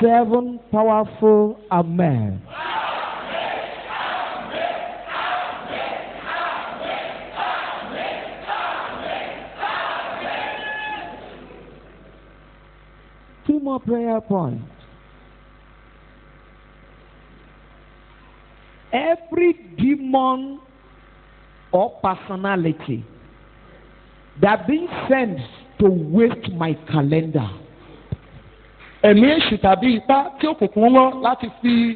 7 powerful amen. Two more prayer points. Every demon or personality that being sent to waste my calendar. Ẹ̀mí èṣù tàbí ipá tí òkùnkùn rán láti fi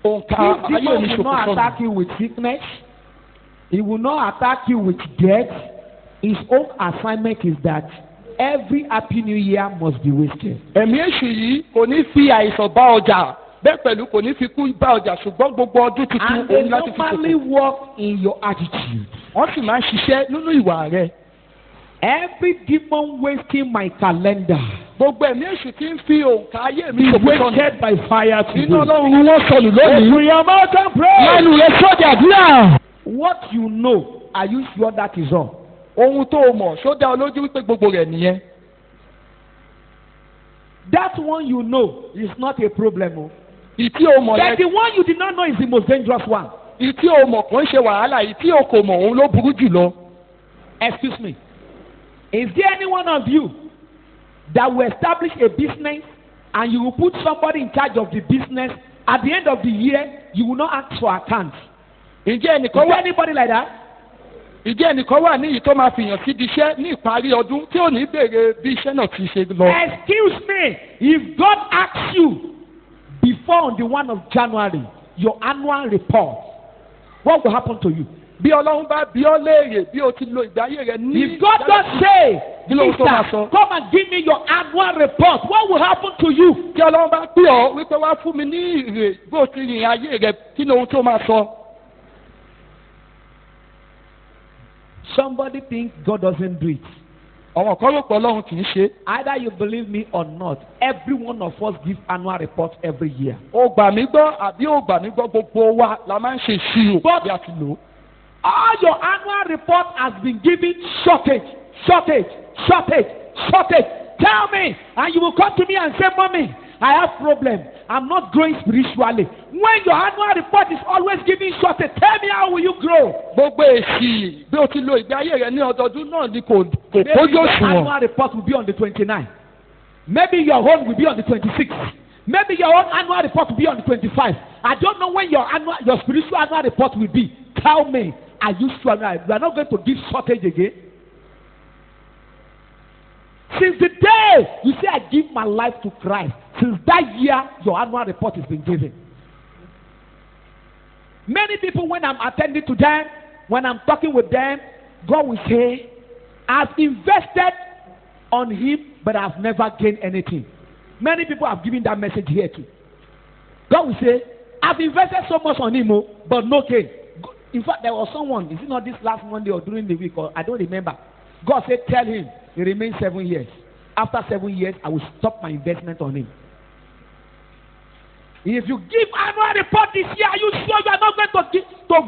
òǹkà This ayé demon mi will ṣòfò not sọnù. attack you with sickness. He will not attack you with death. His own assignment is that every happy new year must be wasted. Ẹ̀mí èṣù yìí kò ní fi àìsàn bá ọjà bẹ́ẹ̀ pẹ̀lú kò ní fi kú bá ọjà ṣùgbọ́n gbogbo ọdún tuntun And they òun láti fi normally ṣòfò. work in your attitude. Wọ́n sì máa ń ṣiṣẹ́ nínú ìwà rẹ̀. Every demon wasting my calendar Gbogbo ẹ̀mí èṣù tí ń fi òǹkà ayé mi is ṣòfò sọnù. wasted by fire Iná today. Ọlọ́run wọ́n sọnù lónìí. Open your mouth and pray. Lẹ́nu rẹ̀ sọ́jà àdúrà. What you know, are you sure that is all? Ohun tó o mọ̀ ṣó dá ọ lójú wípé gbogbo rẹ̀ nìyẹn. That one you know is not a problem. Oh. Ìtí o mọ̀ But yẹn. the one you did not know is the most dangerous one. Ìtí o mọ̀ kò ń ṣe wàhálà, ìtí o kò mọ̀ òun ló burú jù lọ. Excuse me. Is there any one of you that will establish a business and you will put somebody in charge of the business? At the end of the year, you will not ask for accounts. Ǹjẹ́ Is ẹnìkan there wà anybody like that? Ìjẹ́ ẹnìkan wà ní ìyí tó máa fìyàn sí di iṣẹ́ ní ìparí ọdún tí ò ní béèrè bí iṣẹ́ náà ti ṣe lọ. Excuse me. If God asks you before on the 1 of January, your annual report, what will happen to you? Bí Ọlọ́run bá bí ọ léèrè bí o ti lo ìgbé ayé rẹ ní. If God does say, Kí ló ń tó máa Mister, sọ? come and give me your annual report, what will happen to you? Tí Ọlọ́run bá pè ọ́ wípé wá fún mi ní ìrè bí o ti rìn ayé rẹ kí ni ohun tó máa sọ. Somebody thinks God doesn't do it. Àwọn kan rò pé Ọlọ́run kì í ṣe. Either you believe me or not, every one of us give annual report every year. O gbà mí gbọ́ àbí o gbà mí gbọ́ gbogbo wa la máa ń ṣe ìṣirò bí a ti lò ó. All your annual report has been given shortage. Tell me, and you will come to me and say, Mommy, I have problem. I'm not growing spiritually. When your annual report is always giving shortage, tell me how will you grow? Gbogbo èsì bí o ti lo ìgbé ayé rẹ ní ọdọọdún náà ni kò Maybe kójú your òṣùwọ̀n. annual report will be on the 29th. Maybe your own will be on the 26th. Maybe your own annual report will be on the 25th. I don't know when your spiritual annual report will be. Tell me, are you sure we are not going to give shortage again? Since the day you say I give my life to Christ, since that year your annual report has been given. Many people, when I'm attending to them, when I'm talking with them, God will say, I've invested on him, but I've never gained anything. Many people have given that message here too. God will say, I've invested so much on him, but no gain. In fact, there was someone, is it not this last Monday or during the week, or I don't remember. God said, tell him, he remains 7 years. After 7 years, I will stop my investment on him. If you give annual report this year, are you sure you are not going to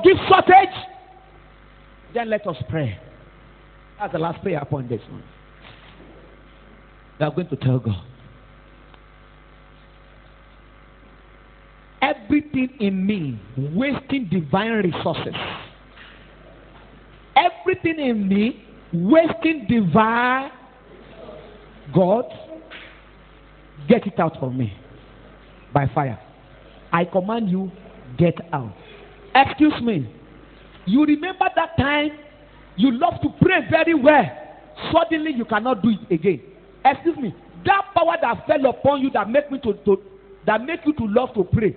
give shortage? Then let us pray. That's the last prayer point this one. We are going to tell God. Everything in me wasting divine resources. Everything in me wasting divine God, get it out from me by fire. I command you, get out. Excuse me. You remember that time you love to pray very well. Suddenly you cannot do it again. Excuse me. That power that fell upon you that make you to love to pray.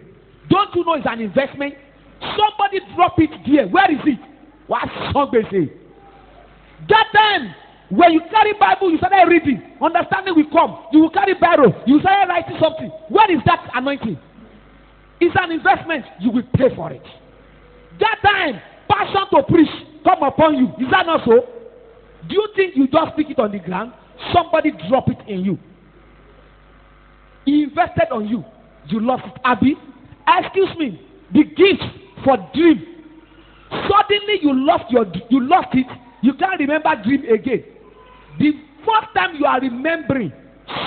Don't you know it's an investment? Somebody drop it there. Where is it? What somebody say? That time when you carry Bible, you started reading. Understanding will come. You will carry Bible. You started writing something. Where is that anointing? It's an investment. You will pay for it. That time, passion to preach come upon you. Is that not so? Do you think you just stick it on the ground? Somebody drop it in you. He invested on you. You lost it. Abby, excuse me. The gift for dream. Suddenly you lost it. You can't remember dream again. The first time you are remembering,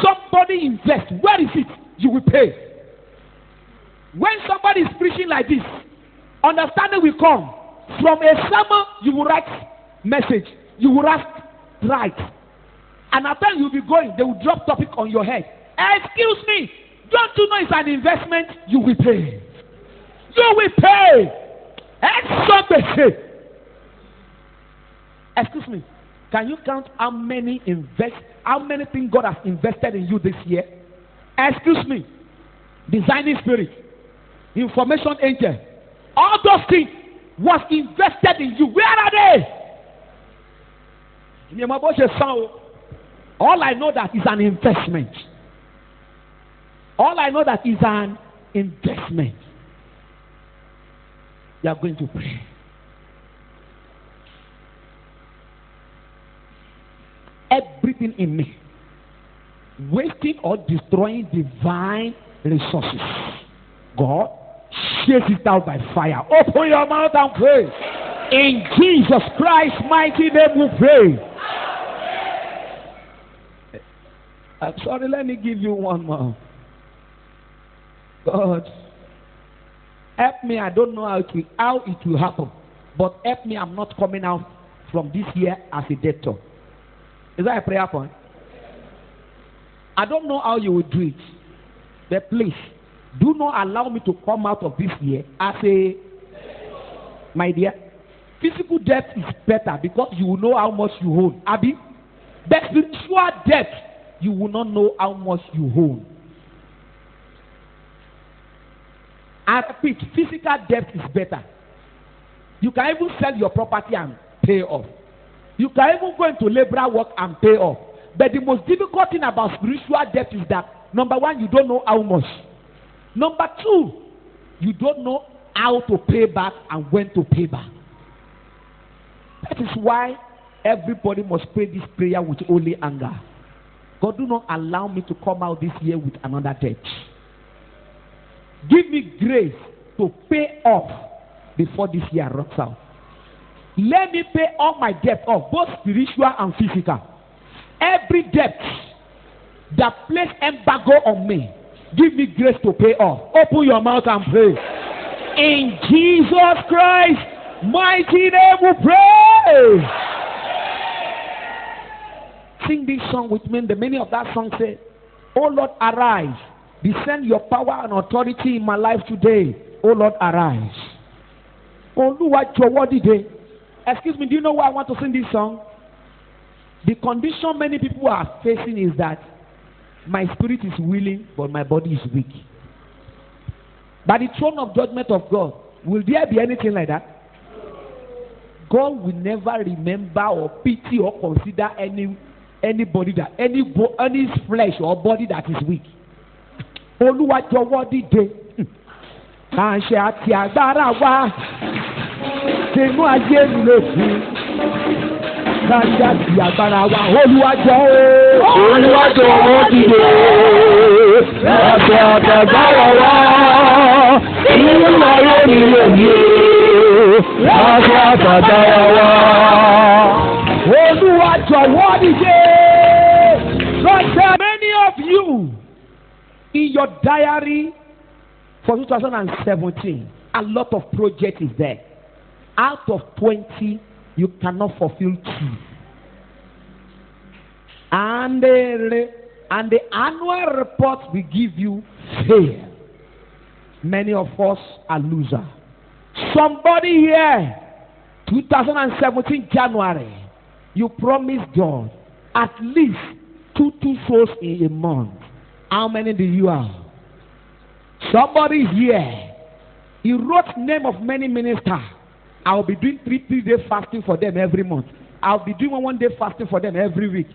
somebody invest. Where is it? you will pay. When somebody is preaching like this, understanding will come. From a sermon, you will write message. You will write. And after you will be going, they will drop topic on your head. Excuse me, don't you know it's an investment? You will pay. You will pay. Excuse me, can you count how many things God has invested in you this year? Excuse me, designing spirit, information angel, all those things was invested in you. Where are they? All I know that is an investment. All I know that is an investment. You are going to pray. Everything in me wasting or destroying divine resources, God, chase it out by fire. Open your mouth and pray. In Jesus Christ's mighty name we pray. I'm sorry, let me give you one more. God, help me. I don't know how it will happen, but help me. I'm not coming out from this year as a debtor. Is that a prayer point? I don't know how you will do it, but please do not allow me to come out of this year as a, my dear. Physical debt is better because you will know how much you own. Abi, but spiritual debt, you will not know how much you own. I repeat, physical debt is better. You can even sell your property and pay off. You can even go into labor work and pay off. But the most difficult thing about spiritual debt is that, number one, you don't know how much. Number two, you don't know how to pay back and when to pay back. That is why everybody must pray this prayer with holy anger. God, do not allow me to come out this year with another debt. Give me grace to pay off before this year runs out. Let me pay all my debt off, both spiritual and physical. Every debt that place embargo on me, give me grace to pay off. Open your mouth and pray. In Jesus Christ's mighty name we pray. Sing this song with me. The meaning of that song says, "Oh Lord, arise. Descend your power and authority in my life today. Oh Lord, arise." Oh Lord, excuse me, do you know why I want to sing this song? The condition many people are facing is that my spirit is willing, but my body is weak. By the throne of judgment of God, will there be anything like that? God will never remember or pity or consider anybody that any flesh or body that is weak. Olúwa jọ̀wọ́ dìde, àṣẹ àti agbára wa, sínú ayé mi lókun. Àṣẹ àti agbára wa, Olúwa jọ̀wọ́ dìde, àṣẹ àti agbára wa, sínú ayé mi lókun. Àṣẹ àti agbára wa, Olúwa jọ̀wọ́ dìde. Many of you, in your diary for 2017, a lot of projects is there. Out of 20, you cannot fulfill 2. And the annual report will give you fail. Many of us are losers. Somebody here, 2017 January, you promised God at least 2 souls in a month. How many do you have? Somebody here, he wrote name of many ministers. I'll be doing 3-day fasting for them every month. I'll be doing 1-day fasting for them every week.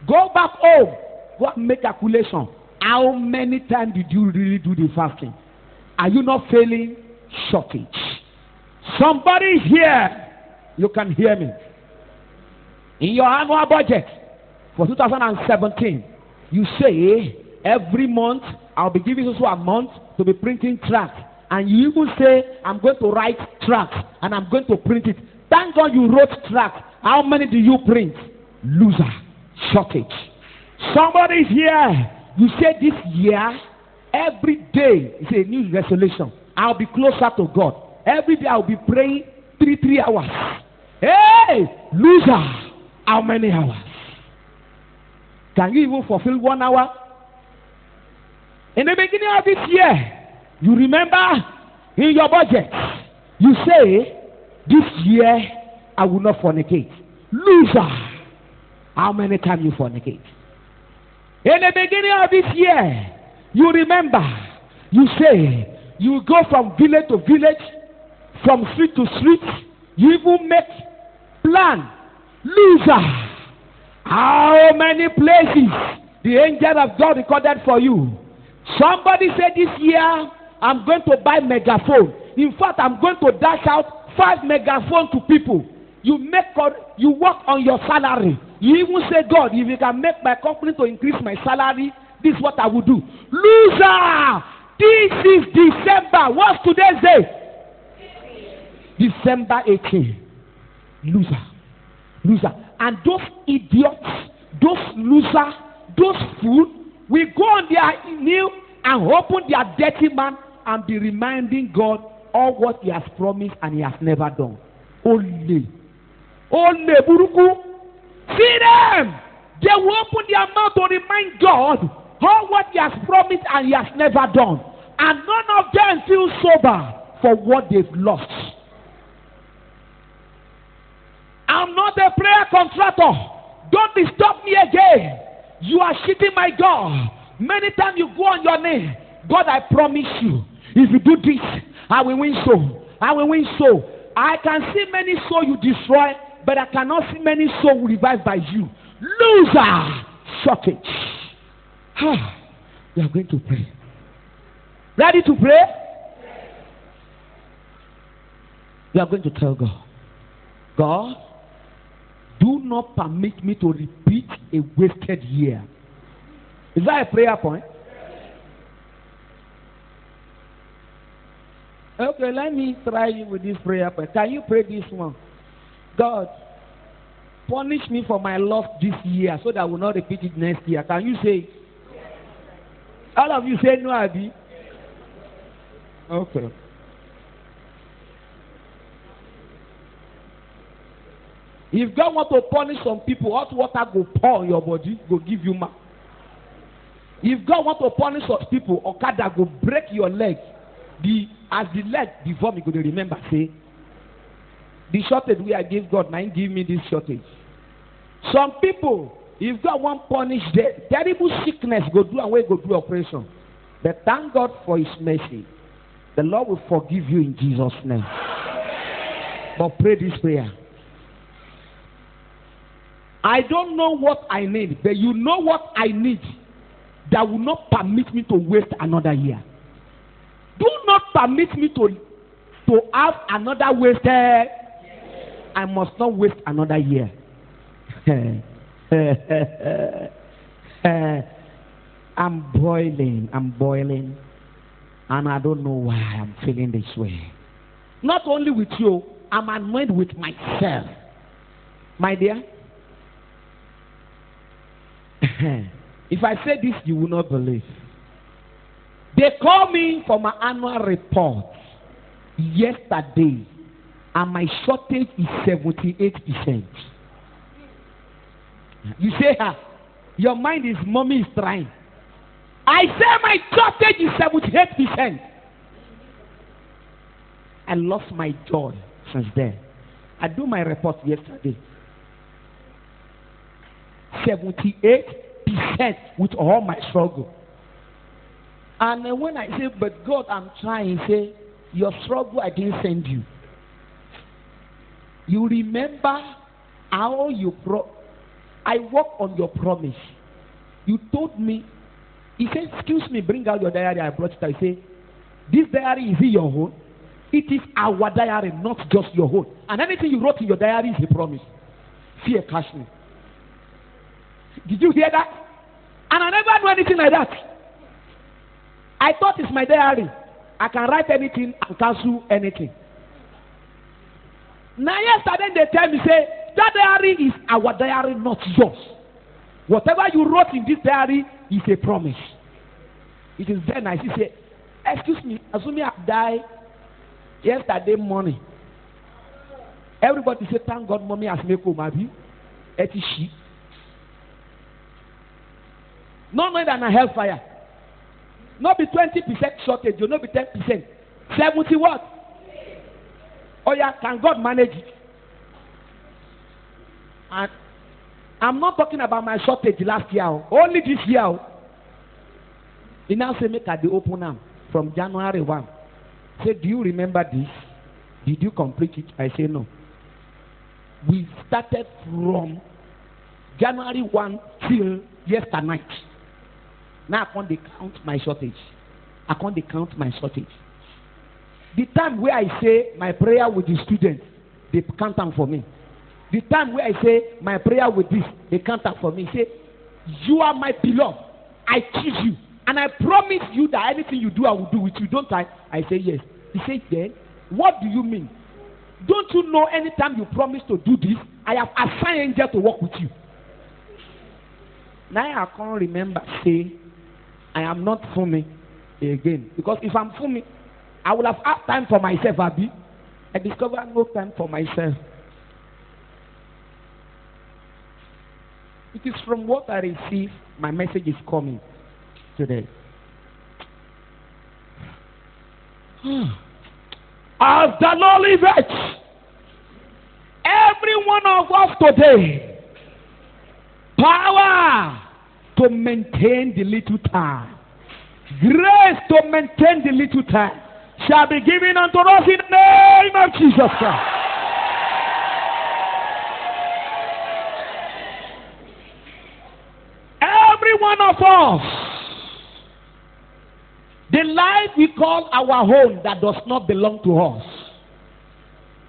Go back home. Go and make calculation. How many times did you really do the fasting? Are you not failing? Shortage. Somebody here, you can hear me. In your annual budget for 2017, you say, every month, I'll be giving you a month to be printing tracts. And you even say, I'm going to write tracts and I'm going to print it. Thank God you wrote tracts. How many do you print? Loser. Shortage. Somebody here, you say this year, Every day is a new resolution. I'll be closer to God. Every day I'll be praying 3 hours. Hey, loser, how many hours? Can you even fulfill 1 hour? In the beginning of this year, you remember in your budget, you say, this year I will not fornicate. Loser, how many times you fornicate? In the beginning of this year, you remember, you say, you go from village to village, from street to street, you even make plan. Loser, how many places the angel of God recorded for you? Somebody said this year, I'm going to buy megaphone. In fact, I'm going to dash out 5 megaphones to people. You work on your salary. You even say, God, if you can make my company to increase my salary, this is what I will do. Loser! This is December. What's today's date? December 18. Loser. Loser. And those idiots, those losers, those fools, will go on their knee and open their dirty man and be reminding God all what he has promised and he has never done. Only buruku. See them. They will open their mouth to remind God all what he has promised and he has never done. And none of them feel sober for what they've lost. I'm not a prayer contractor. Don't disturb me again. You are cheating my God. Many times you go on your knee. God, I promise you, if you do this, I will win soul. I will win soul. I can see many souls you destroy, but I cannot see many souls revived by you. Loser! Shortage. We are going to pray. Ready to pray? We are going to tell God, God, do not permit me to repeat a wasted year. Is that a prayer point? Okay, let me try you with this prayer point. Can you pray this one? God, punish me for my loss this year so that I will not repeat it next year. Can you say? All of you say no, Abi. Okay. If God want to punish some people, hot water go pour on your body, go give you mark. If God want to punish some people, Okada go break your leg. As the leg deform, you go to remember, say, the shortage we I give God, now give me this shortage. Some people, if God want punish them, terrible sickness go do and we go do operation. But thank God for his mercy. The Lord will forgive you in Jesus' name. But pray this prayer. I don't know what I need, but you know what I need that will not permit me to waste another year. Do not permit me to have another wasted. I must not waste another year. I'm boiling, and I don't know why I'm feeling this way. Not only with you, I'm annoyed with myself. My dear, if I say this, you will not believe. They called me for my annual report yesterday, and my shortage is 78%. You say, your mind is, mommy is trying. I say my shortage is 78%. I lost my joy since then. I do my report yesterday. 78% with all my struggle. And then when I say, but God, I'm trying, say, your struggle I didn't send you. You remember how I work on your promise. You told me, he said, excuse me, bring out your diary. I brought it. I say, this diary, is it your own? It is our diary, not just your own. And anything you wrote in your diary is a promise. Fear catch me. Did you hear that? And I never knew anything like that. I thought it's my diary. I can write anything and cancel anything. Now yesterday they tell me, say, that diary is our diary, not yours. Whatever you wrote in this diary is a promise. It is then I see say, excuse me, assuming I died yesterday morning. Everybody say, thank God mommy has made home, abi. Eti she. No more than a hellfire. Not be 20% shortage, you not be 10%. 70 what? Oh yeah, can God manage it? And I'm not talking about my shortage last year, only this year. He now say make I dey open am from January 1. Say, do you remember this? Did you complete it? I say no. We started from January 1 till yesterday night. Now I can't count my shortage. I can't count my shortage. The time where I say my prayer with the students, they count them for me. The time where I say my prayer with this, they count them for me. Say, you are my beloved. I choose you. And I promise you that anything you do, I will do with you. Don't I? I say yes. He said, then, what do you mean? Don't you know anytime you promise to do this, I have assigned angel to work with you. Now I can't remember say I am not Fumi again. Because if I'm Fumi, I will have had time for myself, Abi. I discover no time for myself. It is from what I receive, my message is coming today. As the Lord liveth, every one of us today, power to maintain the little time, grace to maintain the little time, shall be given unto us in the name of Jesus Christ. Every one of us, the life we call our home that does not belong to us,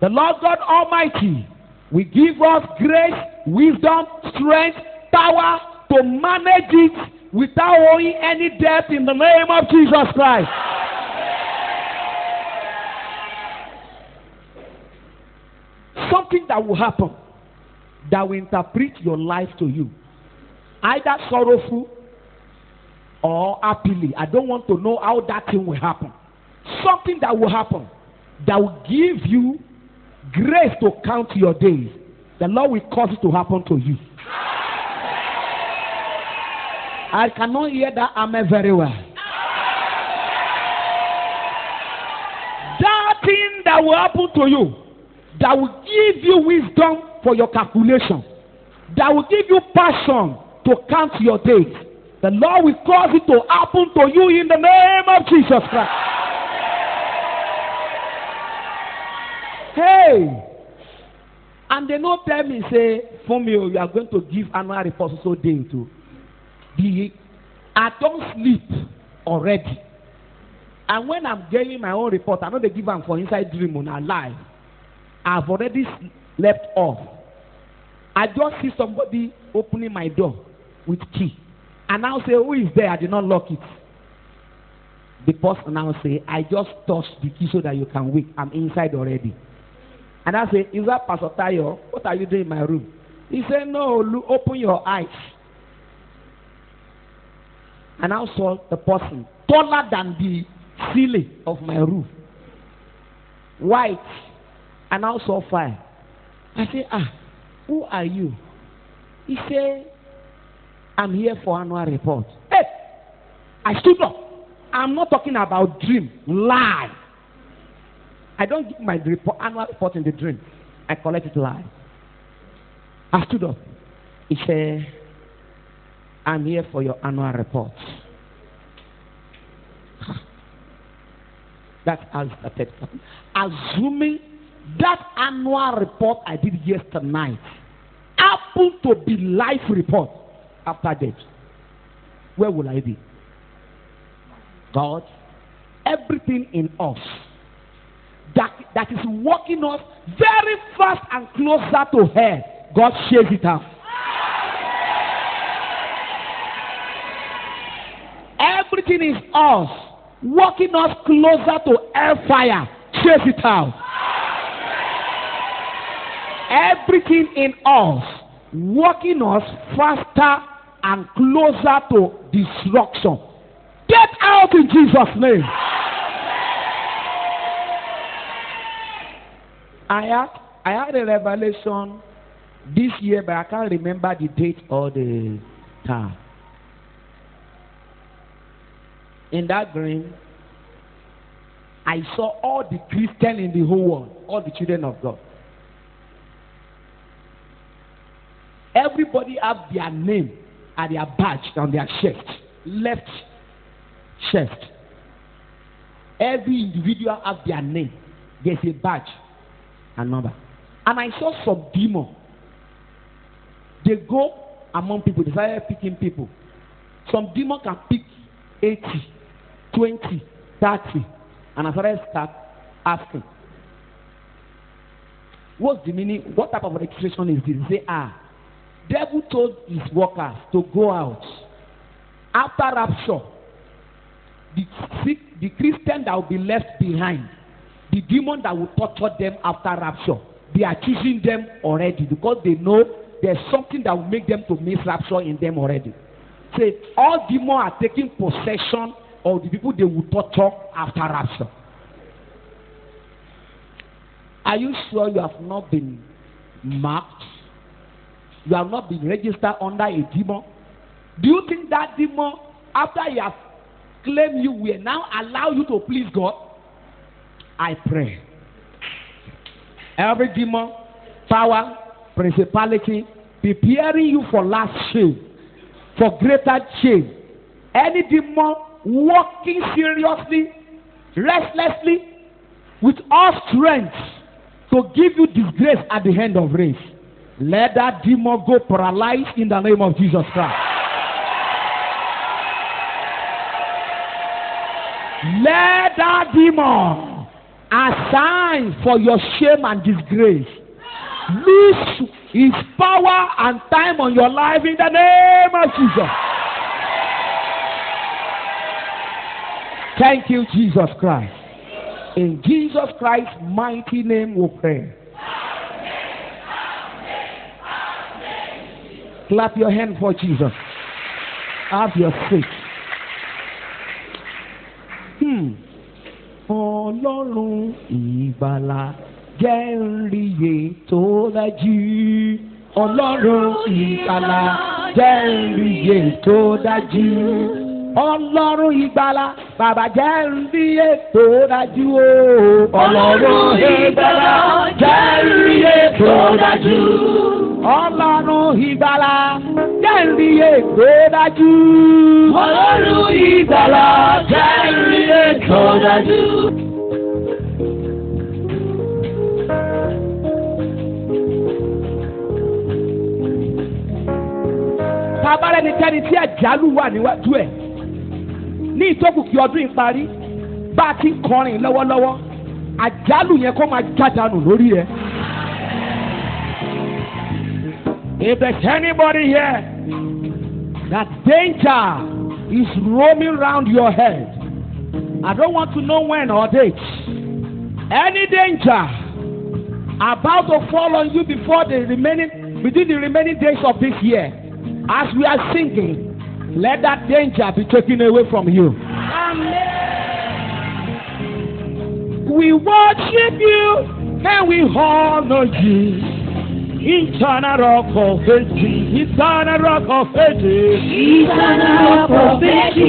the Lord God Almighty will give us grace, wisdom, strength, power to manage it without owing any debt in the name of Jesus Christ. Something that will happen that will interpret your life to you, either sorrowful or happily. I don't want to know how that thing will happen. Something that will happen that will give you grace to count your days. The Lord will cause it to happen to you. I cannot hear that amen very well. That thing that will happen to you, that will give you wisdom for your calculation, that will give you passion to count your days, the Lord will cause it to happen to you in the name of Jesus Christ. Hey! And they not tell me, say, for me, you are going to give annual report so day too. I don't sleep already. And when I'm getting my own report, I know they give them for inside dream on a lie. I've already slept off. I just see somebody opening my door with key. And now say, who is there? I did not lock it. The person now say, I just touched the key so that you can wake. I'm inside already. And I say, is that Pastor Tayo? What are you doing in my room? He said, no, look, open your eyes. And I saw the person taller than the ceiling of my roof. White. And I saw fire. I said, who are you? He said, I'm here for annual report. Hey! I stood up. I'm not talking about dream. Lie. I don't give my annual report in the dream. I collect it live. I stood up. He said, I'm here for your annual report. That's how it started. Assuming that annual report I did yesterday night happened to be life report after death, where will I be? God, everything in us that is working us very fast and closer to hell, God shares it out. Everything is us working us closer to hellfire, shares it out. Everything in us working us faster and closer to destruction, Get out in Jesus' name. I had a revelation this year, but I can't remember the date or the time. In that dream, I saw all the Christians in the whole world, all the children of God. Everybody have their name and their badge on their chest, left chest. Every individual have their name. There's a badge and number. And I saw some demons. They go among people. They started picking people. Some demons can pick 80, 20, 30. And I started asking, what's the meaning? What type of registration is this? They say, devil told his workers to go out. After rapture, the Christian that will be left behind, the demon that will torture them after rapture, they are choosing them already because they know there's something that will make them to miss rapture in them already. Say, all demons are taking possession of the people they will torture after rapture. Are you sure you have not been marked? You have not been registered under a demon? Do you think that demon, after he has claimed you, will now allow you to please God? I pray. Every demon, power, principality, preparing you for last shame, for greater shame. Any demon walking seriously, restlessly, with all strength to give you disgrace at the end of race, let that demon go paralyzed in the name of Jesus Christ. Let that demon assigned for your shame and disgrace lose his power and time on your life in the name of Jesus. Thank you, Jesus Christ. In Jesus Christ's mighty name we pray. Clap your hand for Jesus. Have your seat. Ọlọ́run ìgbàlà jẹ́ nríye tó dájú. Ọlọ́run ìgbàlà jẹ́ nríye tó dájú. Ọlọ́run ìgbàlà bàbá jẹ́ nríye tó dájú. Ọlọ́run ìgbàlà jẹ́ nríye tó dájú. Ọlọ́run ìgbàlà jẹ́ nríye tó dájú. Ọlọ́run ìgbàlà jẹ́ nríye tó dájú. Tabarẹ́ ni kẹ́ni tí àjálù wà níwájú ẹ̀ ní ìtókù kí ọdún ìparí bá a ti ń kọrin lọ́wọ́lọ́wọ́ àjálù yẹn kó máa jádànù lórí ẹ̀. If there's anybody here that danger is roaming round your head, I don't want to know when or date. Any danger about to fall on you within the remaining days of this year, as we are singing, let that danger be taken away from you. Amen. We worship you and we honor you. Eternal rock of ages, eternal rock of ages, eternal rock of ages,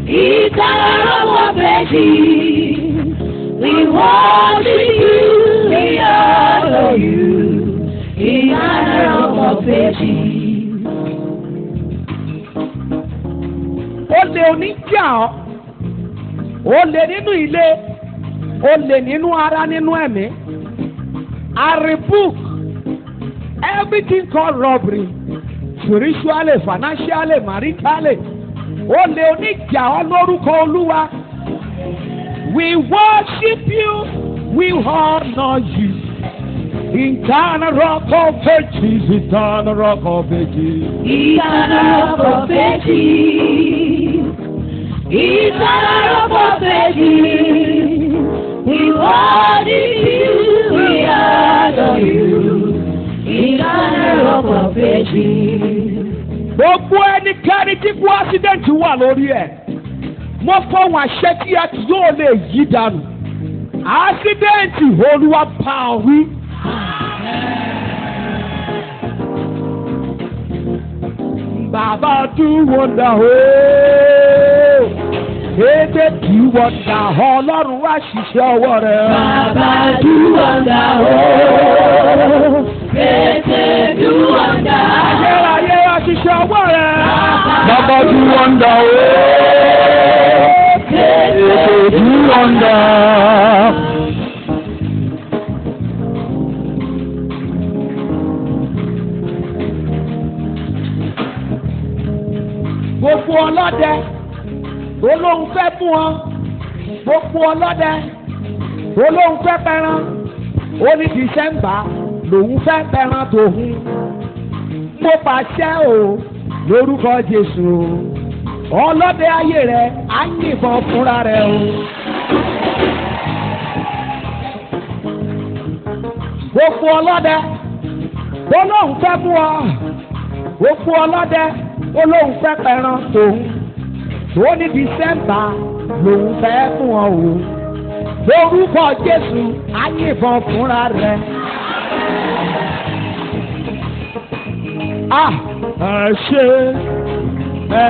eternal rock of ages. We worship you, we honor you, eternal rock of ages. Olè oníjà ọ́, olè nínú ilé, olè nínú ara nínú ẹ̀mí. I rebuke everything called robbery, spiritually, financially, maritally. Olè oníjà ọ́ lórúkọ Olúwa. We worship you, we honor you. Eternal rock of ages, eternal rock of ages, eternal rock of ages, eternal rock of ages. We worship you, we honor you, eternal rock of ages. Gbogbo ẹnikẹ́ni tí kú accident wà lórí ẹ̀. Mo fọwọ́n àṣẹ tí a kì yóò lè yí dànù. Accident Olúwa bá ọ wí. Bàbá do wonder ooo. Kéde do wonder Ọlọ́run wá ṣiṣẹ́ ọwọ́ rẹ̀. Bàbá do wonder ooo. Kéde do wonder. Ayérayé wá ṣiṣẹ́ ọwọ́ rẹ̀. Bàbá do wonder ooo. Kéde do wonder. Gbogbo ọlọ́dẹ olóhùn fẹ́ mú ọ. Gbogbo ọlọ́dẹ olóhùn fẹ́ pẹran. Ó ní Dìsẹ́mbà lòun fẹ́ pẹran tòun. Mo pàṣẹ o lórúkọ Jésù o. Ọlọ́dẹ ayé rẹ̀ á yìnbọn fúnra rẹ̀ o. Gbogbo ọlọ́dẹ olóhùn fẹ́ mú ọ. Gbogbo ọlọ́dẹ olóhùn fẹ́ pẹran tòun. Tó ní Dìsẹ́mbà lòun fẹ́ fún ọ o. Lórúkọ Jésù á yìnbọn fúnra rẹ̀. Ẹ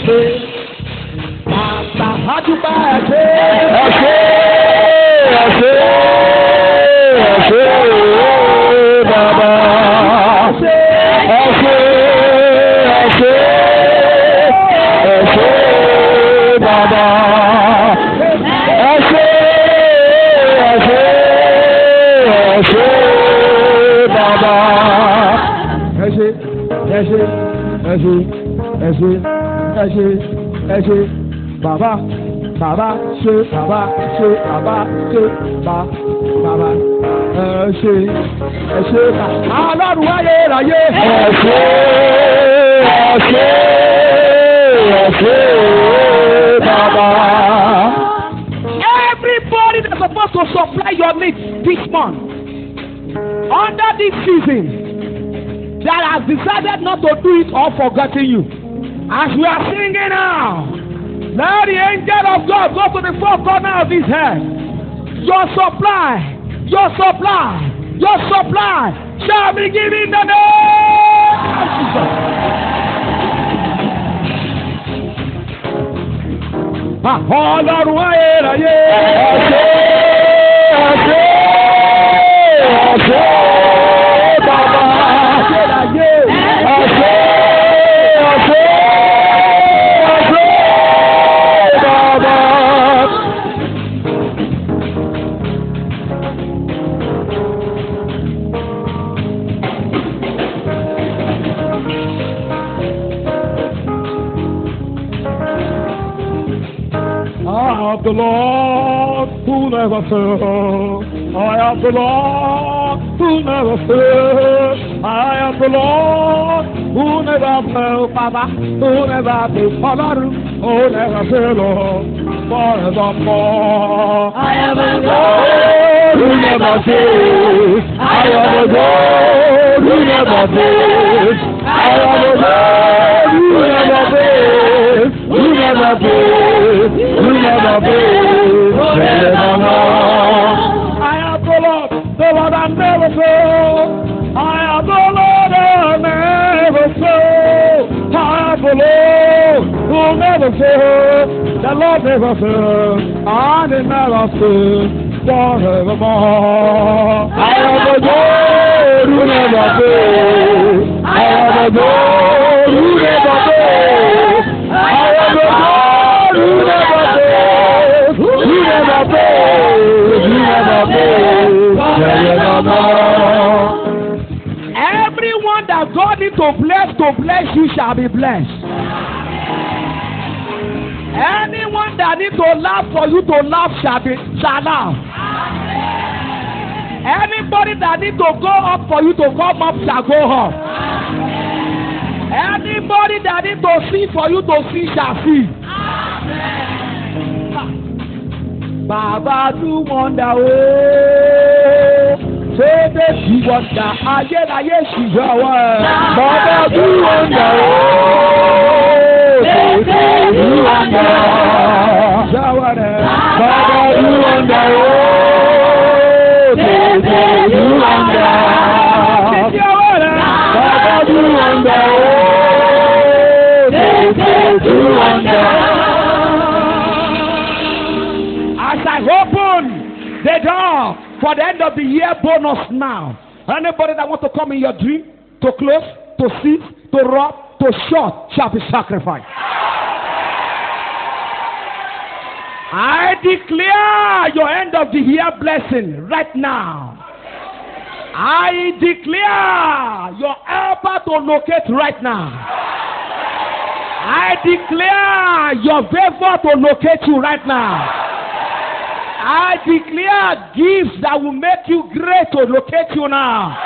ṣé bàbá àdúgbò ẹ ṣé bàbá. Ẹ ṣé bàbá ṣe bàbá ẹ ṣé Ọlọ́run ayérayé. Bàbá. Everybody that's supposed to supply your needs this month under this season that has decided not to do it or forgotten you. As we are singing now, let the angel of God go to the four corners of his head. Your supply shall be given in the name of Jesus. Ọlọ́run ayérayé. Bàbá. The Lord who never fails. I am the Lord who never fails. I am the Lord who never fails. Baba, who never fails. Father, who never fails. Forevermore. I am a God Who never fails. I am a God who never fails. I am a God who never fails. Who never fails. Who never fails. Forevermore. I am the Lord that never fails. I am the Lord that never fails. I am the Lord who never fails. The Lord never fails. And He never fails forevermore. I am the God who never fails. I am the God who never fails. I am the God who never fails. Who never fails. Who never fails. Forevermore. Everyone that God needs to bless you shall be blessed. Anyone that needs to laugh for you to laugh shall laugh. Anybody that needs to go up for you to come up shall go up. Anybody that needs to see for you to see shall see. Baba do wonder oh. Tètè do wonder. Ayérayé ṣìṣẹ́ ọwọ́ ẹ̀. Bàbá do wonder o. Tètè do wonder. Ṣìṣẹ́ ọwọ́ rẹ̀. Bàbá do wonder o. Tètè do wonder. Ṣìṣẹ́ ọwọ́ rẹ̀. Bàbá do wonder o. Tètè do wonder. As I open the door for the end of the year bonus now, anybody that wants to come in your dream, to close, to seize, to rob, to short, shall be sacrificed. I declare your end of the year blessing right now. I declare your helper to locate right now. I declare your favor to locate you right now. I declare gifts that will make you great to locate you now.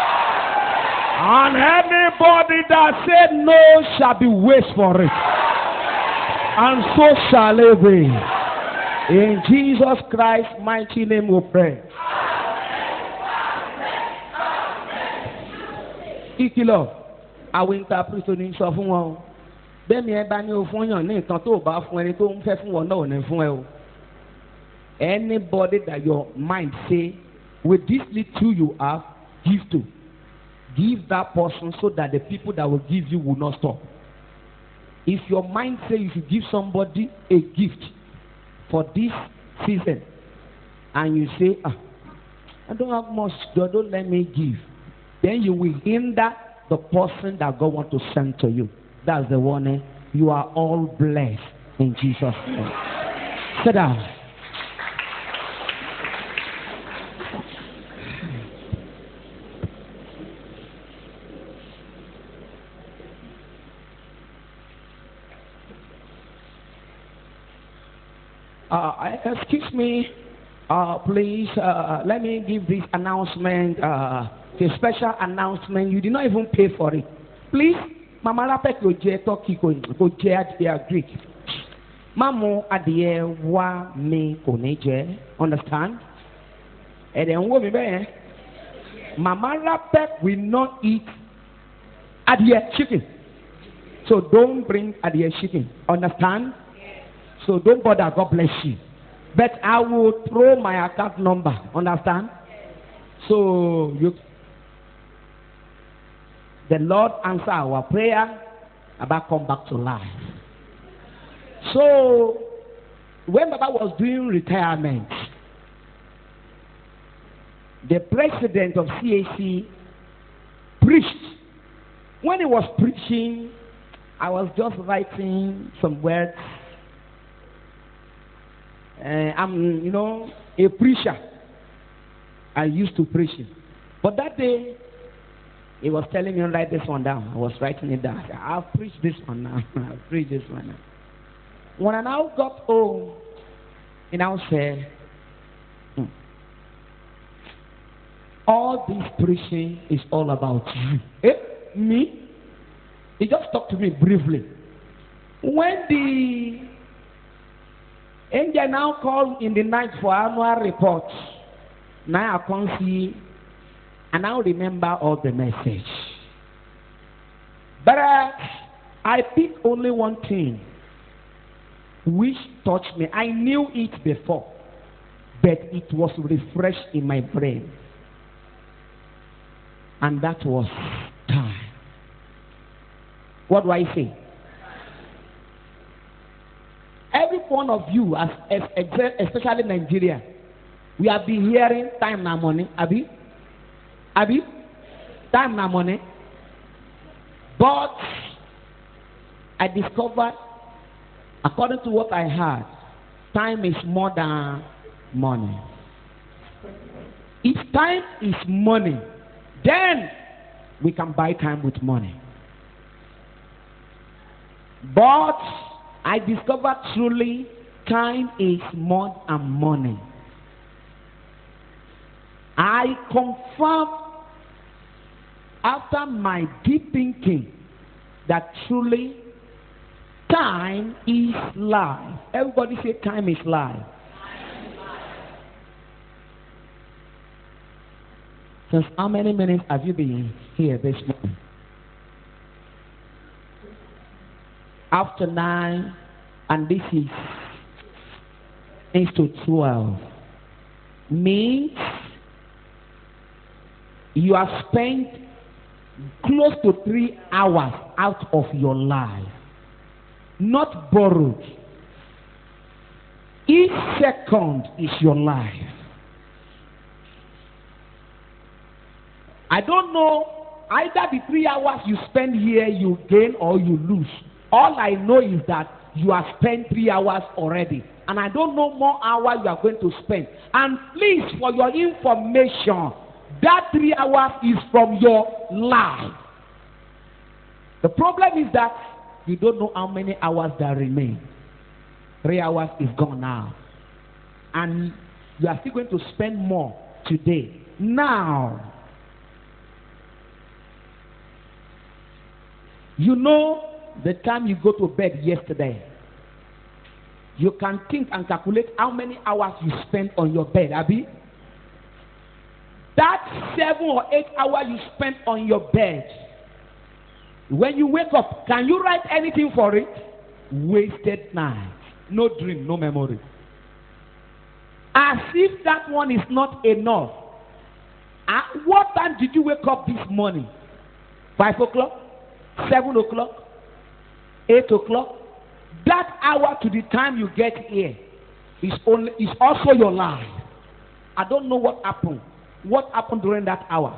And anybody that said no shall be waste for it. And so shall it be. In Jesus Christ's mighty name we pray. Ìkìlọ̀ àwọn interpreter ní sọ fún wọn. Bẹ́ẹ̀ni ẹ bá ní o fún yàn ní nǹkan tó bá fún ẹni tó ń fẹ́ fún wọn náà ò ní fún ẹ o. Anybody that your mind say, with this little you have, give to. Give that person so that the people that will give you will not stop. If your mind say you should give somebody a gift for this season, and you say, I don't have much, don't let me give, then you will hinder the person that God wants to send to you. That's the warning. You are all blessed in Jesus' name. Sit down. Excuse me, please, let me give this announcement, a special announcement. You did not even pay for it. Please, Mama Rapek ko jẹ turkey ko jẹ adìẹ Greek. Mamu adìẹ wa mi kò ní jẹ. Understand? Ẹ̀dẹ̀ ń wò mí bẹ́ẹ̀. Mama Rapek will not eat adìẹ chicken. So don't bring adìẹ chicken. Understand? So don't bother, God bless you. But I will throw my account number, understand? So the Lord answer our prayer about come back to life. So when Baba was doing retirement, the president of CAC preached. When he was preaching, I was just writing some words. I'm, a preacher. I used to preach it. But that day, he was telling me to write this one down. I was writing it down. I'll preach this one now. I'll preach this one now. When I now got home, he now said, all this preaching is all about you. Me? He just talked to me briefly. When the angel now called in the night for annual report, now I can't see, and now remember all the message. But I picked only one thing which touched me. I knew it before, but it was refreshed in my brain. And that was time. What do I say? Every one of you, especially Nigeria, we have been hearing time na money. Abi? Time na money. But I discovered, according to what I heard, time is more than money. If time is money, then we can buy time with money. But I discovered truly time is more than money. I confirm after my deep thinking that truly time is life. Everybody say time is life. Since how many minutes have you been here this morning? After 9, and this is 8 to 12. Means you have spent close to 3 hours out of your life, not borrowed. Each second is your life. I don't know, either the 3 hours you spend here you gain or you lose. All I know is that you have spent 3 hours already, and I don't know more hours you are going to spend. And please, for your information, that 3 hours is from your life. The problem is that you don't know how many hours that remain. 3 hours is gone now, and you are still going to spend more today. Now, you know the time you go to bed yesterday. You can think and calculate how many hours you spent on your bed, Abi. That 7 or 8 hours you spent on your bed, when you wake up, can you write anything for it? Wasted night. No dream, no memory. As if that one is not enough. At what time did you wake up this morning? 5 o'clock? 7 o'clock? 8 o'clock? That hour to the time you get here is also your life. I don't know what happened. What happened during that hour?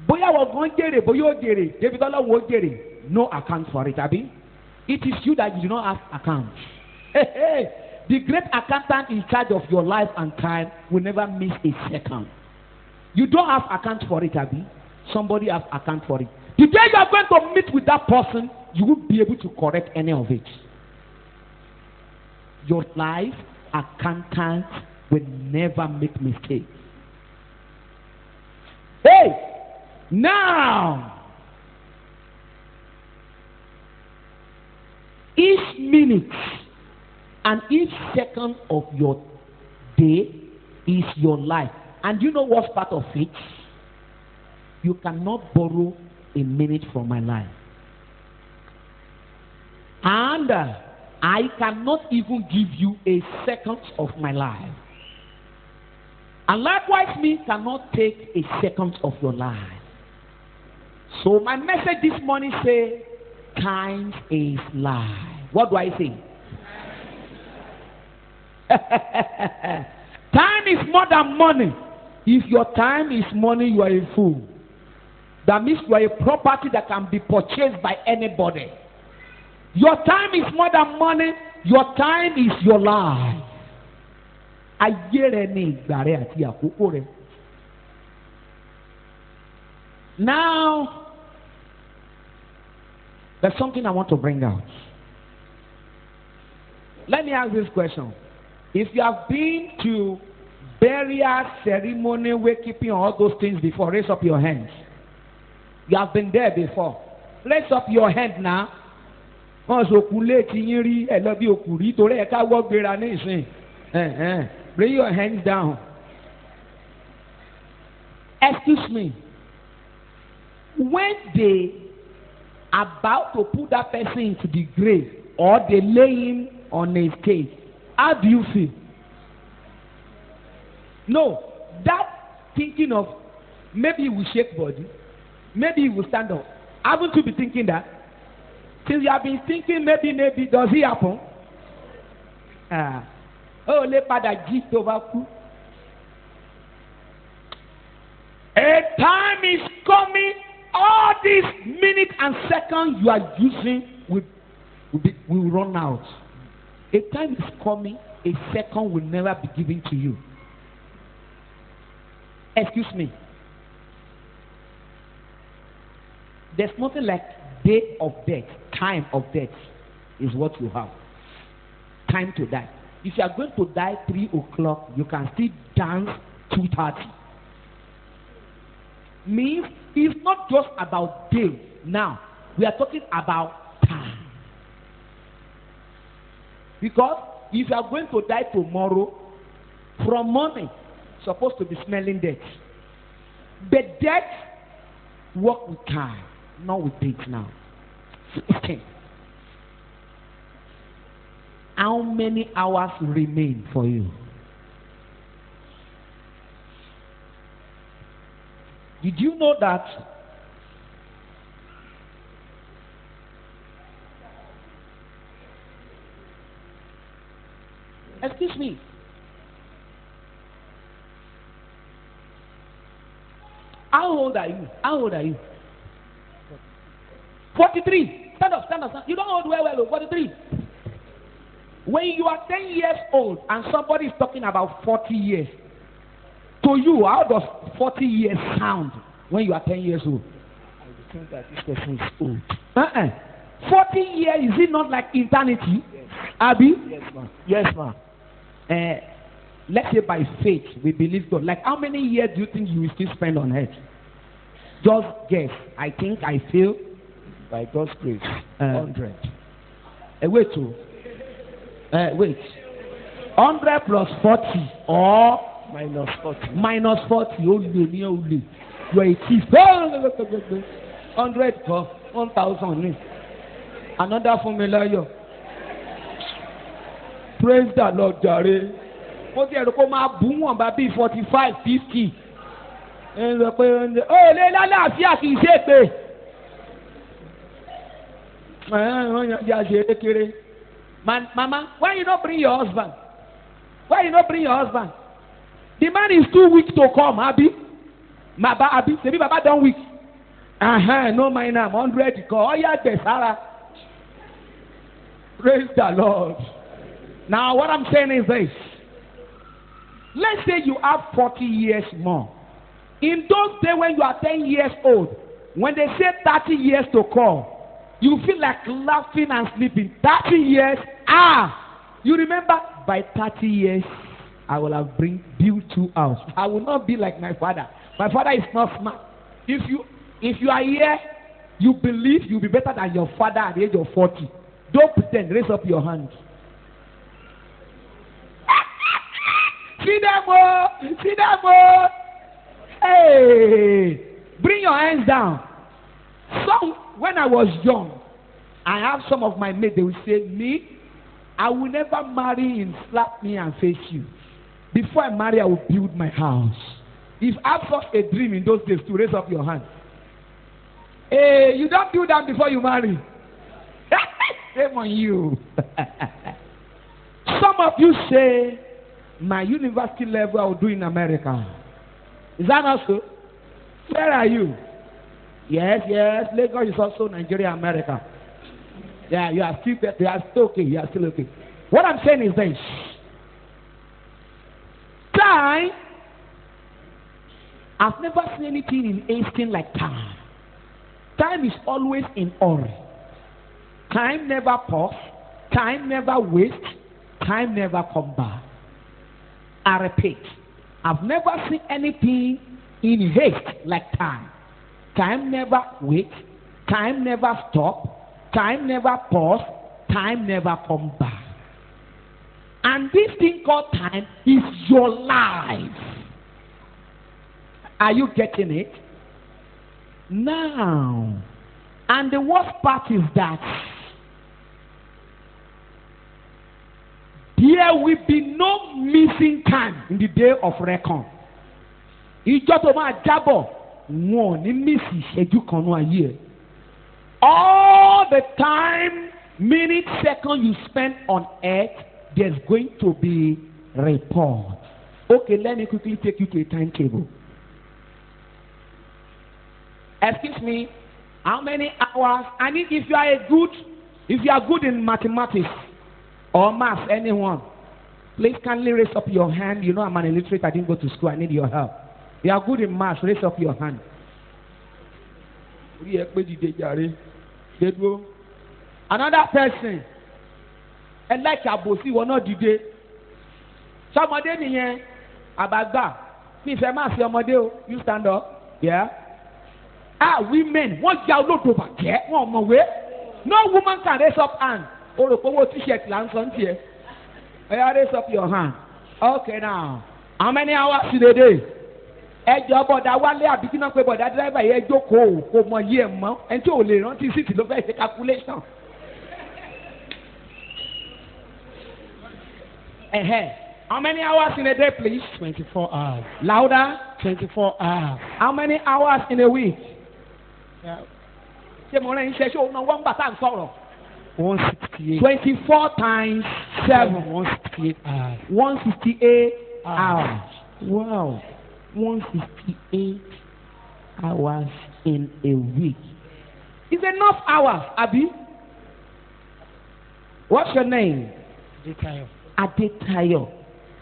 Boya was going to boyo jere, David Allah was jere. No account for it, Abi. It is you that you do not have account. The great accountant in charge of your life and time will never miss a second. You don't have account for it, Abi. Somebody has account for it. The day you are going to meet with that person, you won't be able to correct any of it. Your life accountant will never make mistakes. Hey! Now, each minute and each second of your day is your life. And you know what's part of it? You cannot borrow a minute from my life. And I cannot even give you a second of my life. And likewise, me cannot take a second of your life. So my message this morning says, time is life. What do I say? Time is more than money. If your time is money, you are a fool. That means you are a property that can be purchased by anybody. Your time is more than money. Your time is your life. Now, there's something I want to bring out. Let me ask this question. If you have been to burial ceremony, wakekeeping, all those things before, raise up your hands. You have been there before. Raise up your hand now. Raise your hands down. Excuse me. When they about to put that person into the grave or they lay him on a cage, how do you feel? No, that thinking of maybe he will shake body, maybe he will stand up. Haven't you been thinking that? Since you have been thinking maybe, does it happen? Oh, le pada gist over. A time is coming. All these minutes and seconds you are using will run out. A time is coming. A second will never be given to you. Excuse me. There's nothing like day of death. Time of death is what you have. Time to die. If you are going to die 3 o'clock, you can still dance 2:30. Means it's not just about day. Now we are talking about time. Because if you are going to die tomorrow, from morning, supposed to be smelling death. But death work with time, not with date now. 16. How many hours remain for you? Did you know that excuse me, how old are you? How old are you? 43. Stand up, stand up, stand up. You don't hold well, 43. When you are 10 years old and somebody is talking about 40 years, to you, how does 40 years sound when you are 10 years old? I think that this person is old. 40 years, is it not like eternity? Yes. Abby? Yes, ma'am. Yes, ma'am. Let's say by faith, we believe God. Like, how many years do you think you will still spend on earth? Just guess. I think I feel By God's grace, 100. Wait. 100 plus 40 or Minus 40. minus 40. Only. You are a thief. 100 for 1,000. Another formula. Praise the Lord, Jare. What you are máa bú wọn bá bí 45, 50. Ó lé lálàáfíà kì í ṣe pé. Mama, why you not bring your husband? Why you not bring your husband? The man is too weak to come, Abi. Abi, Sebi Baba done weak. No mind, I'm 100 call. Oh yeah, Sarah. Praise the Lord. Now what I'm saying is this. Let's say you have 40 years more. In those days when you are 10 years old, when they say 30 years to call, you feel like laughing and sleeping. 30 years, you remember, by 30 years, I will have built 2 houses. I will not be like my father. My father is not smart. If you are here, you believe you'll be better than your father at the age of 40. Don't pretend. Raise up your hand. See them all. See them all. Hey, bring your hands down. When I was young, I have some of my mates, they will say, me, I will never marry and slap me and face you. Before I marry, I will build my house. If I have such a dream in those days, to raise up your hand. Hey, you don't do that before you marry. Shame on you. Some of you say, my university level I will do in America. Is that not so? Where are you? Yes. Lagos is also Nigeria, America. Yeah, you are still okay. You are still okay. What I'm saying is this. Time. I've never seen anything in hasting like time. Time is always in hurry. Time never pause. Time never waste. Time never come back. I repeat. I've never seen anything in haste like time. Time never waits. Time never stop. Time never pause. Time never come back. And this thing called time is your life. Are you getting it? Now, and the worst part is that there will be no missing time in the day of reckoning. Ìjọ tó máa jábọ̀ wọn ní mísì ìṣẹ́jú kan náà ayé ẹ̀. All the time, minute, second you spend on earth, there's going to be report. Okay, let me quickly take you to a timetable. Excuse me, how many hours? I need if you are good in mathematics or math, anyone, please kindly raise up your hand. You know I'm an illiterate, I didn't go to school, I need your help. You are good in math, raise up your hand. Another person, and like Abosi, will not dìde. Somebody nìyẹn, àbàgbà, mi fẹ́ máa ṣe ọmọdé o, you stand up, yeah. Women, wọ́n já olódò bàjẹ́, wọ́n ọ̀mọ̀wé. No woman can raise up hand. O rò pé owó t-shirt là ń sọ ní tiẹ̀. Raise up your hand. Okay now, how many hours in a day? ẹjọ́ bọ̀dà wálé àbí kí náà pé bọ̀dà dírẹ́fà yẹn jókòó kò mọ yí ẹ̀ mọ́ ẹni tí ò lè rántí síìtì ló fẹ́ ṣe calculation. How many hours in a day, please? 24 hours. Louder. 24 hours. How many hours in a week? Yeah. Ṣé mo rẹ̀ ń ṣe ṣé òun náà wọ́n gbà tá à ń sọ̀rọ̀? 168. 24 times 7. 168 hours. 168 hours. Wow. 168 hours in a week. It's enough hours, Abi. What's your name? Adetayo. Adetayo.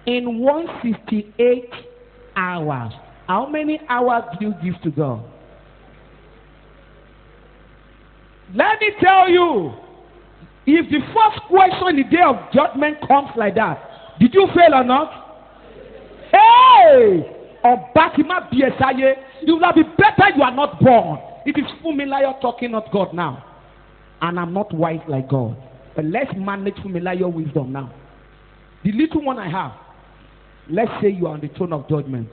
In 168 hours, how many hours do you give to God? Let me tell you, if the first question in the day of judgment comes like that, did you fail or not? Hey! Obatima Biesaye, you will be better you are not born. It is Fumilayo talking, not God now. And I'm not wise like God. But let's manage Fumilayo wisdom now. The little one I have, let's say you are on the throne of judgment.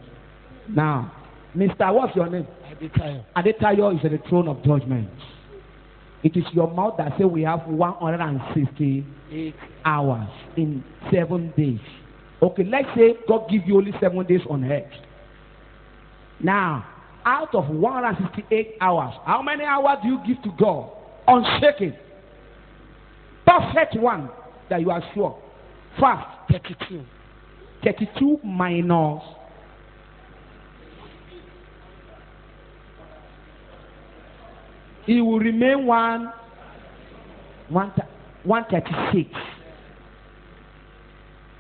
Now, Mr. What's your name? Adetayo. Adetayo is at the throne of judgment. It is your mouth that says we have 168 hours in 7 days. Okay, let's say God gives you only 7 days on earth. Now, out of 168 hours, how many hours do you give to God? Unshaken. Perfect one that you are sure. Fast. 32. 32 minus. It will remain 136.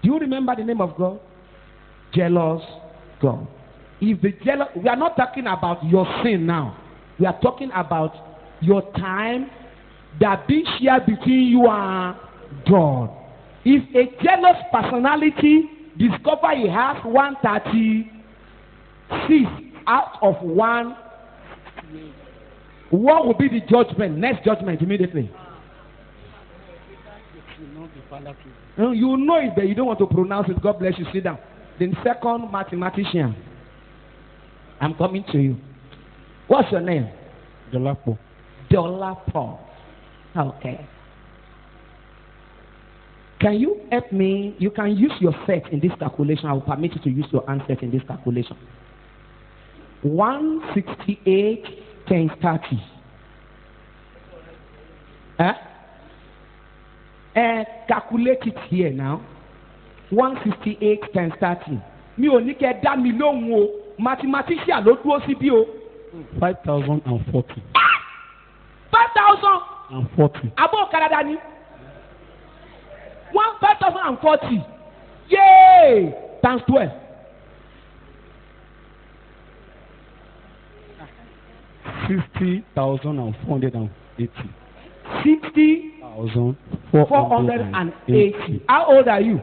Do you remember the name of God? Jealous God. If the jealous, we are not talking about your sin now. We are talking about your time that being shared between you and God. If a jealous personality discover he has 136 out of 1, what will be the judgment? Next judgment immediately. You know it, but you don't want to pronounce it. God bless you. Sit down. Then second mathematician. I'm coming to you. What's your name? Dolapo. Dolapo. Okay. Can you help me? You can use your set in this calculation. I will permit you to use your answer in this calculation. 168 times 30. Calculate it here now. 168 times 30. Mi ò ní kẹ́ dá mi lóhùn o. Mathematician ló dúró síbí o. 5,040. 5,040. Abó Canada ni. 5,040. Yay! Times 12. 60,480. 60,480. How old are you?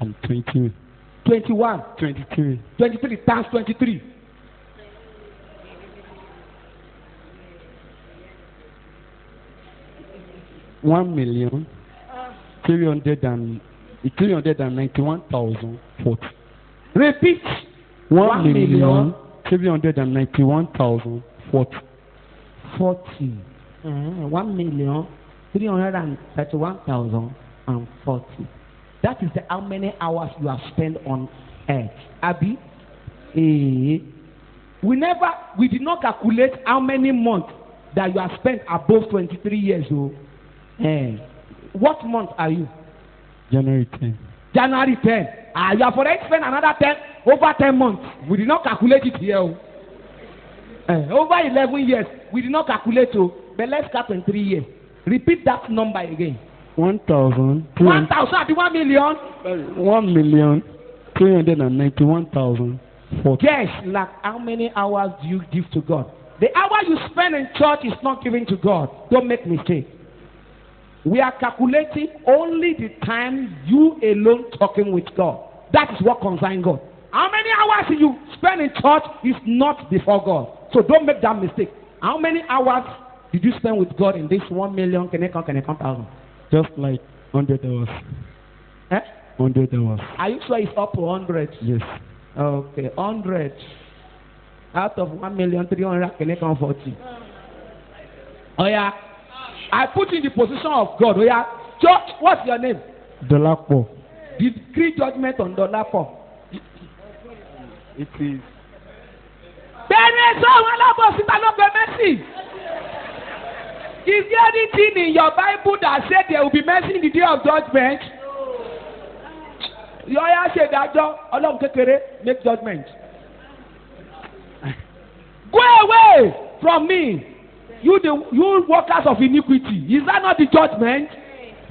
I'm 20. 21. 23. 23 times 23. $1,391,040. Repeat. 1,391,040. 40. 1,331,040. That is how many hours you have spent on earth. Abi? We did not calculate how many months that you have spent above 23 years old. What month are you? January 10. January 10. You have already spent another 10, over 10 months. We did not calculate it here. Over 11 years. We did not calculate it. But let's count in 3 years. Repeat that number again. 1,000. 1,000. 1 million. 1,391,040. Yes, like how many hours do you give to God? The hour you spend in church is not given to God. Don't make mistake. We are calculating only the time you alone talking with God. That is what concerns God. How many hours you spend in church is not before God. So don't make that mistake. How many hours did you spend with God in this 1 million? Can I count thousand? Just like 100 hours. 100 hours. Are you sure it's up to 100? Yes. Okay, 100 out of 1,340,000. Oh yeah, I put in the position of God. Oh yeah, Church, what's your name? Dolapo. Decree judgment on Dolapo. It is. Bẹ́ẹ̀ni sọ́wọ́n alábọ̀sí ta ló gbé mercy. Is there anything in your Bible that said there will be mercy in the day of judgment? Yọ̀ọ́yà ṣe ìdájọ́ Ọlọ́run kékeré make judgment. Go away from me, you workers of iniquity. Is that not the judgment?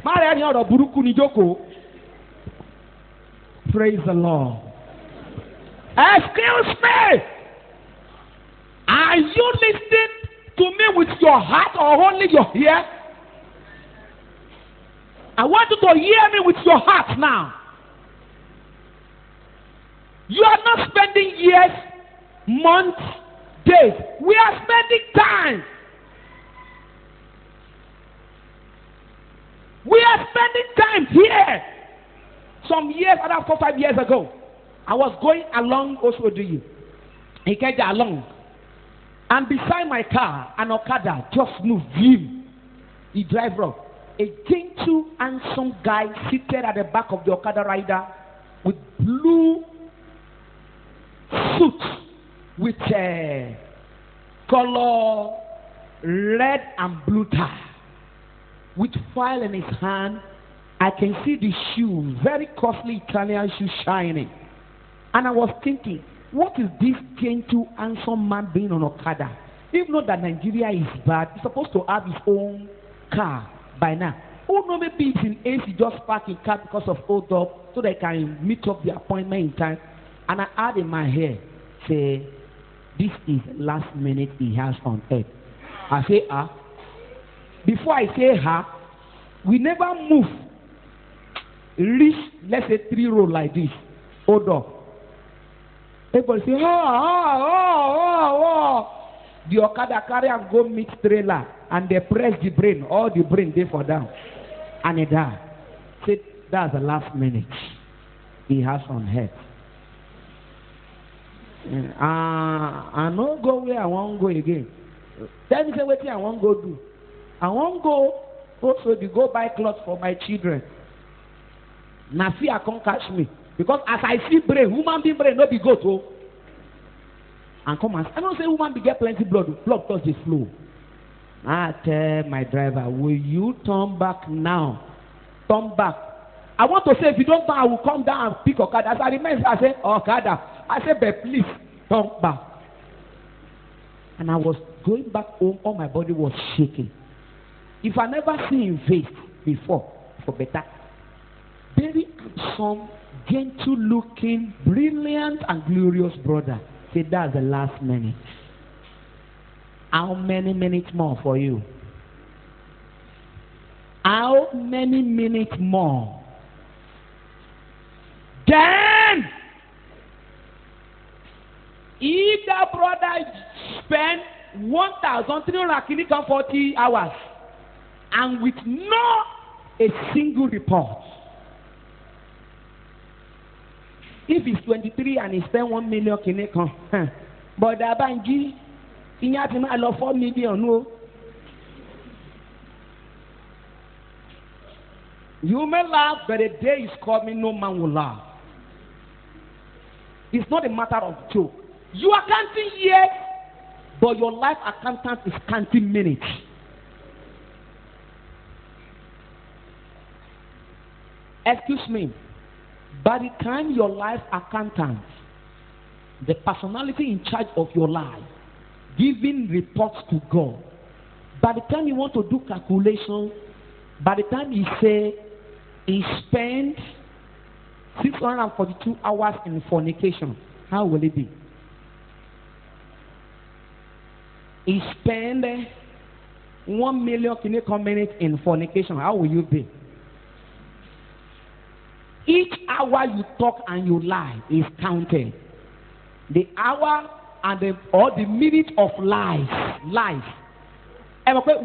Máa ní ọ̀rọ̀ burúkú ní jókòó. Praise the Lord. Excuse me. Are you listening to me with your heart or only your ear? I want you to hear me with your heart now. You are not spending years, months, days. We are spending time. We are spending time here. Some years, around 4 or 5 years ago, I was going along Osodi. He came along. And beside my car, an Okada just moved him. He drive up. A gentle, handsome guy seated at the back of the Okada rider with blue suit with color red and blue tie. With file in his hand, I can see the shoe, very costly Italian shoe shining. And I was thinking, what is this gentle, handsome man being on Okada? If not that Nigeria is bad, he's supposed to have his own car by now. Oh no, maybe it's in AC, just park in car because of hold up, so they can meet up the appointment in time. And I had in my head, say, this is last minute he has on earth. I say, before I say, we never move. Reach, let's say 3 rows like this. Hold up. Everybody say, The Okada carry and go meet trailer and they press the brain, all the brain they fall down. And he die. Say, that's the last minute he has on head. I no go where I won't go again. Tell me say what I won't go do. I won't go also to go buy clothes for my children. Now fear can't catch me. Because as I see brain, human being brain no be goat oh. And come and I don't say woman be get plenty blood touch the flow. I tell my driver, will you turn back now? Turn back. I want to say if you don't turn, I will come down and pick Okada. As I remember, I say Okada. I said, but please turn back. And I was going back home, all my body was shaking. If I never seen him face before, for better. Very handsome, gentle looking, brilliant and glorious brother. Say that's the last minute. How many minutes more for you? How many minutes more? Then, if that brother spend 1,340 hours and with no a single report, if he's 23 and he spend 1 million Kinecon, but the Abanji, he has to allow 4 million. No. You may laugh, but the day is coming, no man will laugh. It's not a matter of joke. You are counting years, but your life accountant is counting minutes. Excuse me. By the time your life accountant, the personality in charge of your life, giving reports to God, by the time you want to do calculations, by the time you say he spent 642 hours in fornication, how will it be? He spent 1 million minutes in fornication, how will you be? Each hour you talk and you lie is counted. The hour and the minute of life.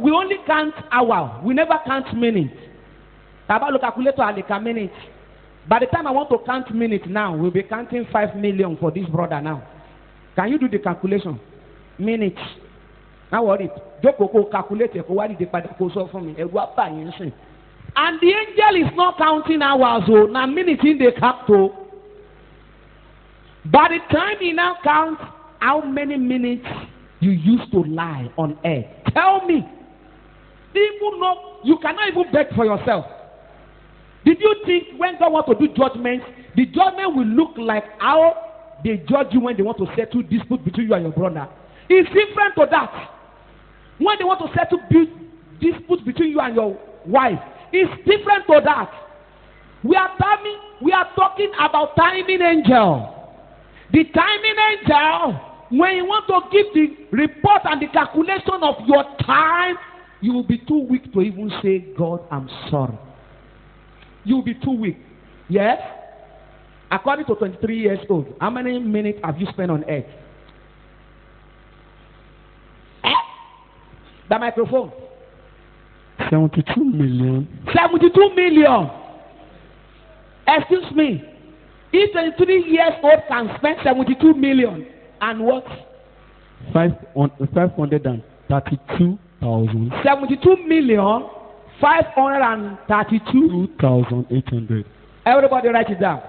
We only count hour. We never count minutes. About calculator and the minute. By the time I want to count minutes now, we'll be counting 5 million for this brother now. Can you do the calculation? Minutes. Now what it? Joko calculate ko wá dìde padà kó sọ fún mi. Ẹ̀rù apá yẹn sìn. And the angel is not counting hours o. Na minutes in the count o. By the time he now counts how many minutes you used to lie on earth. Tell me. Even know you cannot even beg for yourself. Did you think when God wants to do judgment, the judgment will look like how they judge you when they want to settle dispute between you and your brother? It's different to that. When they want to settle disputes between you and your wife, it's different to that. We are talking about timing angel. The timing angel, when you want to give the report and the calculation of your time, you will be too weak to even say, God, I'm sorry. You will be too weak. Yes? According to 23 years old, how many minutes have you spent on earth? The microphone. 72 million. 72 million. Excuse me. If 23 years old can spend 72 million and what? 532,000. 72 million 532 2,800. Everybody write it down.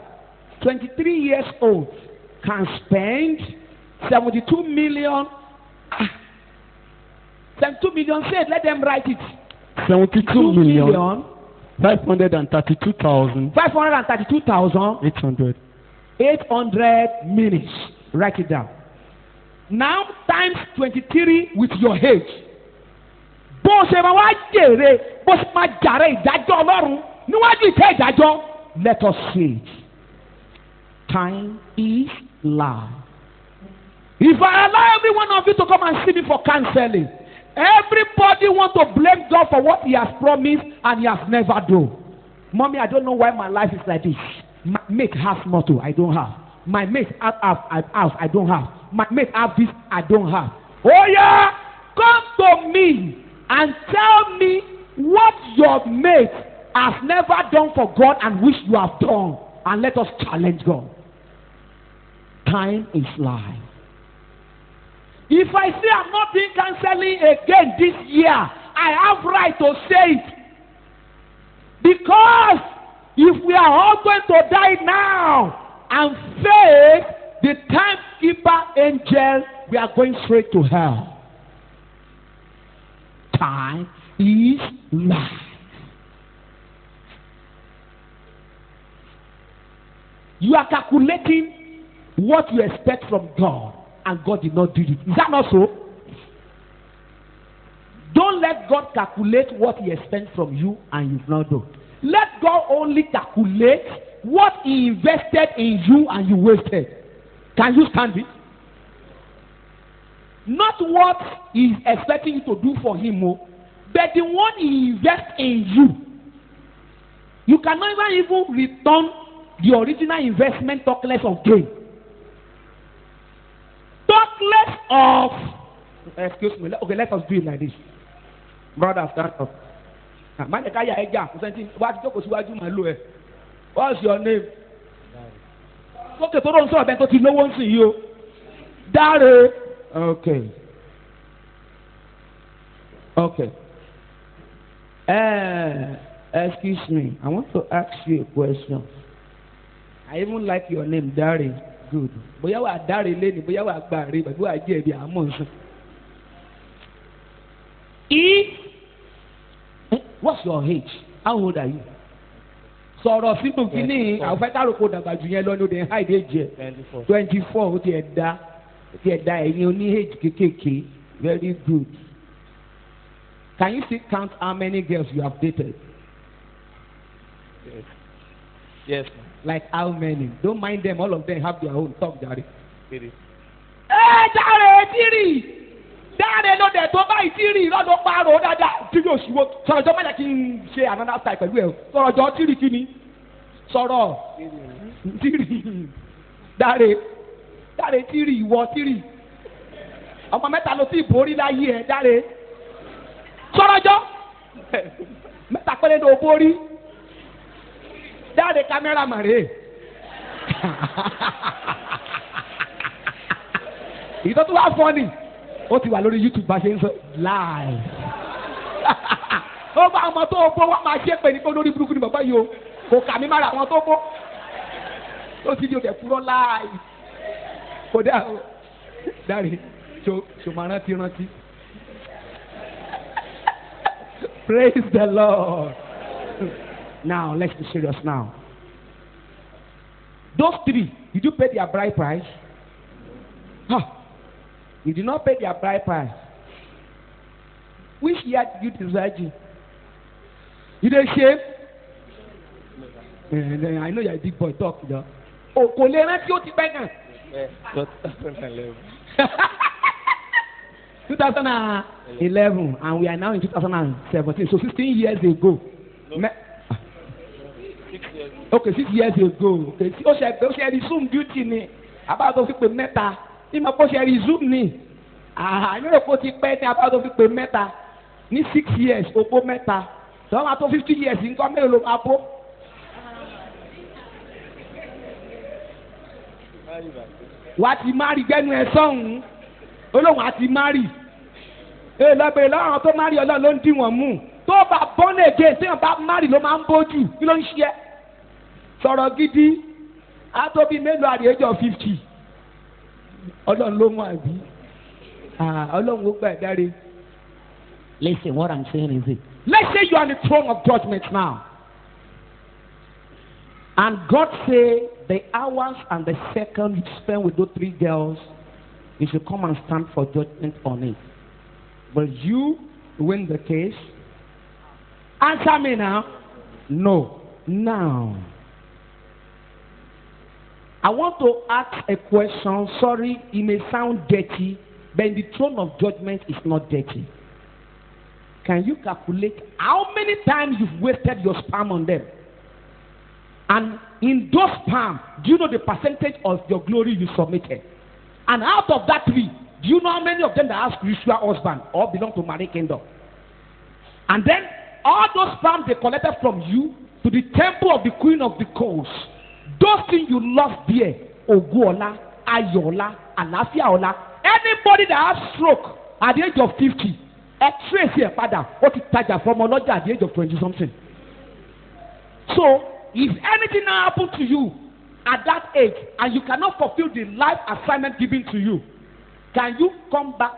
23 years old can spend 72 million. 72 million. Say it, let them write it. 72 million 532,000 800. 800 minutes. Write it down. Now times 23 with your age. Bó ṣe máa wá jèrè bó ṣe máa jàre ìdájọ́ Ọlọ́run níwájú ìtẹ́ ìdájọ́. Let us see it. Time is life. If I allow every one of you to come and see me for counseling, everybody want to blame God for what He has promised and He has never done. Mommy, I don't know why my life is like this. My mate has motto, I don't have. My mate have house, I don't have. My mate have this, I don't have. Oh yeah, come to me and tell me what your mate has never done for God and which you have done, and let us challenge God. Time is life. If I say I'm not doing counseling again this year, I have right to say it. Because if we are all going to die now and face the timekeeper angel, we are going straight to hell. Time is life. You are calculating what you expect from God, and God did not do it. Is that not so? Don't let God calculate what He expects from you and you've not done. Let God only calculate what He invested in you and you wasted. Can you stand it? Not what He is expecting you to do for Him, but the one He invests in you. You cannot even return the original investment, talk less of gain. Talk less of, excuse me, okay, let us do it like this. Brother, stand up. What's your name? Okay, so don't say about no one see you. Dare. Okay. Okay. Excuse me. I want to ask you a question. I even like your name, Dare. Good. Bóyá wà Dare lẹ́nu, bóyá wà gbàre, bàbá wà jẹ́ ẹ̀bi àmọ́ nsọ. What's your age? How old are you? Sọ̀rọ̀ sínú kínní àwọn fẹ́ tàròkò dàgbà jù yẹn lọ ní òde hide age yẹ. 24 ó ti ẹ̀ dá ẹ̀yin oní age kékèké. Very good. Can you still count how many girls you have dated? Yes. Like how many? Don't mind them, all of them have their own. Talk, Jare. Three. Jare, three. Jare ló dẹ̀ tó báyìí three lọ́dọ̀ pààrọ̀ dáadáa. Three òṣìwò. Sọ̀rọ̀ jọ máa kí n ṣe another style pẹ̀lú ẹ̀. Sọ̀rọ̀ jọ three kí ni? Sọ̀rọ̀. Three. Jare three, ìwọ three. Ọmọ mẹ́ta ló ti borí láyé ẹ̀, Jare. Sọ̀rọ̀ jọ. Mẹ́ta péré ló borí. Jare kámẹ́rà màrè. ìtọ́ tó wá fọ́ ni ó ti wà lórí YouTube bá ṣe ń sọ live. ó bá ọmọ tó bó wá máa ṣe pé ní kó lórí burúkú ni bàbá yìí o kò kà mí mára àwọn tó bó ó ti di òkè kúrọ́ live. kò dá o dáre ṣòmọ rántí. Praise the Lord. Now let's be serious now. Those three, did you pay their bride price? Huh. You did not pay their bride price. Which year did you decide you? You didn't shame? I know you're a big boy, talk, you know. Oh, kò lè rántí ó ti pẹ́ gan. 2011 and we are now in 2017, so 16 years ago. Okay, 6 years ago. Okay, ó ṣe resume duty ni. Àbáwọ̀ tó fi pè mẹ́ta. Ìmọ̀ kó ṣe resume ni. Àyẹ̀wò kó ti pẹ́ ní àbáwọ̀ tó fi pè mẹ́ta. Ní 6 years, opó mẹ́ta. Tọ́wọ́n máa tó 50 years nǹkan mélòó ló máa bó. Wà á ti márì gẹ́nu ẹ̀ sọ́hùn-ún. Olóhùn á ti márì. Lọ́bẹ̀rẹ̀ lọ́rùn tó márì ọlọ́run ló ń dì wọ́n mú. Tó bá born again tí wọ́n bá márì ló máa ń bójú. Kí ló ń ṣe? Sọ̀rọ̀ gidi. Á tó bí mélòó àrí age of 50. Ọlọ́run ló mú àbí. Ọlọ́run ó gbà dáre. Listen, what I'm saying is it. Let's say you are on the throne of judgment now. And God say the hours and the seconds you spend with those three girls, you should come and stand for judgment on it. But you win the case. Answer me now. No. Now. I want to ask a question. Sorry, it may sound dirty, but the throne of judgment is not dirty. Can you calculate how many times you've wasted your sperm on them? And in those sperm, do you know the percentage of your glory you submitted? And out of that three, do you know how many of them that have spiritual husband or belong to Marie Kingdom? And then all those sperm they collected from you to the temple of the Queen of the Coast. Those things you lost there, Oguola, Ayola, Alafiaola. Anybody that has stroke at the age of 50, X-ray here, father, or to Taja from Oloja at the age of 20 something. So, if anything now happened to you at that age and you cannot fulfill the life assignment given to you, can you come back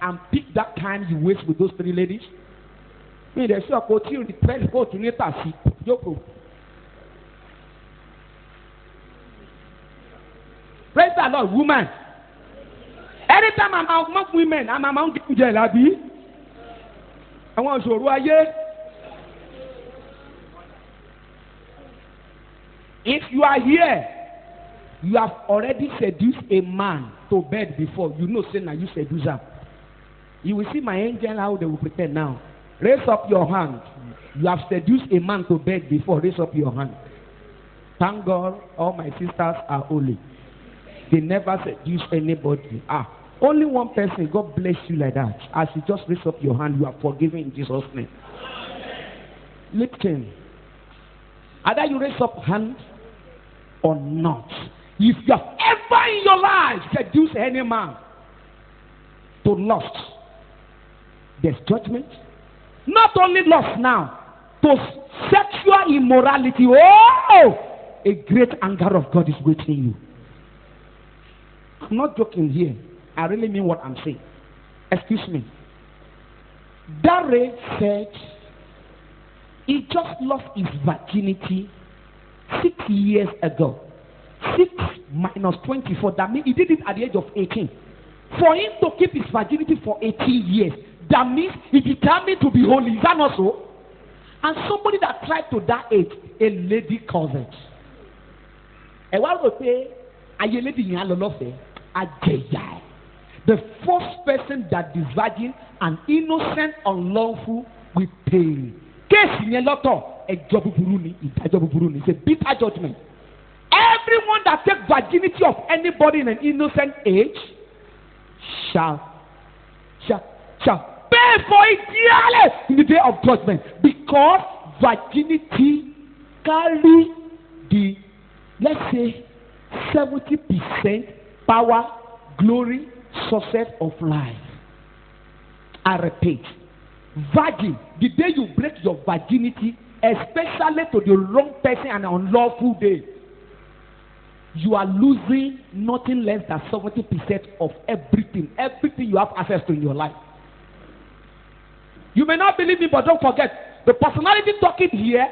and pick that time you waste with those three ladies? Me, they say, go to the press, go to Netasi, Yoko. Praise the Lord, woman. Anytime I'm among women, I'm among Jelabi. I want to show you. If you are here, you have already seduced a man to bed before. You know, say now you seduce him. You will see my angel how they will pretend now. Raise up your hand. You have seduced a man to bed before. Raise up your hand. Thank God, all my sisters are holy. They never seduce anybody. Only one person. God bless you like that. As you just raise up your hand, you are forgiven in Jesus' name. Listen. Either you raise up hand or not. If you have ever in your life seduced any man to lust, there's judgment. Not only lust now, to sexual immorality. Oh, a great anger of God is waiting you. I'm not joking here. I really mean what I'm saying. Excuse me. Dare said he just lost his virginity 6 years ago. 6 minus 24. That means he did it at the age of 18. For him to keep his virginity for 18 years, that means he determined to be holy. Is that not so? And somebody that tried to that age, a lady calls it. And what will say, a lady the first person that is virgin and innocent, unlawful, with pain. Case in a lot of a job buruni, it's a bitter judgment. Everyone that takes virginity of anybody in an innocent age shall pay for it dearly in the day of judgment, because virginity carry the, let's say, 70% power, glory, success of life. I repeat, virgin, the day you break your virginity, especially to the wrong person and an unlawful day, you are losing nothing less than 70% of everything you have access to in your life. You may not believe me, but don't forget, the personality talking here,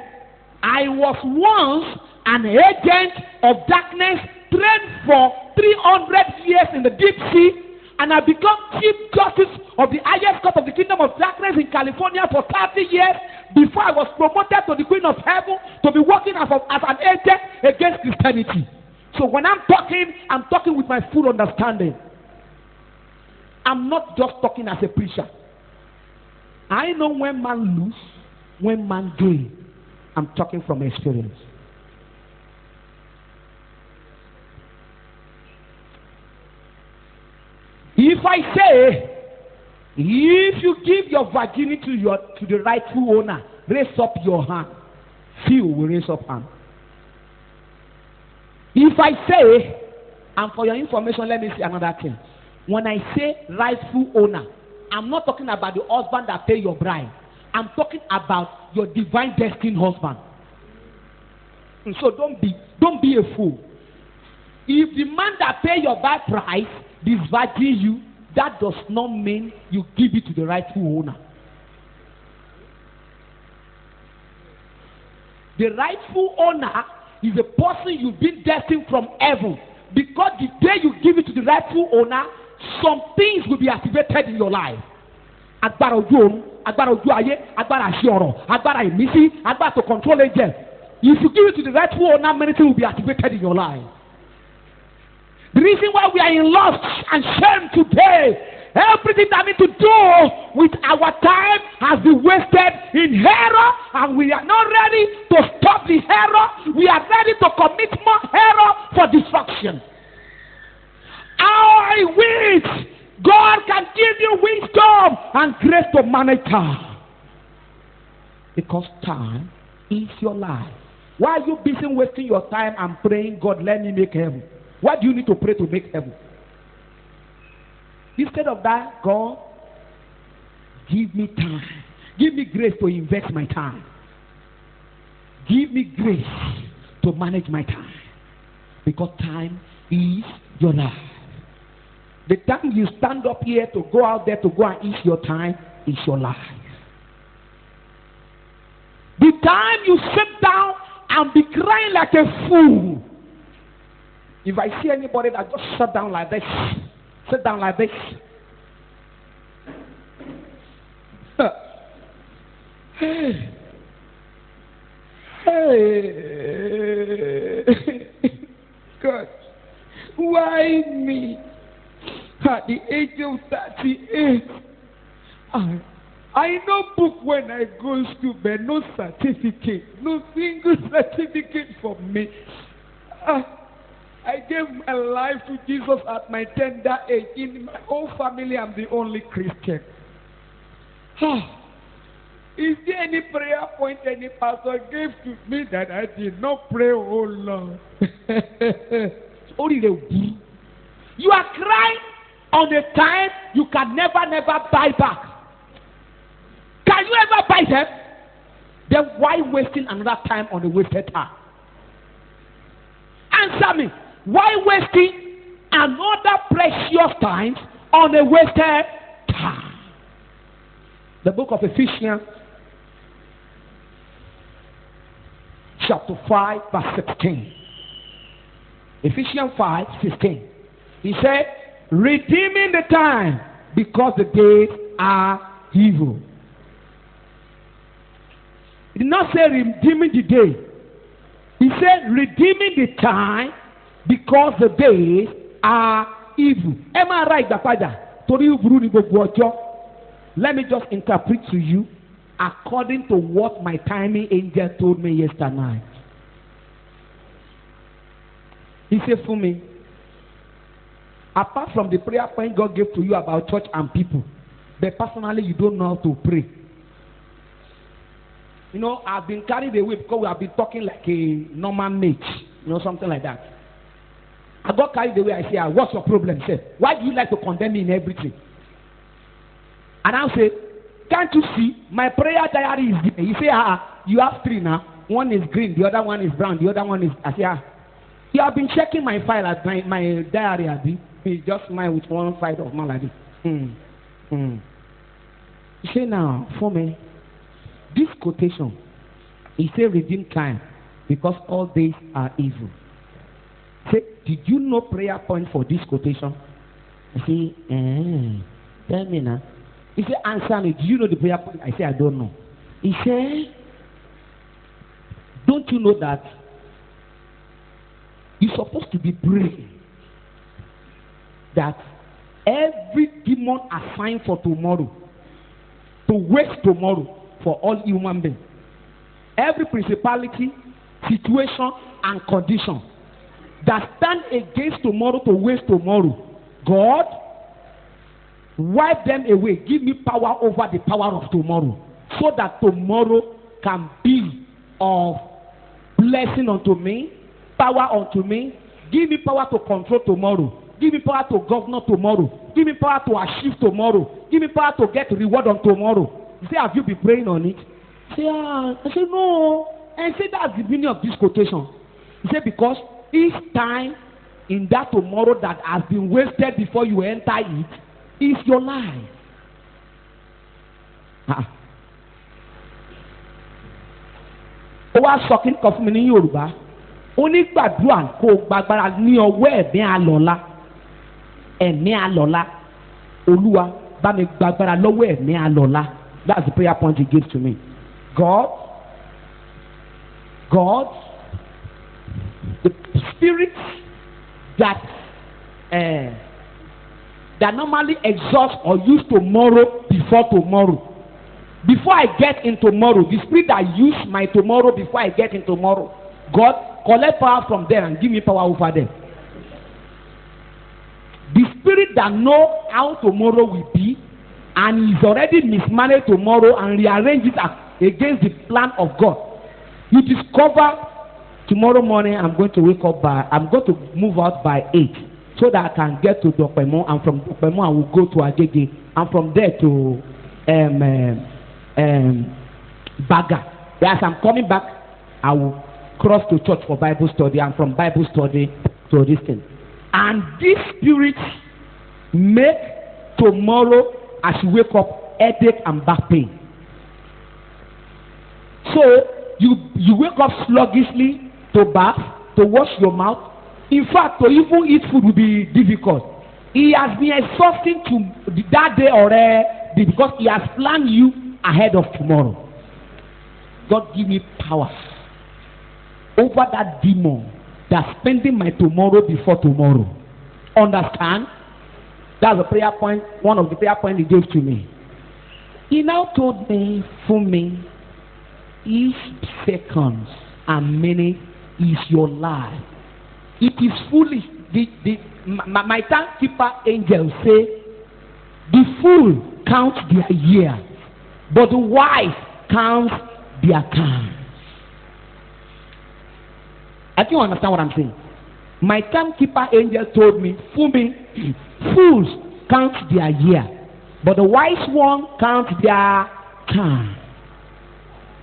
I was once an agent of darkness, trained for 300 years in the deep sea, and I became Chief Justice of the highest court of the Kingdom of Darkness in California for 30 years before I was promoted to the Queen of Heaven to be working as an agent against Christianity. So when I'm talking with my full understanding. I'm not just talking as a preacher. I know when man lose, when man gain. I'm talking from experience. If I say, if you give your virginity to the rightful owner, raise up your hand. Few will raise up hand. If I say, and for your information, let me say another thing. When I say rightful owner, I'm not talking about the husband that pay your bride. I'm talking about your divine destined husband. And so don't be a fool. If the man that pay your bride price disvirgin you, that does not mean you give it to the rightful owner. The rightful owner is a person you've been destined from heaven. Because the day you give it to the rightful owner, some things will be activated in your life. Agbára ojú oorun, agbára ojú ayé, agbára àṣẹ ọ̀rọ̀, agbára ìmísí, agbára to control angels. If you give it to the rightful owner, many things will be activated in your life. The reason why we are in lust and shame today, everything that we need to do with our time has been wasted in error, and we are not ready to stop the error. We are ready to commit more error for destruction. I wish God can give you wisdom and grace to manage time. Because time is your life. Why are you busy wasting your time and praying, God, let me make heaven? Why do you need to pray to make heaven? Instead of that, God, give me time. Give me grace to invest my time. Give me grace to manage my time. Because time is your life. The time you stand up here to go out there to go and eat your time is your life. The time you sit down and be crying like a fool. If I see anybody that just sit down like this, God, why me? At the age of 38, I know book when I go to school, but no certificate, no single certificate for me. I gave my life to Jesus at my tender age. In my whole family, I'm the only Christian. Is there any prayer point any pastor gave to me that I did not pray, oh Lord? You are crying on the time you can never buy back. Can you ever buy them? Then why wasting another time on the wasted time? Answer me. Why wasting another precious time on a wasted time? The book of Ephesians, chapter 5, verse 16. Ephesians 5:16. He said, redeeming the time because the days are evil. He did not say redeeming the day. He said redeeming the time because the days are evil. Am I right, Dapada? Let me just interpret to you according to what my timing angel told me yesterday night. He said for me, apart from the prayer point God gave to you about church and people, but personally you don't know how to pray. You know, I've been carried away because we have been talking like a normal mate, you know, something like that. I got carried away. I say, what's your problem? He said, why do you like to condemn me in everything? And I'll say, can't you see? My prayer diary is there. He say, you have 3 now. One is green, the other one is brown, the other one is... I say, you have been checking my file at my diary, Abi. It's just mine with one side of my like this. You say now, for me, this quotation, he say redeem time because all days are evil. Say, did you know prayer point for this quotation? I say, tell me now. He say, answer me. Do you know the prayer point? I say, I don't know. He say, don't you know that you're supposed to be praying that every demon assigned for tomorrow, to waste tomorrow for all human beings, every principality, situation, and condition that stand against tomorrow to waste tomorrow, God, wipe them away. Give me power over the power of tomorrow, so that tomorrow can be of blessing unto me, power unto me. Give me power to control tomorrow. Give me power to govern tomorrow. Give me power to achieve tomorrow. Give me power to get reward on tomorrow. You say, have you been praying on it? Say, I say, no. And say, that's the meaning of this quotation. He said, because each time in that tomorrow that has been wasted before you enter it is your life. Ó wá sọ kí n kọ fún mi ní Yorùbá. Ó ní gbàdúrà kó gbàgbára ní ọwọ́ ẹ̀mí àlọ́lá. Ẹ̀mí àlọ́lá. Olúwa bá mi gbàgbára lọ́wọ́ ẹ̀mí àlọ́lá. That's the prayer point he gives to me. God, the spirit that normally exhausts or use tomorrow before tomorrow. Before I get in tomorrow, the spirit that use my tomorrow before I get in tomorrow, God, collect power from them and give me power over them. The spirit that know how tomorrow will be and is already mismanaged tomorrow and rearrange it against the plan of God. You discover tomorrow morning I'm going to move out by 8 so that I can get to Dokpemo, and from Dokpemo I will go to Agege, and from there to Baga. As I'm coming back, I will cross to church for Bible study, and from Bible study to this thing. And this spirit make tomorrow as you wake up headache and back pain. So you wake up sluggishly to bath, to wash your mouth. In fact, to even eat food will be difficult. He has been exhausting to that day already because he has planned you ahead of tomorrow. God, give me power over that demon that's spending my tomorrow before tomorrow. Understand? That's the prayer point, one of the prayer points he gave to me. He now told me, for me, each second and minute is your life. It is foolish. My timekeeper angel say, the fool counts their years, but the wise counts their time. I think you understand what I'm saying. My timekeeper angel told me, fools count their year, but the wise one counts their time.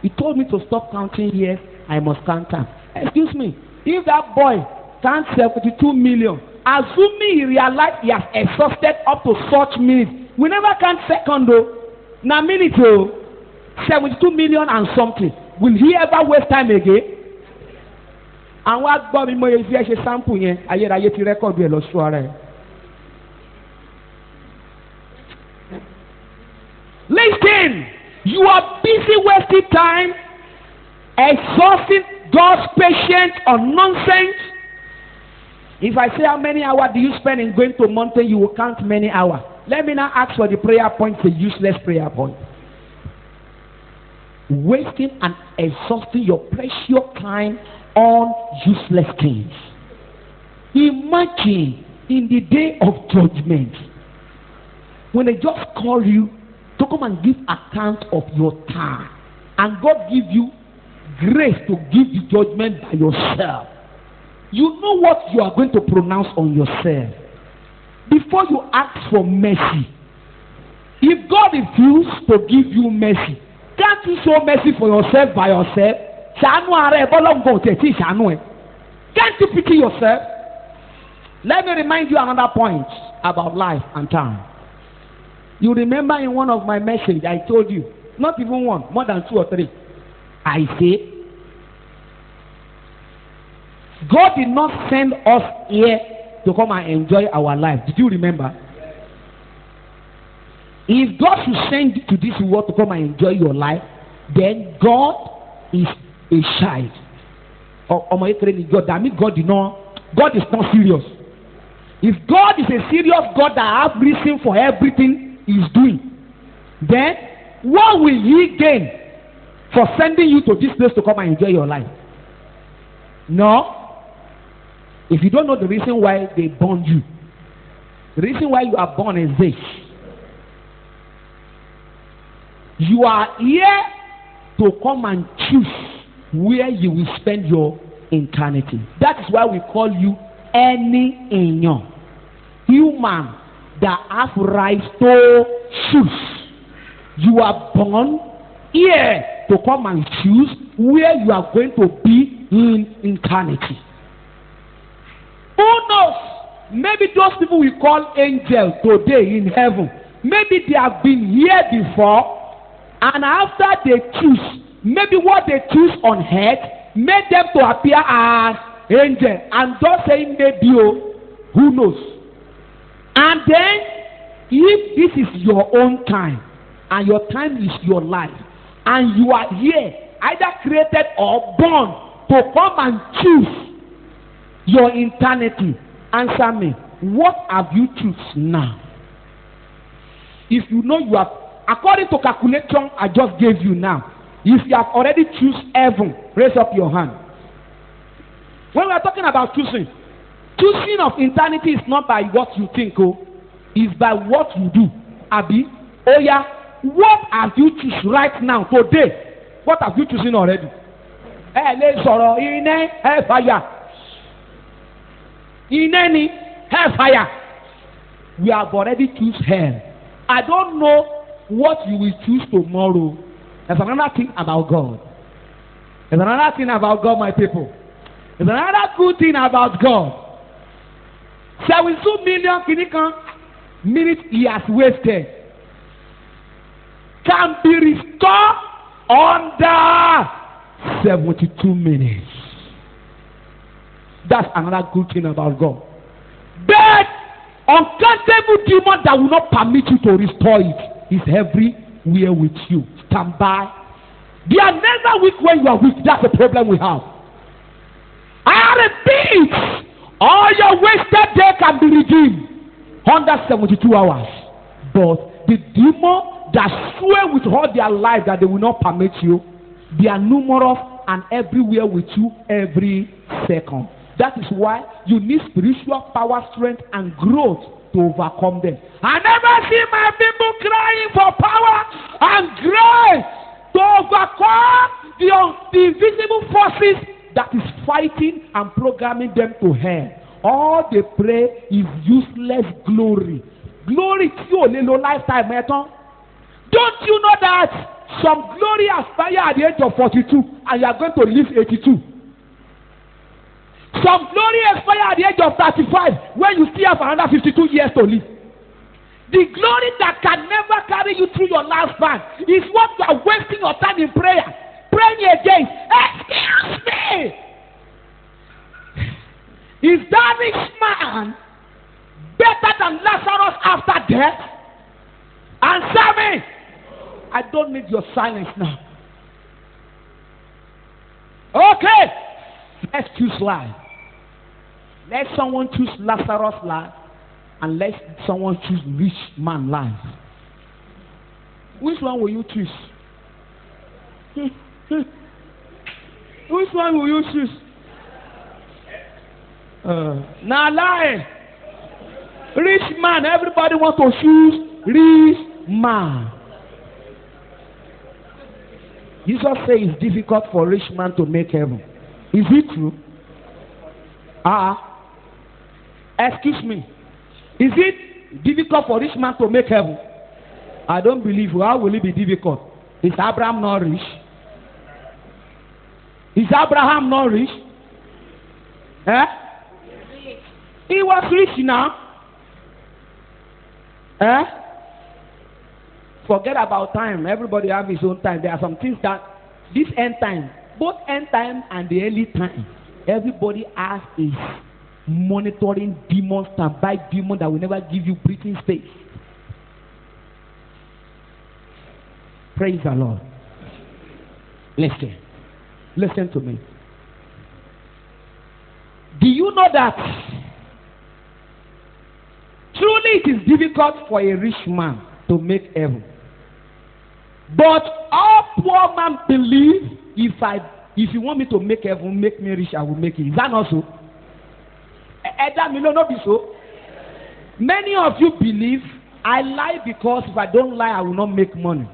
He told me to stop counting years, I must count time. Excuse me, if that boy counts 72 million, assuming he realized he has exhausted up to such minutes, we never count second though. Now minute though, 72 million and something. Will he ever waste time again? And what God in my sample here, I get to record the lost water. Listen, you are busy wasting time, exhausting God's patience on nonsense. If I say how many hours do you spend in going to mountain, you will count many hours. Let me now ask for the prayer point, the useless prayer point. Wasting and exhausting your precious time on useless things. Imagine in the day of judgment, when they just call you to come and give account of your time, and God give you grace to give the judgment by yourself. you know what you are going to pronounce on yourself before you ask for mercy. If God refuses to give you mercy, can't you show mercy for yourself by yourself? Can't you pity yourself? Let me remind you another point about life and time. You remember in one of my messages I told you, not even one, more than 2 or 3. I say, God did not send us here to come and enjoy our life. Did you remember? If God should send you to this world to come and enjoy your life, then God is a child. That means God is not serious. If God is a serious God that has reason for everything He's doing, then what will He gain for sending you to this place to come and enjoy your life? No. If you don't know the reason why they born you, the reason why you are born is this. You are here to come and choose where you will spend your eternity. That is why we call you any inyo, human that have right to choose. You are born here to come and choose where you are going to be in eternity. Who knows? Maybe those people we call angels today in heaven, maybe they have been here before, and after they choose, maybe what they choose on earth made them to appear as angels. And just saying maybe, who knows? And then, if this is your own time, and your time is your life, and you are here, either created or born, to come and choose your eternity, answer me, what have you chosen now? If you know you have, according to calculation I just gave you now, if you have already chosen heaven, raise up your hand. When we are talking about choosing of eternity is not by what you think, it's by what you do. Abi, oh yeah, what have you chosen right now, today? What have you chosen already? Fire. In any hellfire, we have already chosen hell. I don't know what you will choose tomorrow. There's another thing about God. There's another thing about God, my people. There's another good thing about God. 72 million minutes He has wasted can be restored under 72 minutes. That's another good thing about God. But uncountable demon that will not permit you to restore it is everywhere with you. Stand by. They are never weak when you are weak. That's the problem we have. I repeat, all your wasted day can be redeemed under 72 hours. But the demon that swear with all their life that they will not permit you, they are numerous and everywhere with you every second. That is why you need spiritual power, strength, and growth to overcome them. I never see my people crying for power and grace to overcome the invisible forces that is fighting and programming them to hell. All they pray is useless glory. Glory to your little lifetime, Meton. Don't you know that some glory aspire at the age of 42 and you are going to live 82? Some glory expire at the age of 35 when you still have another 52 years to live. The glory that can never carry you through your lifespan is what you are wasting your time in prayer. Praying against. Excuse me! Is that rich man better than Lazarus after death? Answer me! I don't need your silence now. Okay, let's choose life. Let someone choose Lazarus' life, and let someone choose rich man life. Which one will you choose? Which one will you choose? Now lie. Rich man, everybody wants to choose rich man. Jesus says it's difficult for rich man to make heaven. Is it true? Excuse me. Is it difficult for rich man to make heaven? I don't believe. How will it be difficult? Is Abraham not rich? Is Abraham not rich? Eh? He was rich now. Eh? Forget about time. Everybody have his own time. There are some things that this end time, both end time and the early time, everybody has is monitoring demons, standby demon that will never give you breathing space. Praise the Lord. Listen to me. Do you know that truly it is difficult for a rich man to make heaven? But all poor man believe if you want me to make heaven, make me rich, I will make it. Is that not so? Not be so. Many of you believe I lie because if I don't lie, I will not make money.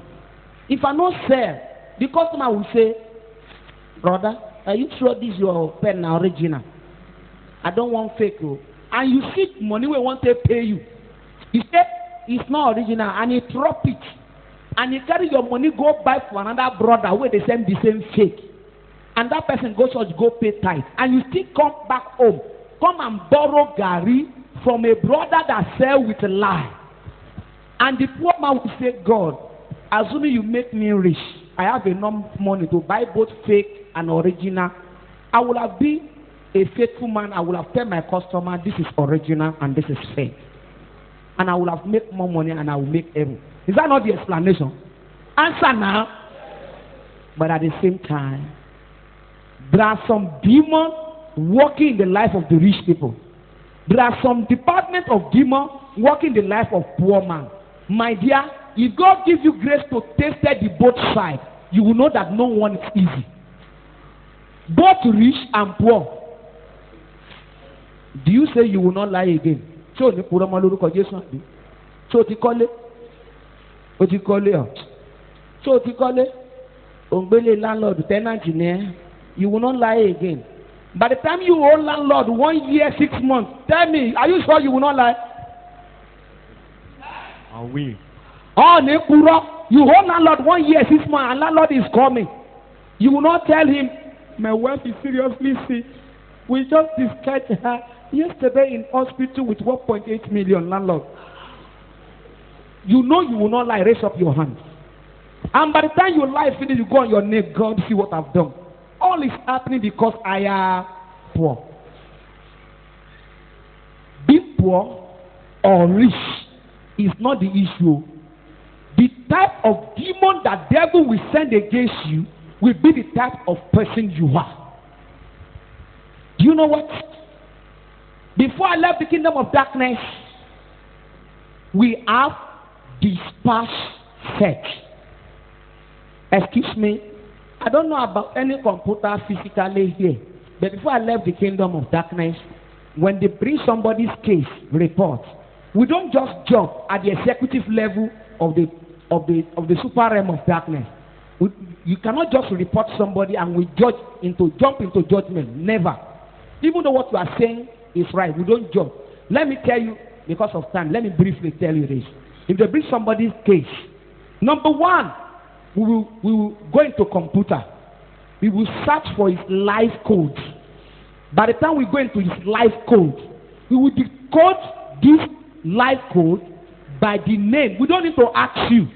If I not sell, the customer will say, brother, are you sure this is your pen original? I don't want fake. And you seek money we want to pay you. He said it's not original, and he drop it. And you carry your money, go buy for another brother where they send the same fake. And that person goes to go pay tithe. And you still come back home. Come and borrow Gary from a brother that sell with a lie. And the poor man will say, God, assuming you make me rich, I have enough money to buy both fake and original. I will have been a faithful man. I will have told my customer, this is original and this is fake. And I will have made more money and I will make heaven. Is that not the explanation? Answer now. But at the same time, there are some demons working in the life of the rich people. There are some departments of demons working in the life of poor man. My dear, if God gives you grace to taste the both sides, you will know that no one is easy. Both rich and poor. Do you say you will not lie again? So ni puro mo lórúkọ Jésù àbí? So ti kọ́lé? O ti kọ́lé o. So ti kọ́lé? Òǹgbélé landlord tenant ni ẹ́. You will not lie again. By the time you owe landlord 1 year 6 months, tell me, are you sure you will not lie? I will. Oh, ni puro. You owe landlord 1 year 6 months and landlord is coming. You will not tell him, my wife is seriously sick. We just discharged her yesterday in hospital with 1.8 million, landlord. You know you will not lie. Raise up your hand. And by the time you lie finish, you go on your knee. God, see what I've done. All is happening because I am poor. Being poor or rich is not the issue. The type of demon that devil will send against you will be the type of person you are. Do you know what? Before I left the kingdom of darkness, we have dispersed search. Excuse me, I don't know about any computer physically here, but before I left the kingdom of darkness, when they bring somebody's case report, we don't just jump at the executive level of the super realm of darkness. You cannot just report somebody and we jump into judgment. Never. Even though what you are saying is right, we don't jump. Let me tell you, because of time, let me briefly tell you this. If they bring somebody's case, number one, we will go into computer. We will search for his life code. By the time we go into his life code, we will decode this life code by the name. We don't need to ask you.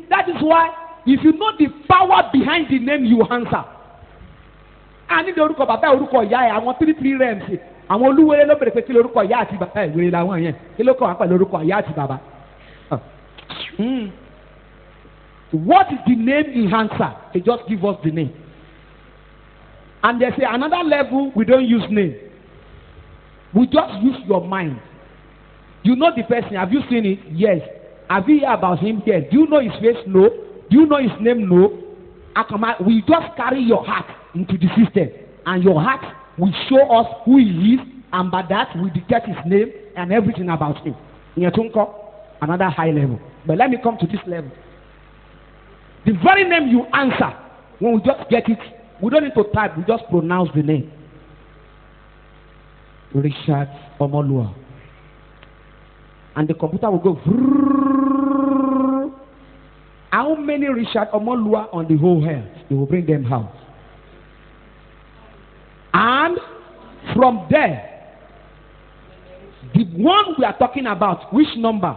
That is why, if you know the power behind the name, you answer. A ní orúkọ bàbá orúkọ ìyá ẹ̀ àwọn 3 realms àwọn olúwere ló bèrè pé kí lórúkọ ìyá àti bàbá ẹ̀ wèrè làwọn yẹn kí ló kọ́ wá pẹ̀lú orúkọ ìyá àti bàbá. What is the name he answer? They just give us the name. And they say another level we don't use name. We just use your mind. You know the person. Have you seen it? Yes. Have you heard about him? Yes. Do you know his face? No. Do you know his name? No. We just carry your heart into the system, and your heart will show us who he is, and by that we detect his name and everything about him. Another high level. But let me come to this level. The very name you answer, when we just get it, we don't need to type, we just pronounce the name. Richard Omolua. And the computer will go. Vrrrr. How many Richard Omolua on the whole earth? They will bring them out. And from there, the one we are talking about, which number?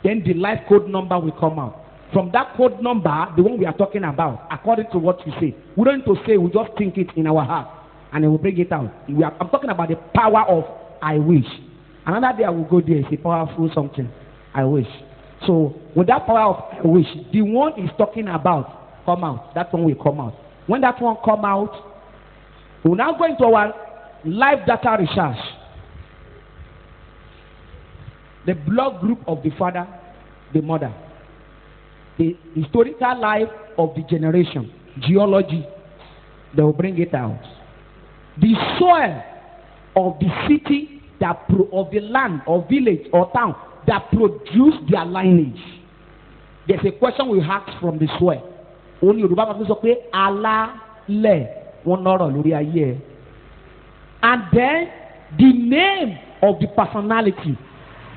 Then the life code number will come out. From that code number, the one we are talking about, according to what you say, we don't need to say, we just think it in our heart, and then we'll bring it out. I'm talking about the power of I wish. Another day I will go there, it's a powerful something, I wish. So, with that power of I wish, the one is talking about come out. That one will come out. When that one come out, we'll now go into our live data research. The blood group of the father, the mother, the historical life of the generation, geology, they will bring it out. The soil of the city, of the land or village or town that produce their lineage. There's a question we ask from the soil. Only Yoruba people say, Allah le wonoro lórí ayé. And then the name of the personality.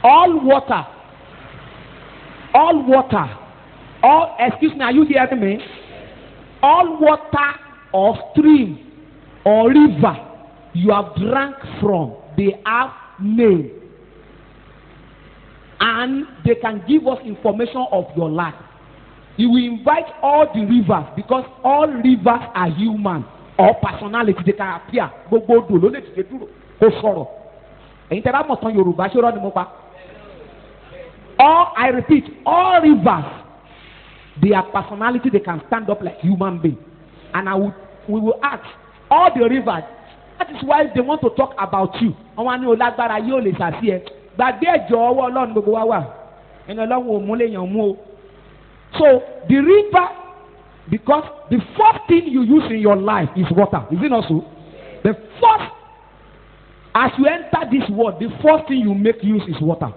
All water, excuse me, are you hearing me? All water or stream or river you have drank from, they have name. And they can give us information of your life. You will invite all the rivers because all rivers are human or personality. They can appear. Or I repeat, all rivers, they are personality, they can stand up like human beings. And we will ask, all the rivers, that is why they want to talk about you. So, the river, because the first thing you use in your life is water. Is it not so? The first, as you enter this world, the first thing you make use is water.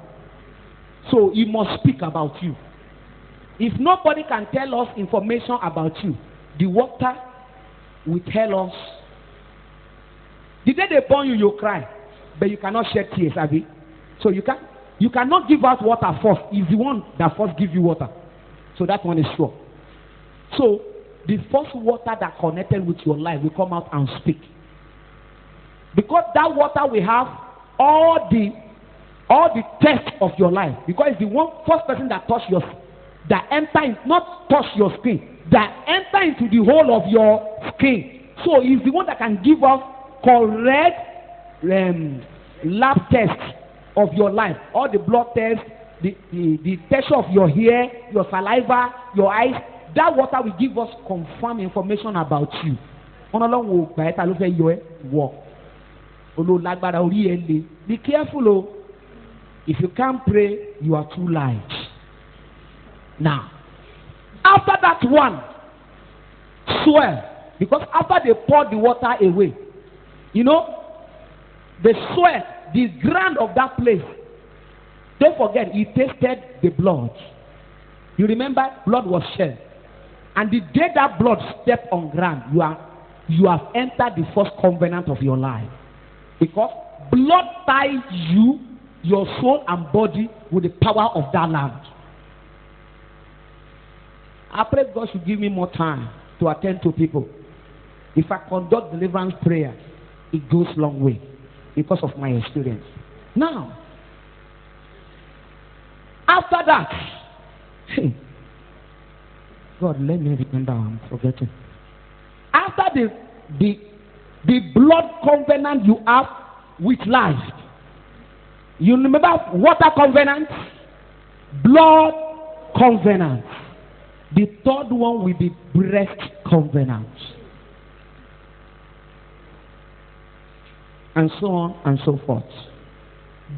So he must speak about you. If nobody can tell us information about you, the water will tell us. The day they born you, you cry, but you cannot shed tears, Abby. So you cannot give out water first. It's the one that first gives you water. So that one is sure. So the first water that connected with your life will come out and speak. Because that water will have all the tests of your life, because it's the one first person that touch your, that enter in, not touch your skin, that enter into the whole of your skin. So he's the one that can give us correct lab tests of your life, all the blood tests, the texture of your hair, your saliva, your eyes. That water will give us confirmed information about you. Be careful, oh. If you can't pray, you are too light. Now, after that one, soil, because after they pour the water away, you know, the soil, the ground of that place, don't forget, he tasted the blood. You remember, blood was shed. And the day that blood stepped on ground, you have entered the first covenant of your life. Because blood ties you, your soul and body, with the power of that land. I pray God should give me more time to attend to people. If I conduct deliverance prayer, it goes a long way because of my experience. Now, after that, God, let me remember, I'm forgetting. After the blood covenant you have with life, you remember water covenant, blood covenant. The third one will be breast covenant. And so on and so forth.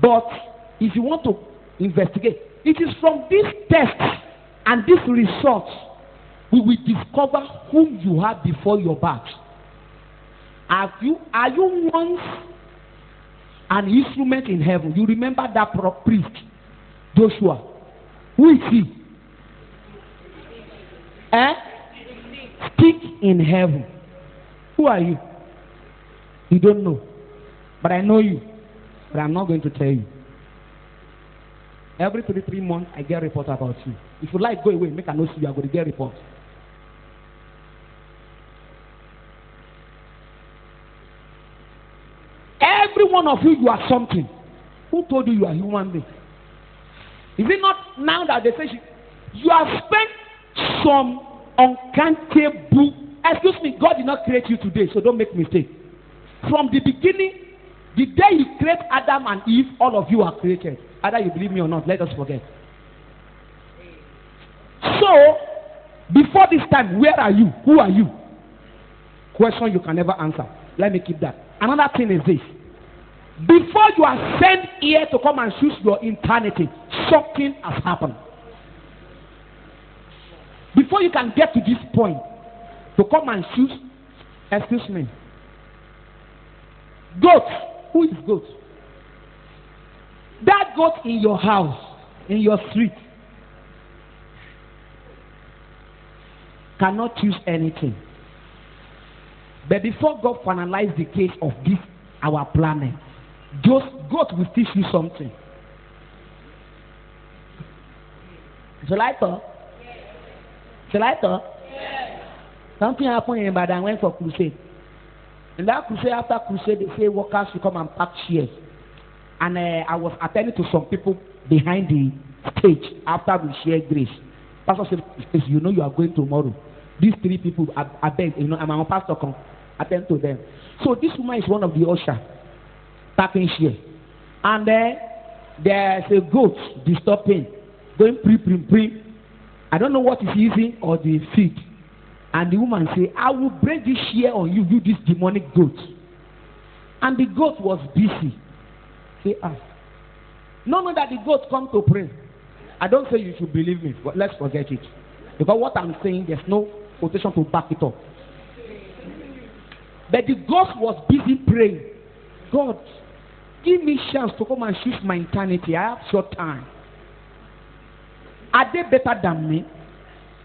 But if you want to investigate, it is from this test and this result we will discover whom you have before your birth. Are you once an instrument in heaven? You remember that priest, Joshua. Who is he? Stick in heaven. Who are you? You don't know. But I know you. but I'm not going to tell you. Every 3 months, I get report about you. If you like, go away, make a note, you are going to get report. Every one of you, you are something. Who told you you are a human being? Is it not now that they say you have spent some uncountable? Excuse me, God did not create you today, so don't make mistake. From the beginning, the day He created Adam and Eve, all of you are created. Either you believe me or not, let us forget. So, before this time, where are you? Who are you? Question you can never answer. Let me keep that. Another thing is this. Before you are sent here to come and choose your eternity, something has happened. Before you can get to this point, to come and choose, excuse me, goat. Who is goat? That goat in your house, in your street, cannot choose anything. But before God finalizes the case of this, our planet, those goats will teach you something. Shall I talk? Shall I talk? Something happened in Ibadan. I went for crusade. In that crusade, after crusade, they say workers should come and pack chairs. And I was attending to some people behind the stage after we shared grace. Pastor said, you know you are going tomorrow. These 3 people, I beg, you know, I'm a pastor, come attend to them. So this woman is one of the usher, packing chair. And there's a goat disturbing, going pre. I don't know what is easy or the feed. And the woman say, I will break this chair on you, this demonic goat. And the goat was busy. Say, no, that the goat come to pray. I don't say you should believe me, but let's forget it. Because what I'm saying, there's no quotation to back it up. But the goat was busy praying. God, give me chance to come and choose my eternity. I have short time. Are they better than me?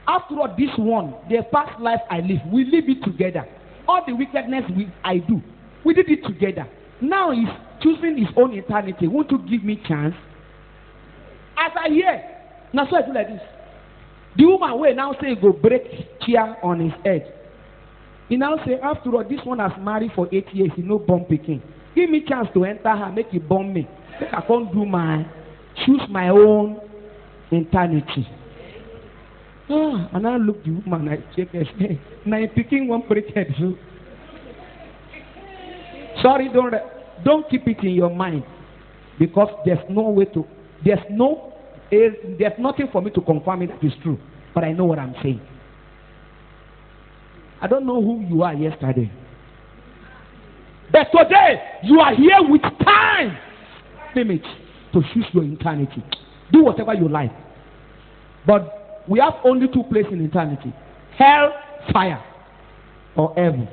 After all, this one, the past life I live, we live it together. All the wickedness I do, we did it together. Now he's choosing his own eternity. Won't you give me chance? As I hear, now so I do like this. The woman will now say go break chair on his head. He now say, after all, this one has married for 8 years, he no born picking. Give me chance to enter her, make it born me. Make I can't do choose my own eternity. And I look the woman, I check her. Now I'm picking one break head. Sorry, don't keep it in your mind, because there's no way to. There's nothing for me to confirm it is true, but I know what I'm saying. I don't know who you are yesterday, but today you are here with time limit to choose your eternity. Do whatever you like, but we have only 2 places in eternity: hell, fire, or heaven.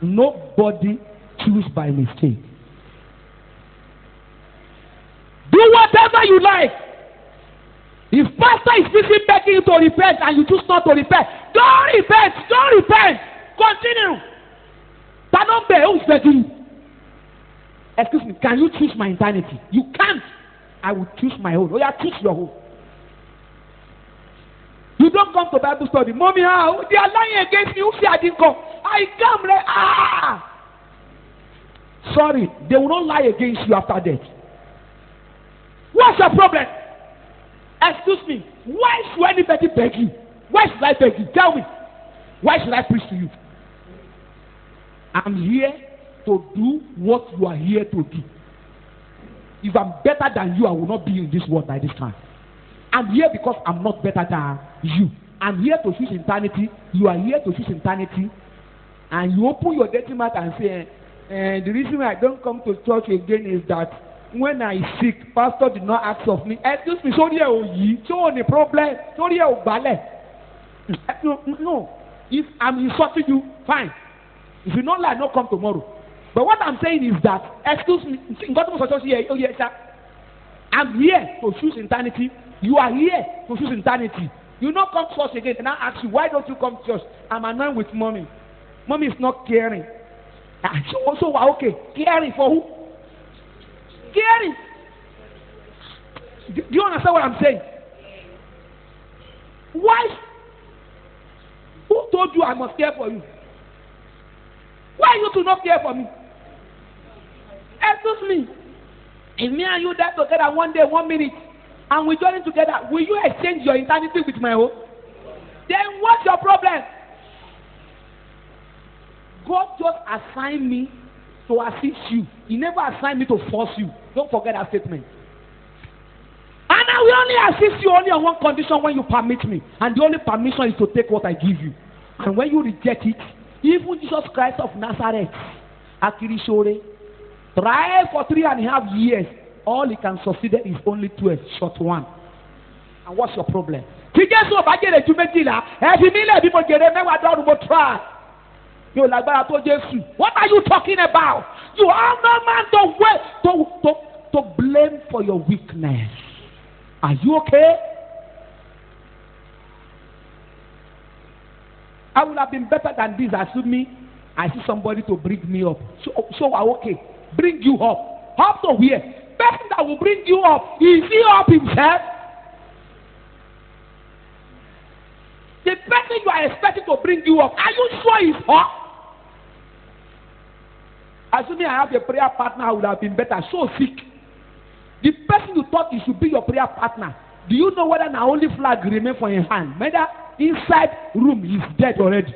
Nobody choose by mistake. Do whatever you like. If pastor is busy begging you to repent and you choose not to repent, don't repent. Don't repent. Continue. Tanombe, who is begging you? Excuse me, can you choose my eternity? You can't. I will choose my own. Oh yeah, choose your own. You don't come to Bible study. Mommy, they are lying against me. Who say I didn't come? I come. Sorry, they will not lie against you after death. What's your problem? Excuse me. Why should anybody beg you? Why should I beg you? Tell me. Why should I preach to you? I'm here to do what you are here to do. If I'm better than you, I will not be in this world by this time. I'm here because I'm not better than you. I'm here to choose eternity. You are here to choose eternity. And you open your dirty mouth and say, the reason why I don't come to church again is that when I sick, pastor did not ask of me. Excuse me, sorry, so any problem? Sorry, no. If I'm insulting you, fine. If you don't like, don't come tomorrow. But what I'm saying is that, excuse me, I'm here to choose eternity. You are here to choose eternity. You don't come to church again, and I ask you, why don't you come to church? I'm annoyed with mommy. Mommy is not caring. So okay, caring for who? Scary. Do you understand what I'm saying? Why? Who told you I must care for you? Why you to not care for me? Excuse me. If me and you die together one day, 1 minute, and we join together, will you exchange your eternity with my own? Then what's your problem? God just assigned me to assist you. He never assigned me to force you. Don't forget that statement. And I will only assist you only on one condition, when you permit me. And the only permission is to take what I give you. And when you reject it, even Jesus Christ of Nazareth, Akirishore, tried for 3.5 years. All he can succeed is only 12, short one. And what's your problem? What are you talking about? You are no man to blame for your weakness. Are you okay? I would have been better than this. Assuming I see somebody to bring me up. So okay, bring you up. Up to where? Person that will bring you up, is he up himself? The person you are expecting to bring you up, are you sure he's up? Assuming I have a prayer partner, I would have been better. So sick. The person you thought he should be your prayer partner, do you know whether now only flag remain for your hand? Whether inside room he's dead already.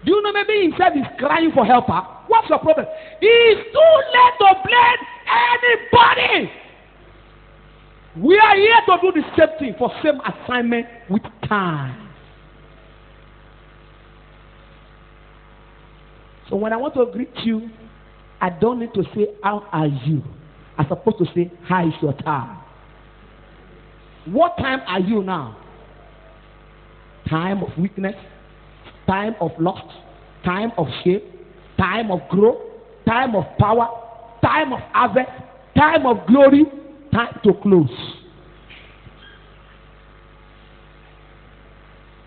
Do you know maybe himself is crying for helper? What's your problem? It's too late to blame anybody. We are here to do the same thing for same assignment with time. So when I want to greet you, I don't need to say, how are you? I'm supposed to say, how is your time? What time are you now? Time of weakness, time of loss, time of shame, time of growth, time of power, time of harvest, time of glory, time to close.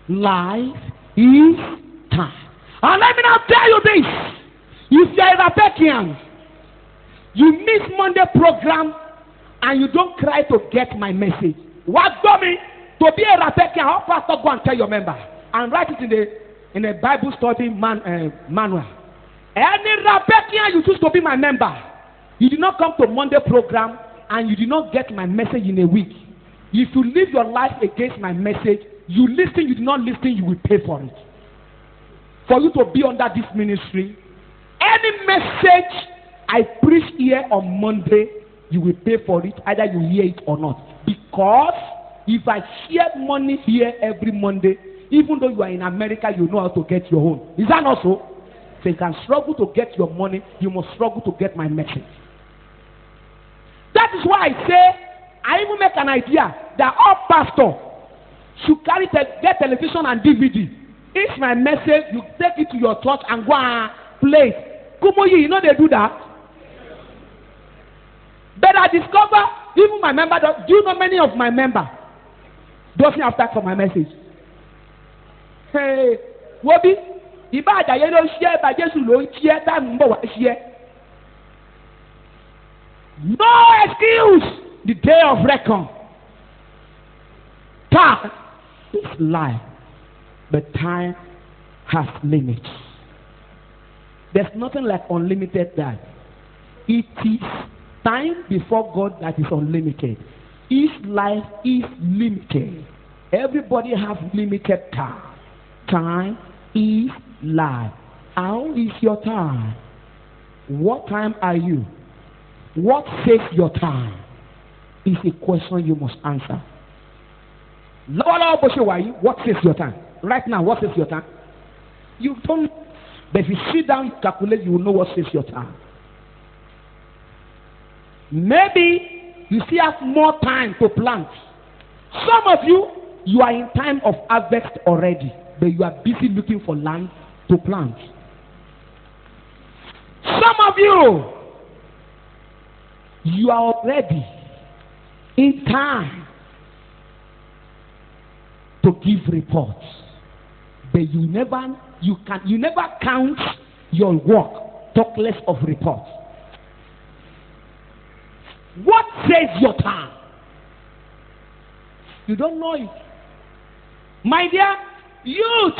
Life is time. And let me now tell you this. If you are a Rebeccan, you miss Monday program and you don't cry to get my message. What got me to be a Rebeccan? How pastor go and tell your member and write it in a Bible study manual. Any Rebeccan you choose to be my member, you did not come to Monday program and you did not get my message in a week. If you live your life against my message, you listen, you did not listen, you will pay for it. For you to be under this ministry, any message I preach here on Monday, you will pay for it, either you hear it or not. Because if I share money here every Monday, even though you are in America, you know how to get your own. Is that not so? So you can struggle to get your money, you must struggle to get my message. That is why I say, I even make an idea that all pastors should get television and DVD. It's my message, you take it to your church and go and play it. Kumoyi, you know they do that? But I discover, even my member, do you know many of my members doesn't have time for my message? Hey, Wobi, Iba Ajayi don't share, but Jesus don't share, time mbo wa share. No excuse, the day of reckoning. Time is life, but time has limits. There's nothing like unlimited time. It is time before God that is unlimited. His life is limited. Everybody has limited time. Time is life. How is your time? What time are you? What says your time? Is a question you must answer. What says your time? Right now, what says your time? You don't. But if you sit down, calculate, you will know what says your time. Maybe you still have more time to plant. Some of you, you are in time of harvest already, but you are busy looking for land to plant. Some of you, you are already in time to give reports, but you never count your work, talk less of reports. What says your time? You don't know it. My dear youth,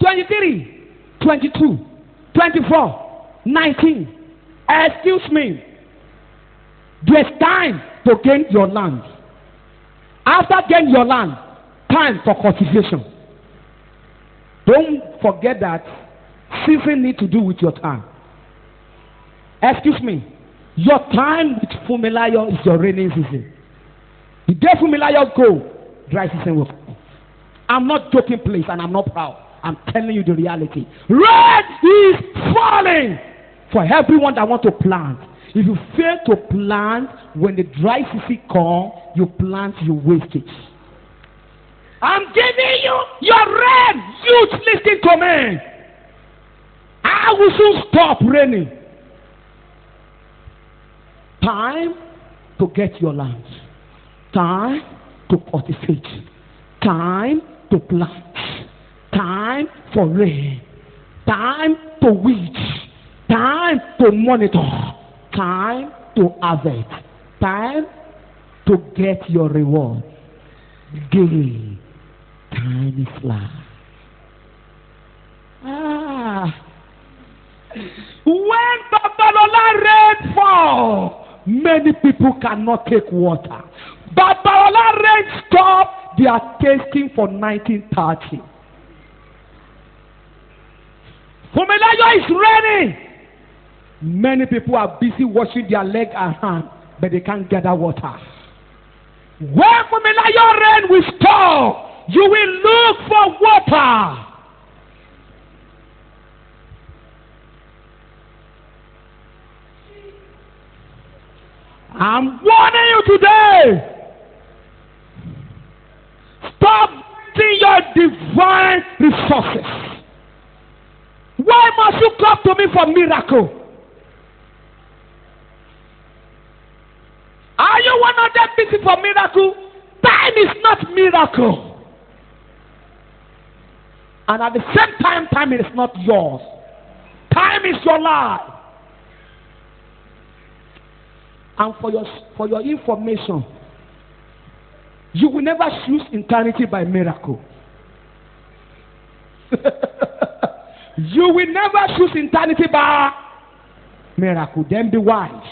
23, 22, 24, 19. Excuse me. There's time to gain your land. After gaining your land, time for cultivation. Don't forget that season need to do with your time. Excuse me. Your time with Fumilayo is your raining season. The day Fumilayo go, dry season will come. I'm not joking, please, and I'm not proud. I'm telling you the reality. Rain is falling for everyone that want to plant. If you fail to plant, when the dry season comes, you plant, you waste it. I'm giving you your rain. Youth, listen to me. I will soon stop raining. Time to get your land. Time to cultivate. Time to plant. Time for rain. Time to weed. Time to monitor. Time to harvest. Time to get your reward. Daily. Time is life. When Babalola rain fall, many people cannot take water. Babalola rain stop, they are tasting for 1930. Fumilayo is raining. Many people are busy washing their leg and hand, but they can't gather water. When Fumilayo rain will stop, you will look for water. I'm warning you today. Stop wasting your divine resources. Why must you come to me for miracle? Are you one of them busy for miracle? Time is not miracle. And at the same time, time is not yours. Time is your life. And for your information, you will never choose eternity by miracle. You will never choose eternity by miracle. Then be wise.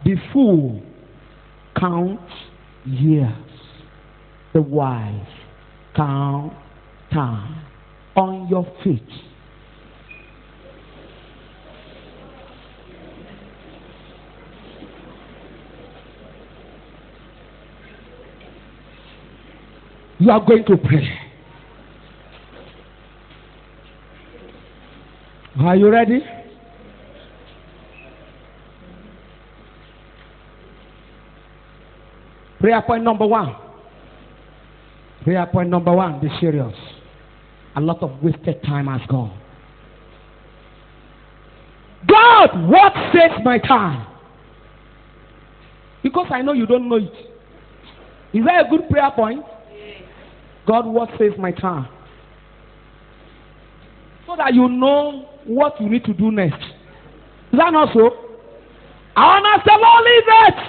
Be fool. Count years. The wise count time. On your feet. You are going to pray. Are you ready? Prayer point number one. Prayer point number one. Be serious. A lot of wasted time has gone. God, what saves my time? Because I know you don't know it. Is that a good prayer point? God, what saves my time? So that you know what you need to do next. Is that not so? I want to say, Lord, leave it.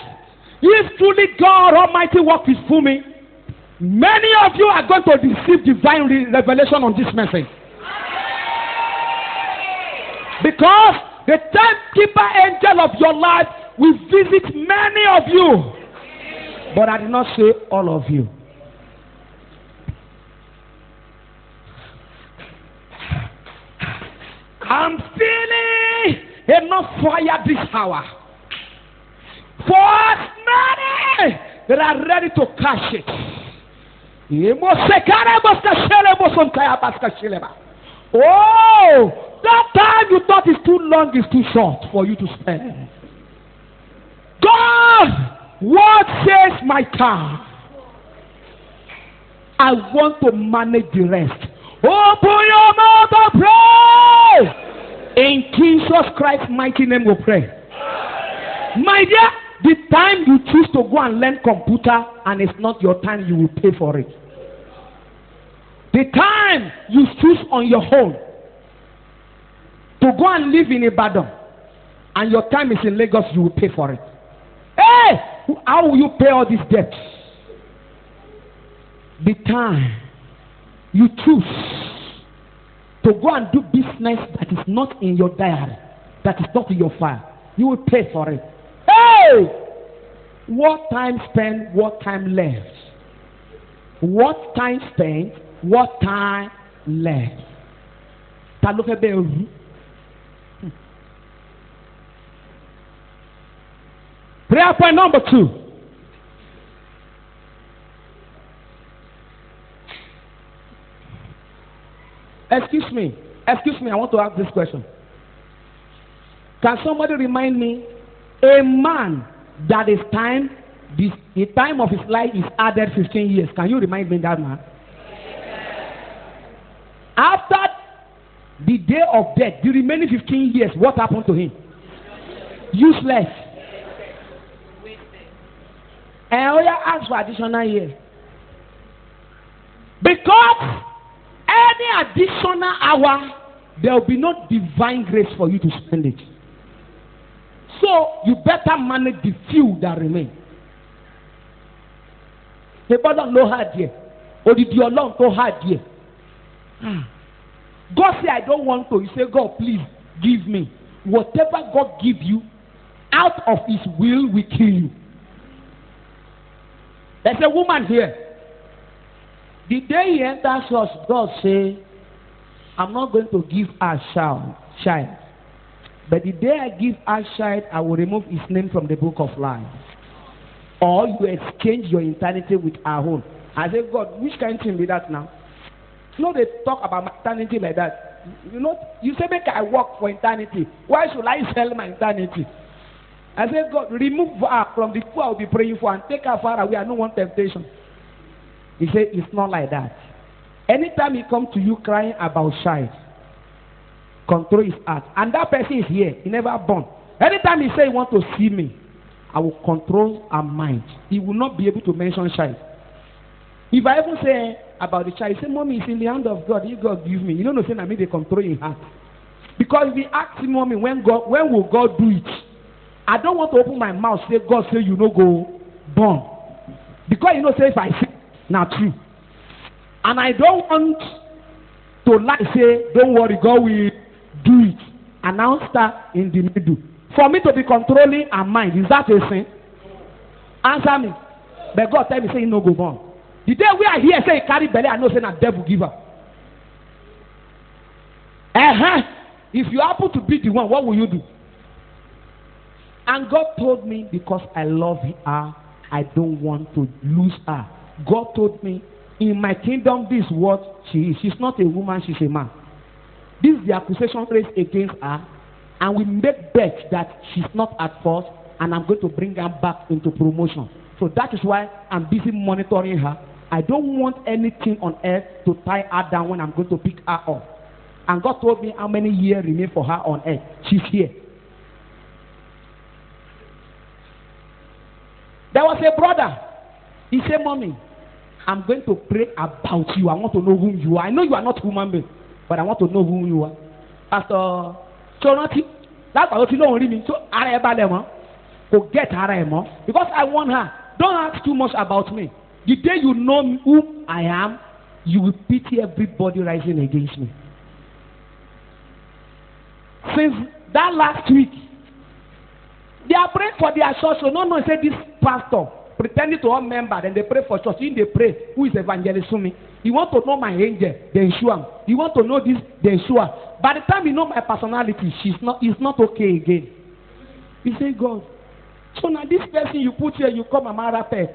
If truly God Almighty work is for me, many of you are going to receive divine revelation on this message. Because the timekeeper angel of your life will visit many of you. But I did not say all of you. I'm feeling enough fire this hour. For as many that are ready to catch it. Oh, that time you thought is too long is too short for you to spend. God, what says my time? I want to manage the rest. Open your mouth and pray. In Jesus Christ's mighty name we pray. My dear, the time you choose to go and learn computer and it's not your time, you will pay for it. The time you choose on your own to go and live in Ibadan and your time is in Lagos, you will pay for it. Hey! Hey, how will you pay all these debts? The time you choose to go and do business that is not in your diary, that is not in your file, you will pay for it. Hey! What time spent, what time left? What time spent, what time left? Ta ló fẹ́ bẹ́ẹ̀ rú? Prayer point number 2. Excuse me, I want to ask this question. Can somebody remind me a man that is time, the time of his life is added 15 years. Can you remind me that man? After the day of death, the remaining 15 years, what happened to him? Useless. And we ask for additional year. Because any additional hour, there will be no divine grace for you to spend it. So you better manage the few that remain. The brother no hard here, or did your long so hard here? God say I don't want to. You say God, please give me whatever God give you. Out of His will, we kill you. There's a woman here. The day he enters us, God say, I'm not going to give her child. But the day I give her child, I will remove his name from the book of life. Or you exchange your eternity with our own. I say, God, which kind of thing be that now? You know they talk about eternity like that. You know, you say, make I work for eternity. Why should I sell my eternity? I say, God, remove her from the poor I will be praying for and take her far away. I don't want temptation. He said, it's not like that. Anytime he comes to you crying about child, control his heart. And that person is here. He never born. Anytime he say he want to see me, I will control her mind. He will not be able to mention child. If I even say about the child, he say, Mommy, it's in the hand of God. If God give me, you don't know, say, I mean, they control his heart. Because if he asks Mommy, when will God do it? I don't want to open my mouth, say, God say you no go born. Because you know, say, if I say, not true. And I don't want to lie, say, don't worry, God will do it. Announce that in the middle. For me to be controlling her mind, is that a sin? Answer me. But God tell me, say, you no go born. The day we are here, say, you carry belly, I know, say, na devil giver. If you happen to be the one, what will you do? And God told me, because I love her, I don't want to lose her. God told me, in my kingdom, this is what she is. She's not a woman, she's a man. This is the accusation raised against her. And we make bets that she's not at fault, and I'm going to bring her back into promotion. So that is why I'm busy monitoring her. I don't want anything on earth to tie her down when I'm going to pick her up. And God told me how many years remain for her on earth. She's here. There was a brother. He said, Mommy, I'm going to pray about you. I want to know who you are. I know you are not human being, but I want to know who you are. Pastor, that's why you don't read me. So go get her because I want her. Don't ask too much about me. The day you know who I am, you will pity everybody rising against me. Since that last week, they are praying for their church. So no, say this pastor pretending to all members, then they pray for church. In they pray, who is evangelist me? You want to know my angel, then show him. You want to know this, then show her. By the time you know my personality, it's not okay again. You say, God, so now this person you put here, you come and marry her.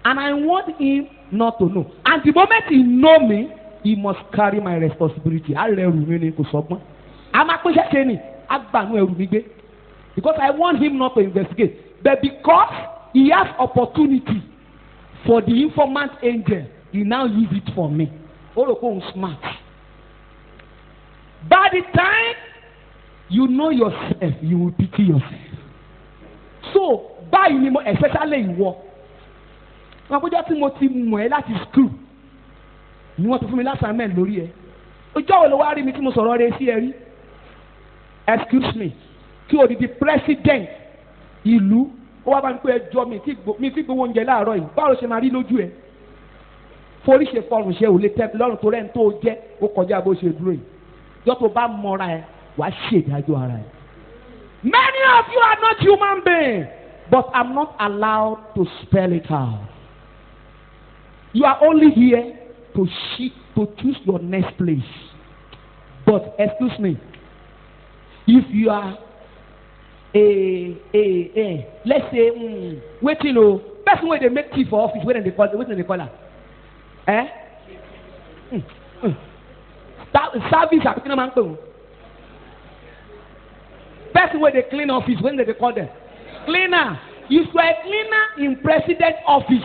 And I want him not to know. And the moment he know me, he must carry my responsibility. Because I want him not to investigate. But because he has opportunity for the informant angel, he now use it for me. Smart. By the time you know yourself, you will pity yourself. So, by anymore, especially in war. When I go to Timothy, that is true. You want to feel me last time, Lori? Excuse me. Kí o di president ìlú ó wá bá mi pé ẹjọ́ mi tí gbowó oúnjẹ láàárọ̀ yìí báwo ló ṣe máa rí lójú ẹ forí ṣe fọrùn ṣe ò lè tẹ́ lọ́rùn tó rẹ̀ ń tó jẹ́ ó kọjá bó ṣe dúró yìí yọ tó bá mọra ẹ wàá ṣèdájọ́ ara ẹ. Many of you are not human beings, but I'm not allowed to spell it out. You are only here to choose your next place. But excuse me, if you are let's say waiting person where they make tea for office, waiting they call her. Service person where they clean office, when they call them cleaner. If you are a cleaner in president office,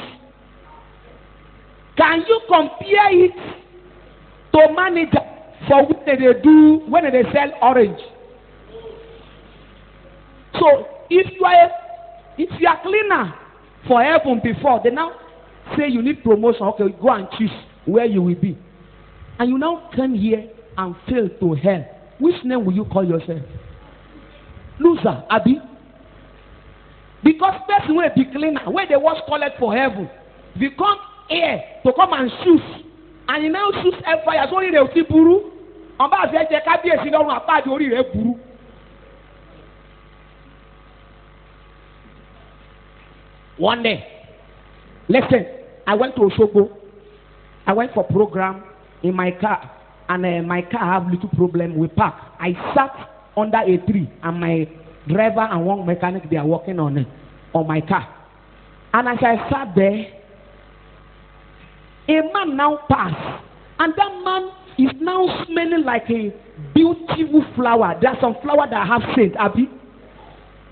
can you compare it to manager for what they do when they sell orange? So if you are cleaner for heaven before, they now say you need promotion. Okay, go and choose where you will be, and you now come here and fail to hell. Which name will you call yourself? Loser, Abi. Because person will be cleaner, where they was called for heaven, if you come here to come and choose, and you now choose fire, so only they will see buru. On bas je kábíyèsí lọ́run apáàdé orí rẹ̀ buru. One day, listen, I went to Osogbo. I went for program in my car, and my car have little problem with park. I sat under a tree, and my driver and one mechanic, they are working on my car. And as I sat there, a man now passed, and that man is now smelling like a beautiful flower. There are some flowers that have scent, Abi.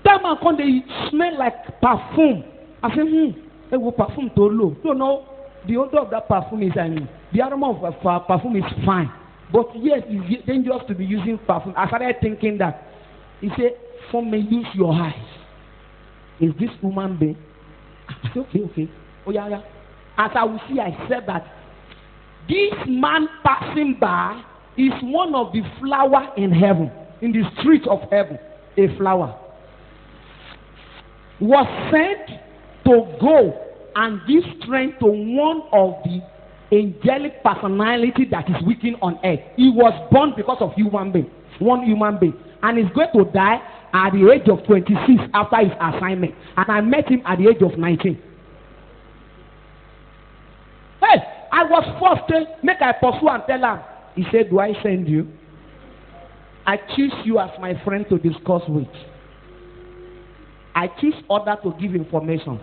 That man come, they smell like perfume. I said, it will perfume too low. No, the odor of that perfume is, the aroma of perfume is fine. But yes, it's dangerous to be using perfume. I started thinking that. He said, for me, use your eyes. Is this woman being? I said, okay. Oh, yeah. As I will see, I said that this man passing by is one of the flowers in heaven, in the street of heaven. A flower was sent to go and give strength to one of the angelic personality that is working on earth. He was born because of one human being, and he's going to die at the age of 26 after his assignment. And I met him at the age of 19. Hey, I was forced to make I pursue and tell him. He said, do I send you? I choose you as my friend to discuss with. I choose other to give information.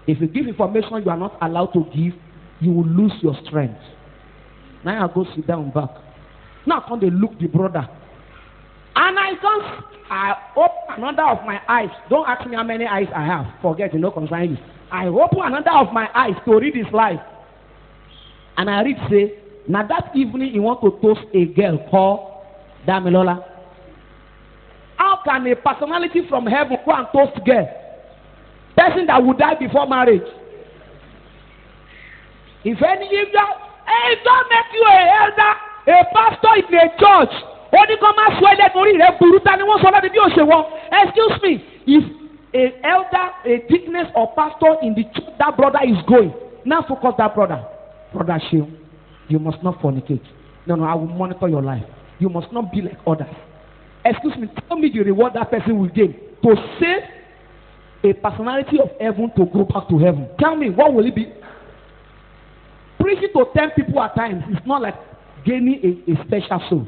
If you give information you are not allowed to give, you will lose your strength. Now I go sit down back. Now come they look the brother. And I open another of my eyes. Don't ask me how many eyes I have. Forget, concern you. I open another of my eyes to read his life. And I read say, now that evening he want to toast a girl called Damilola. How can a personality from heaven go and toast girl? Person that would die before marriage. If don't make you a elder, a pastor in a church. Only come and swear that excuse me, if an elder, a deaconess or pastor in the church, that brother is going. Now focus that brother. Brother Shield, you must not fornicate. No, I will monitor your life. You must not be like others. Excuse me, tell me the reward that person will gain to save a personality of heaven to go back to heaven. Tell me, what will it be? Preaching to 10 people at times is not like gaining a special soul.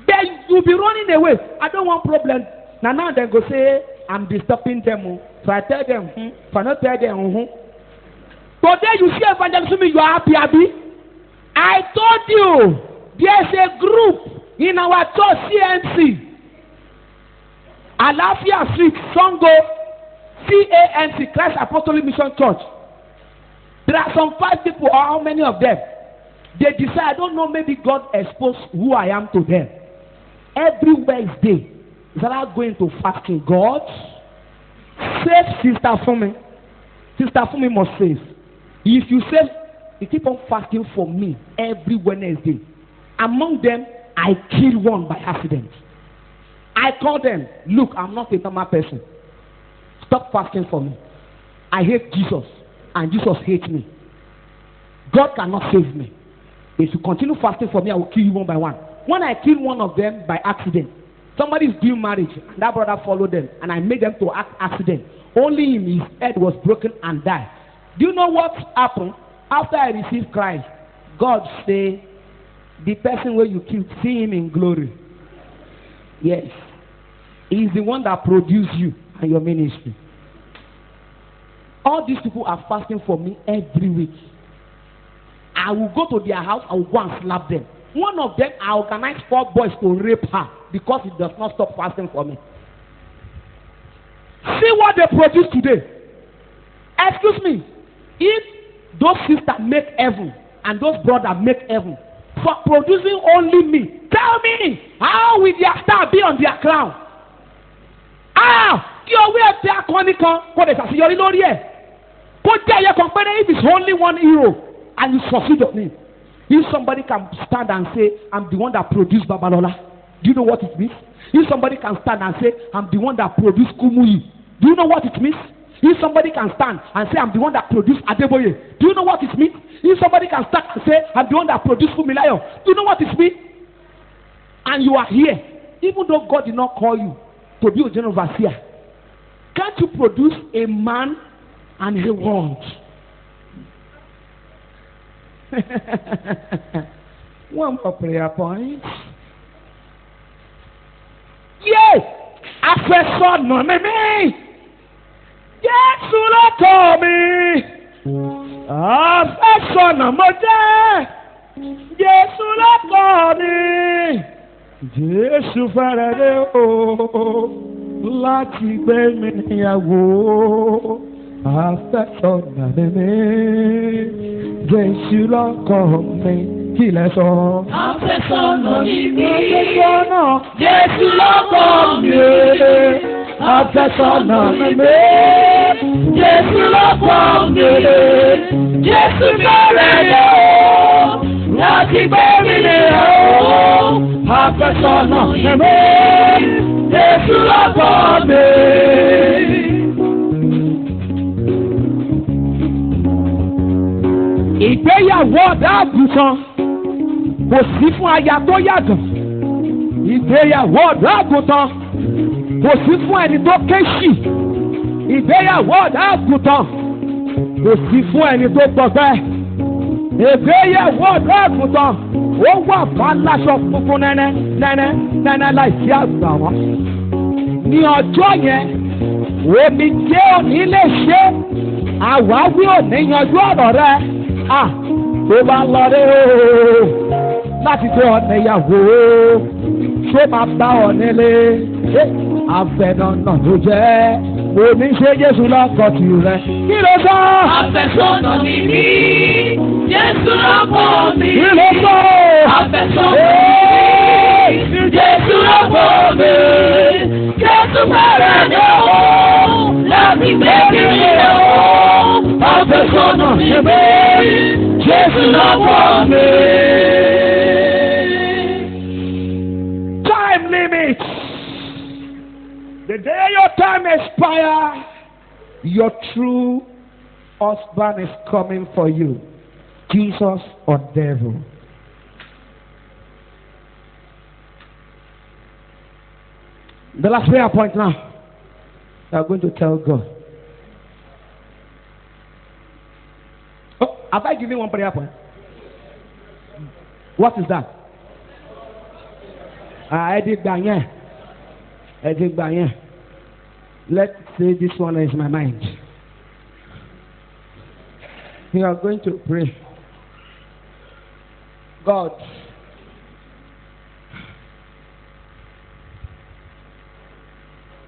Then you'll be running away. I don't want problem. Now they go say, I'm disturbing them. So I tell them, if I not tell them, today you see evangelism, you are happy, Abi. I told you, there's a group in our church, CNC. Alafia Street, Songo, CANC, Christ Apostolic Mission Church. There are some 5 people, or how many of them? They decide, I don't know, maybe God exposed who I am to them. Every Wednesday, is that going to fasting? God, save Sister Fumi. Sister Fumi must save. If you save, you keep on fasting for me every Wednesday. Among them, I kill one by accident. I call them, look, I'm not a normal person. Stop fasting for me. I hate Jesus, and Jesus hates me. God cannot save me. If you continue fasting for me, I will kill you one by one. When I kill one of them by accident, somebody is doing marriage, and that brother followed them, and I made them to accident. Only him, his head was broken and died. Do you know what happened? After I received Christ, God say, the person where you killed, see him in glory. Yes. He is the one that produced you and your ministry. All these people are fasting for me every week. I will go to their house, I will go and slap them. One of them, I organize 4 boys to rape her because it does not stop fasting for me. See what they produce today. Excuse me. If those sisters make heaven and those brothers make heaven for producing only me, tell me, how will their star be on their crown? Kí owó ẹ̀ tẹ akọni kan kó lè ṣàṣeyọrí lórí ẹ̀. Kó jẹ́ ẹ̀yẹ kan péré if it's only one hero and you succeed on it. If somebody can stand and say, I'm the one that produced Babalola, do you know what it means? If somebody can stand and say, I'm the one that produced Kumuyi, do you know what it means? If somebody can stand and say, I'm the one that produced Adeboye, do you know what it means? If somebody can stand and say, I'm the one that produced Fumilayo, do you know what it means? And you are here, even though God did not call you to be a general overseer, can't you produce a man and a world? One more prayer point. Yes! Afẹ́sọ̀nà mímí! Jésù ló kọ́ mi! Afẹ́sọ̀nà mo jẹ́! Jésù ló kọ́ mi! Jésù fẹ́rẹ̀ dé o láti gbé mi níyàwó. Afẹ́sọ̀nà mímí! Jésù ló kọ́ mi! Kí lẹ sọ? Afẹ́sọ̀nà mímí! Afẹ́sọ̀nà! Jésù ló kọ́ mi! Afẹ́sọ̀nà mímí! Jésù ló kọ́ mi! Jésù fẹ́rẹ̀ dé o láti gbé mi níyàwó. Afẹ́sọ̀nà mímí! Jésù ló kọ́ mi! Ìgbéyàwó ọ̀dọ́ àgùntàn kò sí fún aya tó yàgàn. Ìgbéyàwó ọ̀dọ́ àgùntàn kò sí fún ẹni tó kéṣì. Ìgbéyàwó ọ̀dọ́ àgùntàn kò sí fún ẹni tó gbọgbẹ́. Ìgbéyàwó ọ̀dọ́ àgùntàn ó wà fún aláṣọ funfun nẹ́nẹ́ láìsí àgbà wọn. Ní ọjọ́ yẹn, omi jẹ́ òní lè ṣe àwáwí òní yanjú ọ̀rọ̀ rẹ. Tó bá ń lọ rí o láti tó ọ̀nà ìyàwó ṣé máa bá ọ nílé afẹ́nàna ló jẹ́ oníṣe Jésù lọ́kọ̀ tì rẹ̀. Kí ló sọ? Afẹ́sọ̀nà mímí, Jésù lọ́kọ̀ mi. Kí ló sọ? Afẹ́sọ̀nà mímí, Jésù lọ́kọ̀ mi. Jésù fẹ́rẹ̀ dé o láti gbé mi níyàwó. Afẹ́sọ̀nà mímí, Jésù lọ́kọ̀ mi. Time limit. The day your time expires, your true husband is coming for you. Jesus or devil. The last prayer point now. We are going to tell God. Oh, have I given one prayer point? What is that? Let's say this one is my mind. We are going to pray. God,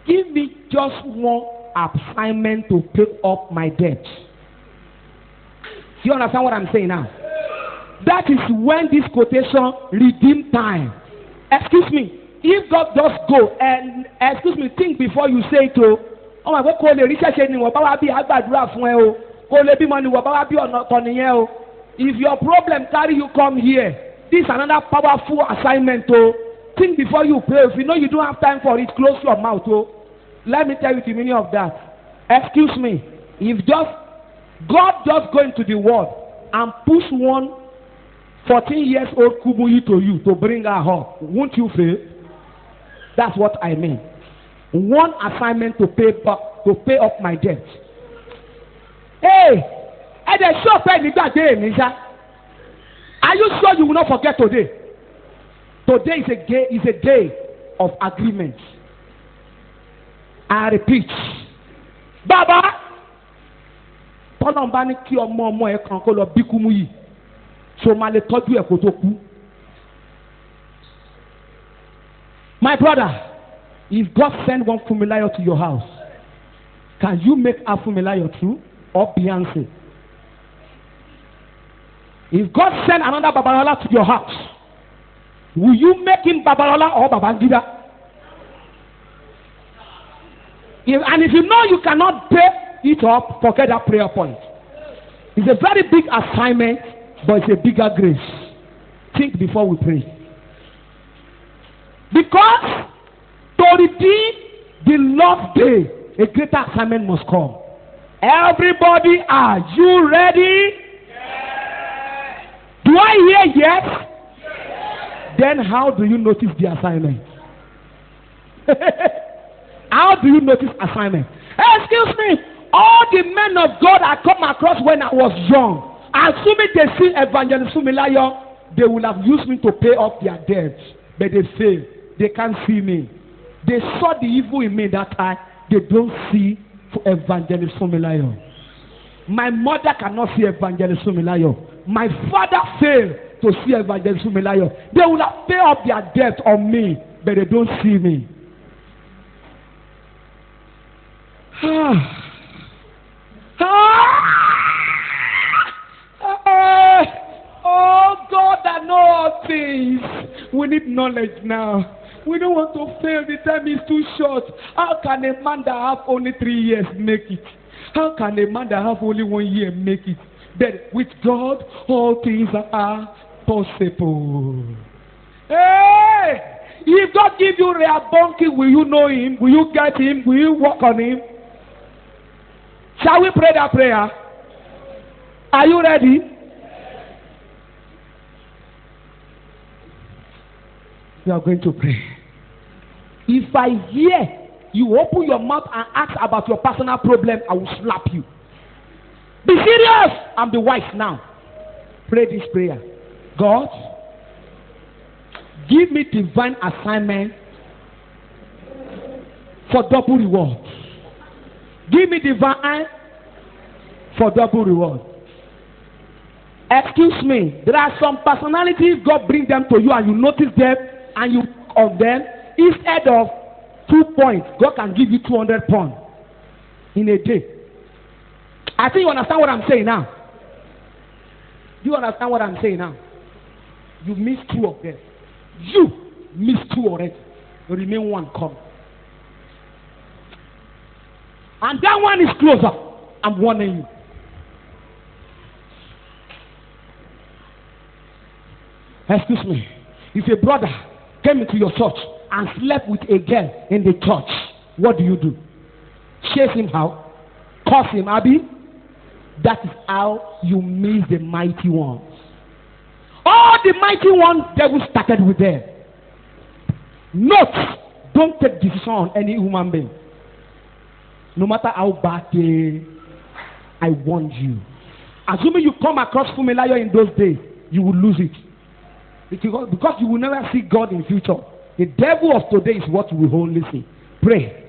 give me just one assignment to pay up my debt. Do you understand what I'm saying now? That is when this quotation redeem time. Excuse me. If God just go and think before you say it o. Oh my God, kò lè rí ṣẹ̀ṣẹ̀ ni wọ́n bá wá bí àgbàdúrà fún ẹ o. Kò lè bímọ ni wọ́n bá wá bí ọ̀nà ọ̀tọ̀ nìyẹn o. If your problem carry you come here, this is another powerful assignment o. Think before you pray. If you know you don't have time for it, close your mouth o. Let me tell you the meaning of that. Excuse me. If God just go into the world and push one 14-year-old Kumuyi to you to bring her up, won't you fail? That's what I mean. One assignment to pay up my debt. Hey, and the sure pay me that day, Nisha. Are you sure you will not forget today? Today is a day of agreement. I repeat, Baba, tọ́lọ́n bá ní kí ọmọ ẹ̀ kan kó lọ bí Kumuyi, so máa lè tọ́jú ẹ̀ kó tó kú. My brother, if God send one Funmilayo to your house, can you make a Funmilayo too or Beyonce? If God send another Babalola to your house, will you make him Babalola or Babangida? And if you know you cannot pay it up, forget that prayer point. It's a very big assignment, but it's a bigger grace. Think before we pray. Because to redeem the lost day, a greater assignment must come. Everybody, are you ready? Yes. Do I hear yes? Yes? Then how do you notice the assignment? How do you notice assignment? Excuse me, all the men of God I come across when I was young, assuming they see Evangelist Funmilayo, they will have used me to pay off their debts, but they fail. They can't see me. They saw the evil in me that time. They don't see Evangelist Funmilayo. My mother cannot see Evangelist Funmilayo. My father failed to see Evangelist Funmilayo. They will have paid off their debt on me, but they don't see me. Oh God, I know all things. We need knowledge now. We don't want to fail. The time is too short. How can a man that have only 3 years make it? How can a man that have only 1 year make it? But with God, all things are possible. Hey! If God give you Rehoboam, will you know him? Will you get him? Will you work on him? Shall we pray that prayer? Are you ready? We are going to pray. If I hear you open your mouth and ask about your personal problem, I will slap you. Be serious and be wise now. Pray this prayer. God, give me divine assignment for double reward. Give me divine for double reward. Excuse me, there are some personalities God bring them to you and you notice them and you of them. Instead of 2 points, God can give you 200 points in a day. I think you understand what I'm saying now. Do you understand what I'm saying now? You missed 2 of them. You missed 2 already. You remain 1 come. And that one is closer. I'm warning you. Excuse me. If a brother came into your church and slept with a girl in the church, what do you do? Chase him out? Curse him, Abby? That is how you miss the mighty ones. All the mighty ones, devil started with them. Note, don't take decision on any human being. No matter how bad I warned you. Assuming you come across Funmilayo in those days, you will lose it. Because you will never see God in future. The devil of today is what you will only see. Pray.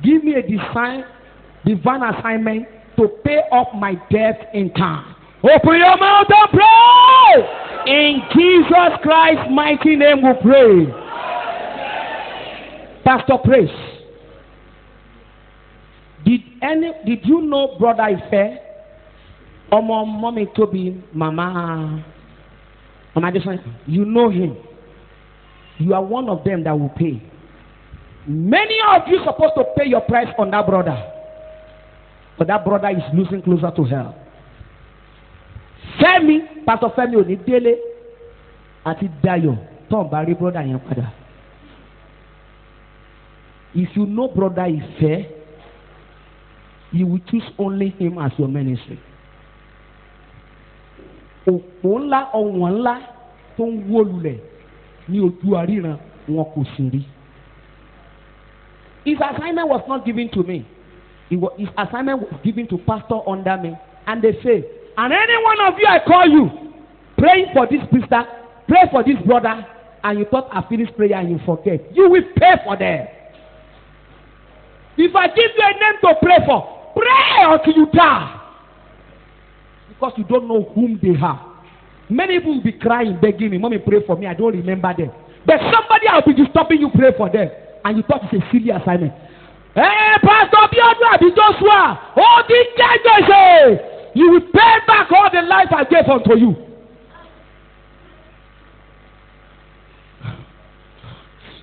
Give me a divine assignment to pay off my debt in time. Open your mouth and pray. In Jesus Christ's mighty name we pray. Pastor, praise. Did you know Brother Ife? Mommy Toby, Mama, you know him. You are one of them that will pay. Many of you supposed to pay your price on that brother. But that brother is losing closer to hell. Femi, Pastor Femi Onidele, àti Dayo, Tom Barry brother yẹn padà. If you know Brother Ife, you will choose only him as your ministry. Òpó ńlá ọ̀wọ̀n ńlá tó ń wó lulẹ̀ ní ojú àríran wọn kò sì rí. His assignment was not given to me. His assignment was given to pastor under me. And they say, and any one of you I call you, praying for this sister, pray for this brother, and you thought I finished prayer and you forget. You will pay for them. If I give you a name to pray for, pray until you die. Because you don't know whom they are. Many people will be crying, begging me, Mommy, pray for me. I don't remember them. But somebody will be disturbing you, pray for them. And you thought it's a silly assignment. Hey, Pastor Biodun Abi Joshua, all these guys, you will pay back all the life I gave unto you.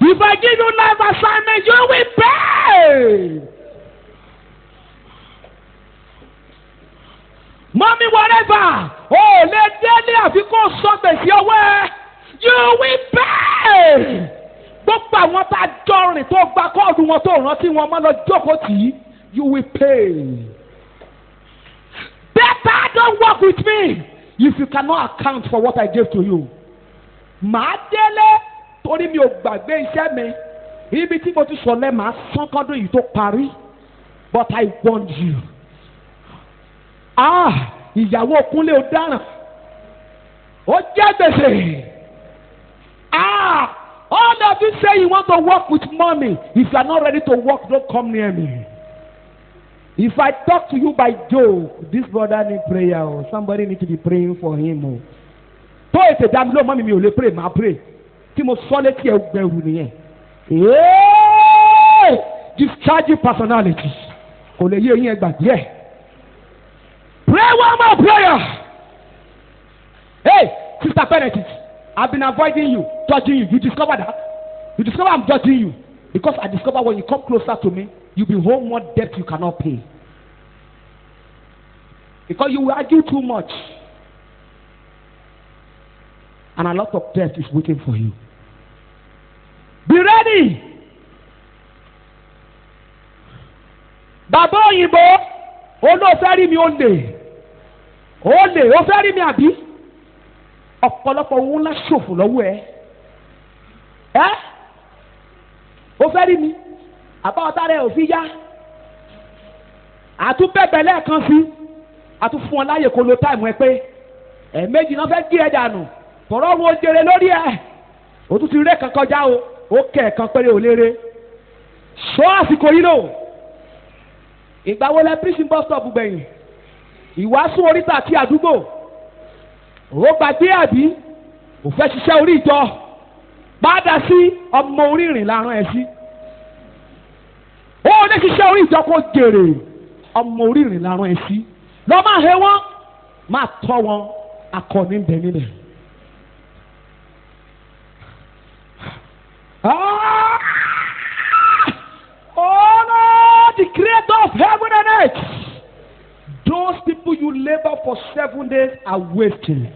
If I give you life assignment, you will pay. Mommy, whatever. Oh, let daily àfikún sọ́gbèsì ọwọ́. You will pay. Gbogbo àwọn tá a jọ rìn tó gba kọ́ọ̀dù wọn tó rántí wọn máa lọ jókòó tì í. You will pay. Better don't work with me if you cannot account for what I gave to you. Màá délé torí mi ò gbàgbé iṣẹ́ mi. Ibi tí mo ti sọ̀lẹ̀ màá sán kọ́dún yìí tó parí. But I warned you. Ìyàwó Kúnlé ọ̀daràn. Ó jẹ́ gbèsè. All of you say you want to work with mommy. If you are not ready to work, don't come near me. If I talk to you by joke, this brother need prayer. Or somebody need to be praying for him. Tó ètè dá mi lóhùn mọ́mí mi ò lè pray, màá pray. Tí mo sọ létí ẹ̀ gbẹ̀rù nìyẹn. Discharging personality. Kò lè yé eyín ẹgbàá díẹ̀. Pray one more prayer. Hey, Sister Benedict, I've been avoiding you, judging you. You discover that? You discover I'm judging you. Because I discover when you come closer to me, you'll be hold more debt you cannot pay. Because you will argue too much. And a lot of debt is waiting for you. Be ready. Bàbá òyìnbó, olóòfẹ́ rí mi ó lè. Ó fẹ́ rí mi àbí? Ọ̀pọ̀lọpọ̀ òun ńlá ṣòfò lọ́wọ́ ẹ. Ó fẹ́ rí mi. Àbá ọ̀tá rẹ̀ ò fi yá. Àtúbẹ̀bẹ̀ lẹ́ẹ̀kan sí. Àtúfún ọ láyè kó lo táìmù ẹ pé ẹ̀ẹ̀mejì náà fẹ́ gé ẹ dànù. Tọ̀rọ̀ wo jèrè lórí ẹ. Ó tún ti ré kan kọjá o. Ó kẹ̀ kan péré ò léré. Sọ àsìkò yìí lò. Ìgbà wo lẹ prison bus stop gbẹ̀yìn? Ìwàásù oríta àti àdúgbò. Ó gbàgbé àbí? Ò fẹ́ ṣiṣẹ́ orí ìjọ. Padà sí ọmọ orí ìrìn lárán ẹ sí. Ó lè ṣiṣẹ́ orí ìjọ kó jèrè. Ọmọ orí ìrìn lárán ẹ sí. Lọ máa he wọ́n. Máa tọ́ wọn. Akọni ń bẹ nílẹ̀. Oh no, the creator of heaven and earth. Those people you labor for 7 days are wasting.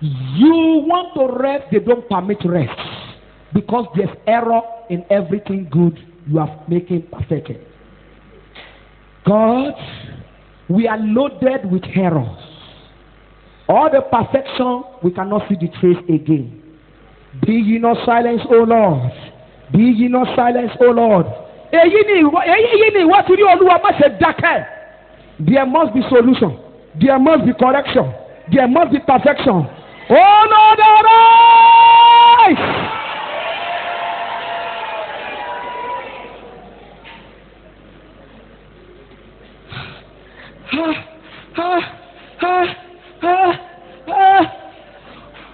You want to rest, they don't permit rest. Because there's error in everything good you are making perfected. God, we are loaded with errors. All the perfection, we cannot see the trace again. Be ye not silent, O Lord. Be ye not silent, O Lord. Èyí ni ìwọ ti rí Olúwa má ṣe dákẹ́. There must be solution. There must be correction. There must be perfection. Oh Lord, arise!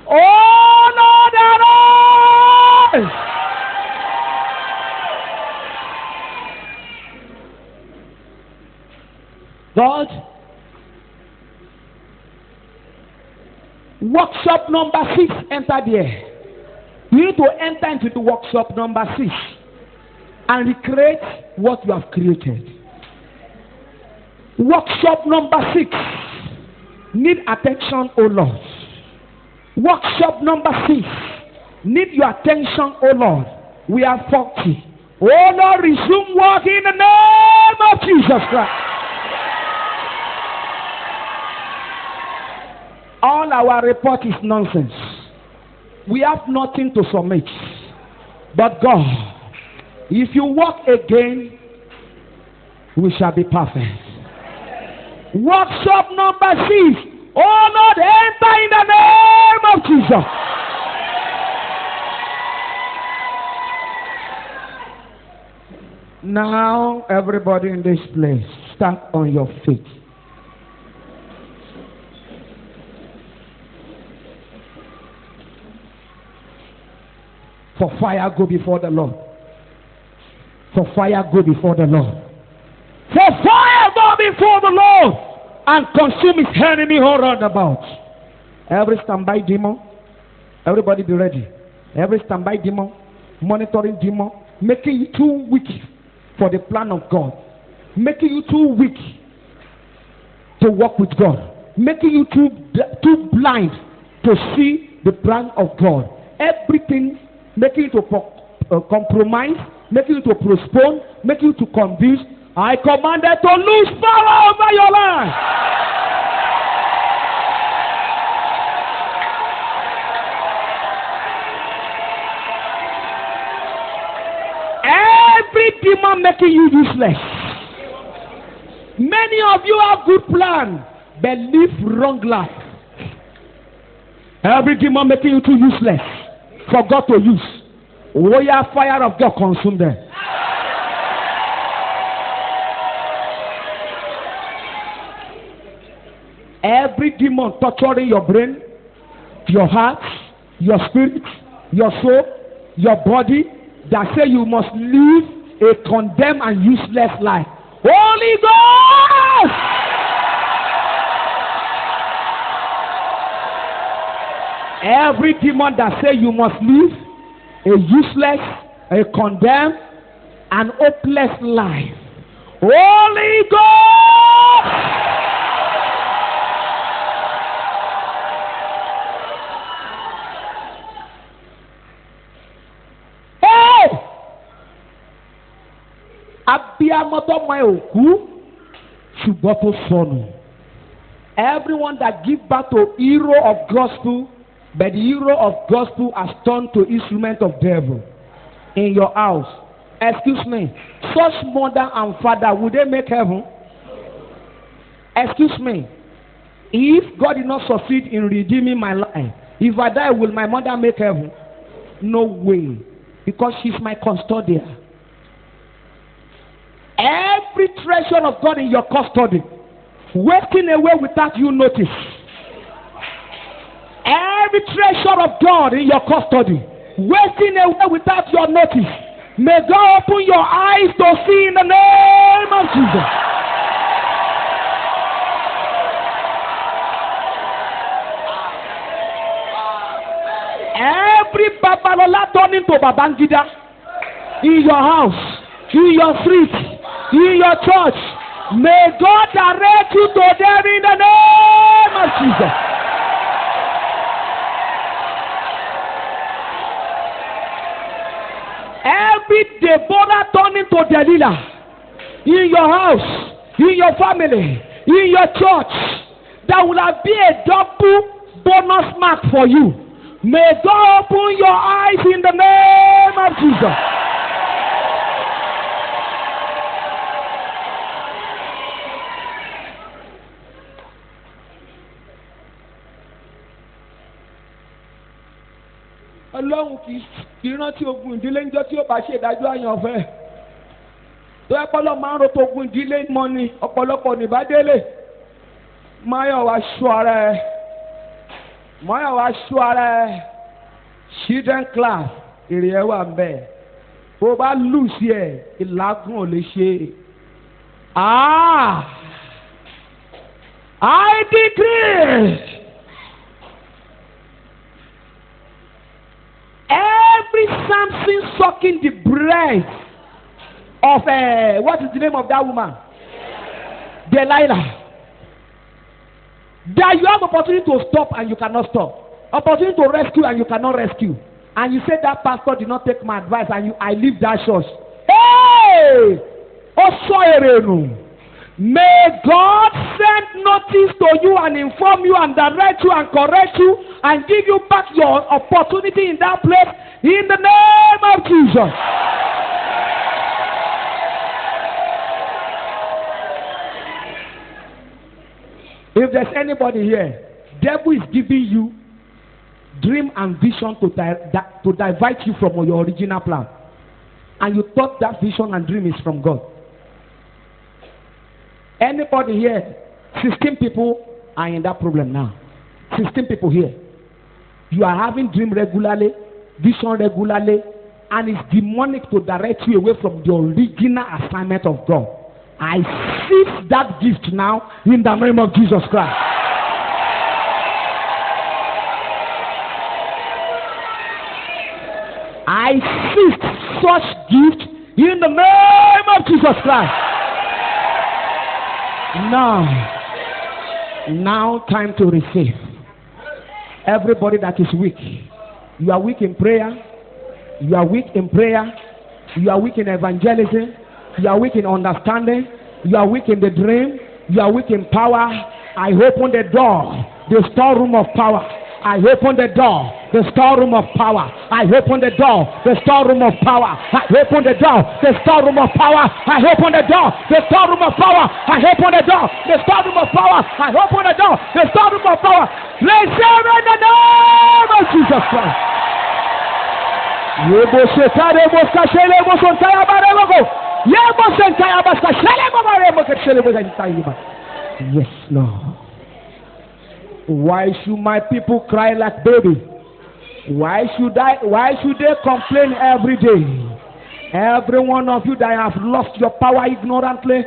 Oh Lord, arise! God, workshop number 6, enter there. You need to enter into the workshop number 6 and recreate what you have created. Workshop number 6, need attention, O Lord. Workshop number 6, need your attention, O Lord. We are 40. Oh Lord, resume work in the name of Jesus Christ. All our report is nonsense. We have nothing to submit. But God, if you walk again, we shall be perfect. Workshop number 6. Oh Lord, enter in the name of Jesus. Now, everybody in this place, stand on your feet. For fire, go before the Lord. For fire, go before the Lord. For fire, go before the Lord and consume his enemy all round about. Every standby demon, everybody be ready. Every standby demon, monitoring demon, making you too weak for the plan of God, making you too weak to walk with God, making you too blind to see the plan of God. Everything making you to compromise, making you to postpone, making you to confuse. I commanded to lose power over your life. Every demon making you useless. Many of you have good plan, but live wrong life. Every demon making you too useless for God to use. Royal fire of God consume them. Every demon torturing your brain, your heart, your spirit, your soul, your body, that say you must live a condemned and useless life. Holy Ghost! Every demon that say you must live a useless, a condemned, and hopeless life. Holy Ghost! Everyone that give back to hero of gospel, but the hero of gospel has turned to instrument of devil in your house. Excuse me, such mother and father, would they make heaven? Excuse me, if God did not succeed in redeeming my life, if I die, will my mother make heaven? No way, because she's my custodian. Every treasure of God in your custody, wasting away without you notice. Every treasure of God in your custody, wasting away without your notice. May God open your eyes to see in the name of Jesus. Every Babalola turning to Babangida in your house, in your street, in your church, may God direct you to them in the name of Jesus. Every Deborah turning to Delilah in your house, in your family, in your church, that will be a double bonus mark for you. May God open your eyes in the name of Jesus. Ọlọ́run kì í rántí ogun ìdílé ńjọ́ tí ó bá ṣe ìdájọ́ àyànfẹ́. Tó ẹ pọ́lọ́ máa ń ro ogun ìdílé mọ́ ni ọ̀pọ̀lọpọ̀ nìbádélé. Máyọ̀wá ṣọ́ ara ẹ̀. Máyọ̀wá ṣọ́ ara ẹ̀. Children class èrè ẹ̀ wà mbẹ̀. Bó bá lù sí ẹ̀ ìlágùn ò lè ṣe. I decree. Every Samson sucking the breath of what is the name of that woman? Delilah. That you have opportunity to stop and you cannot stop. Opportunity to rescue and you cannot rescue. And you say that pastor did not take my advice and I leave that church. Hey! Ó sọ èrè nù. May God send notice to you and inform you and direct you and correct you and give you back your opportunity in that place in the name of Jesus. If there's anybody here, devil is giving you dream and vision to divert you from your original plan. And you thought that vision and dream is from God. Anybody here, 16 people are in that problem now. 16 people here. You are having dream regularly, vision regularly, and it's demonic to direct you away from the original assignment of God. I seize that gift now in the name of Jesus Christ. I seize such gift in the name of Jesus Christ. Now time to receive. Everybody that is weak, you are weak in prayer, you are weak in prayer, you are weak in evangelism, you are weak in understanding, you are weak in the dream, you are weak in power. I open the door, the storeroom of power. I open the door, the storeroom of power. I open the door, the storeroom of power. I open the door, the storeroom of power. I open the door, the storeroom of power. I open the door, the storeroom of power. I open the door, the storeroom of power. Receive in the name of Jesus Christ. Yes, Lord. Why should my people cry like baby? Why should they complain every day? Every one of you that have lost your power ignorantly,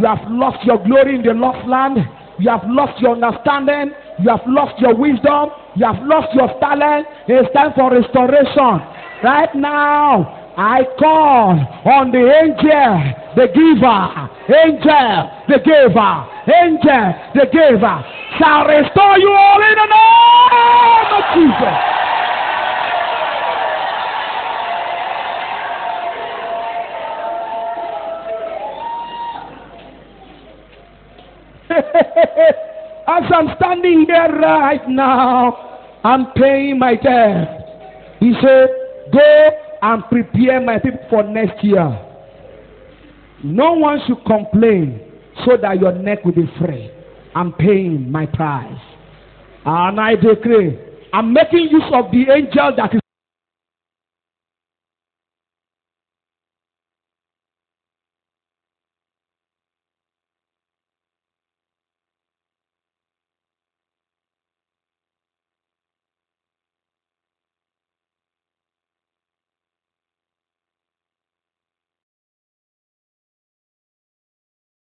you have lost your glory in the lost land, you have lost your understanding, you have lost your wisdom, you have lost your talent. It's time for restoration. Right now, I call on the angel, the giver, angel, the giver, angel, the giver, shall restore you all in the name of Jesus. As I'm standing here right now, I'm paying my debt. He said, go and prepare my people for next year. No one should complain so that your neck will be free. I'm paying my price. And I decree, I'm making use of the angel that is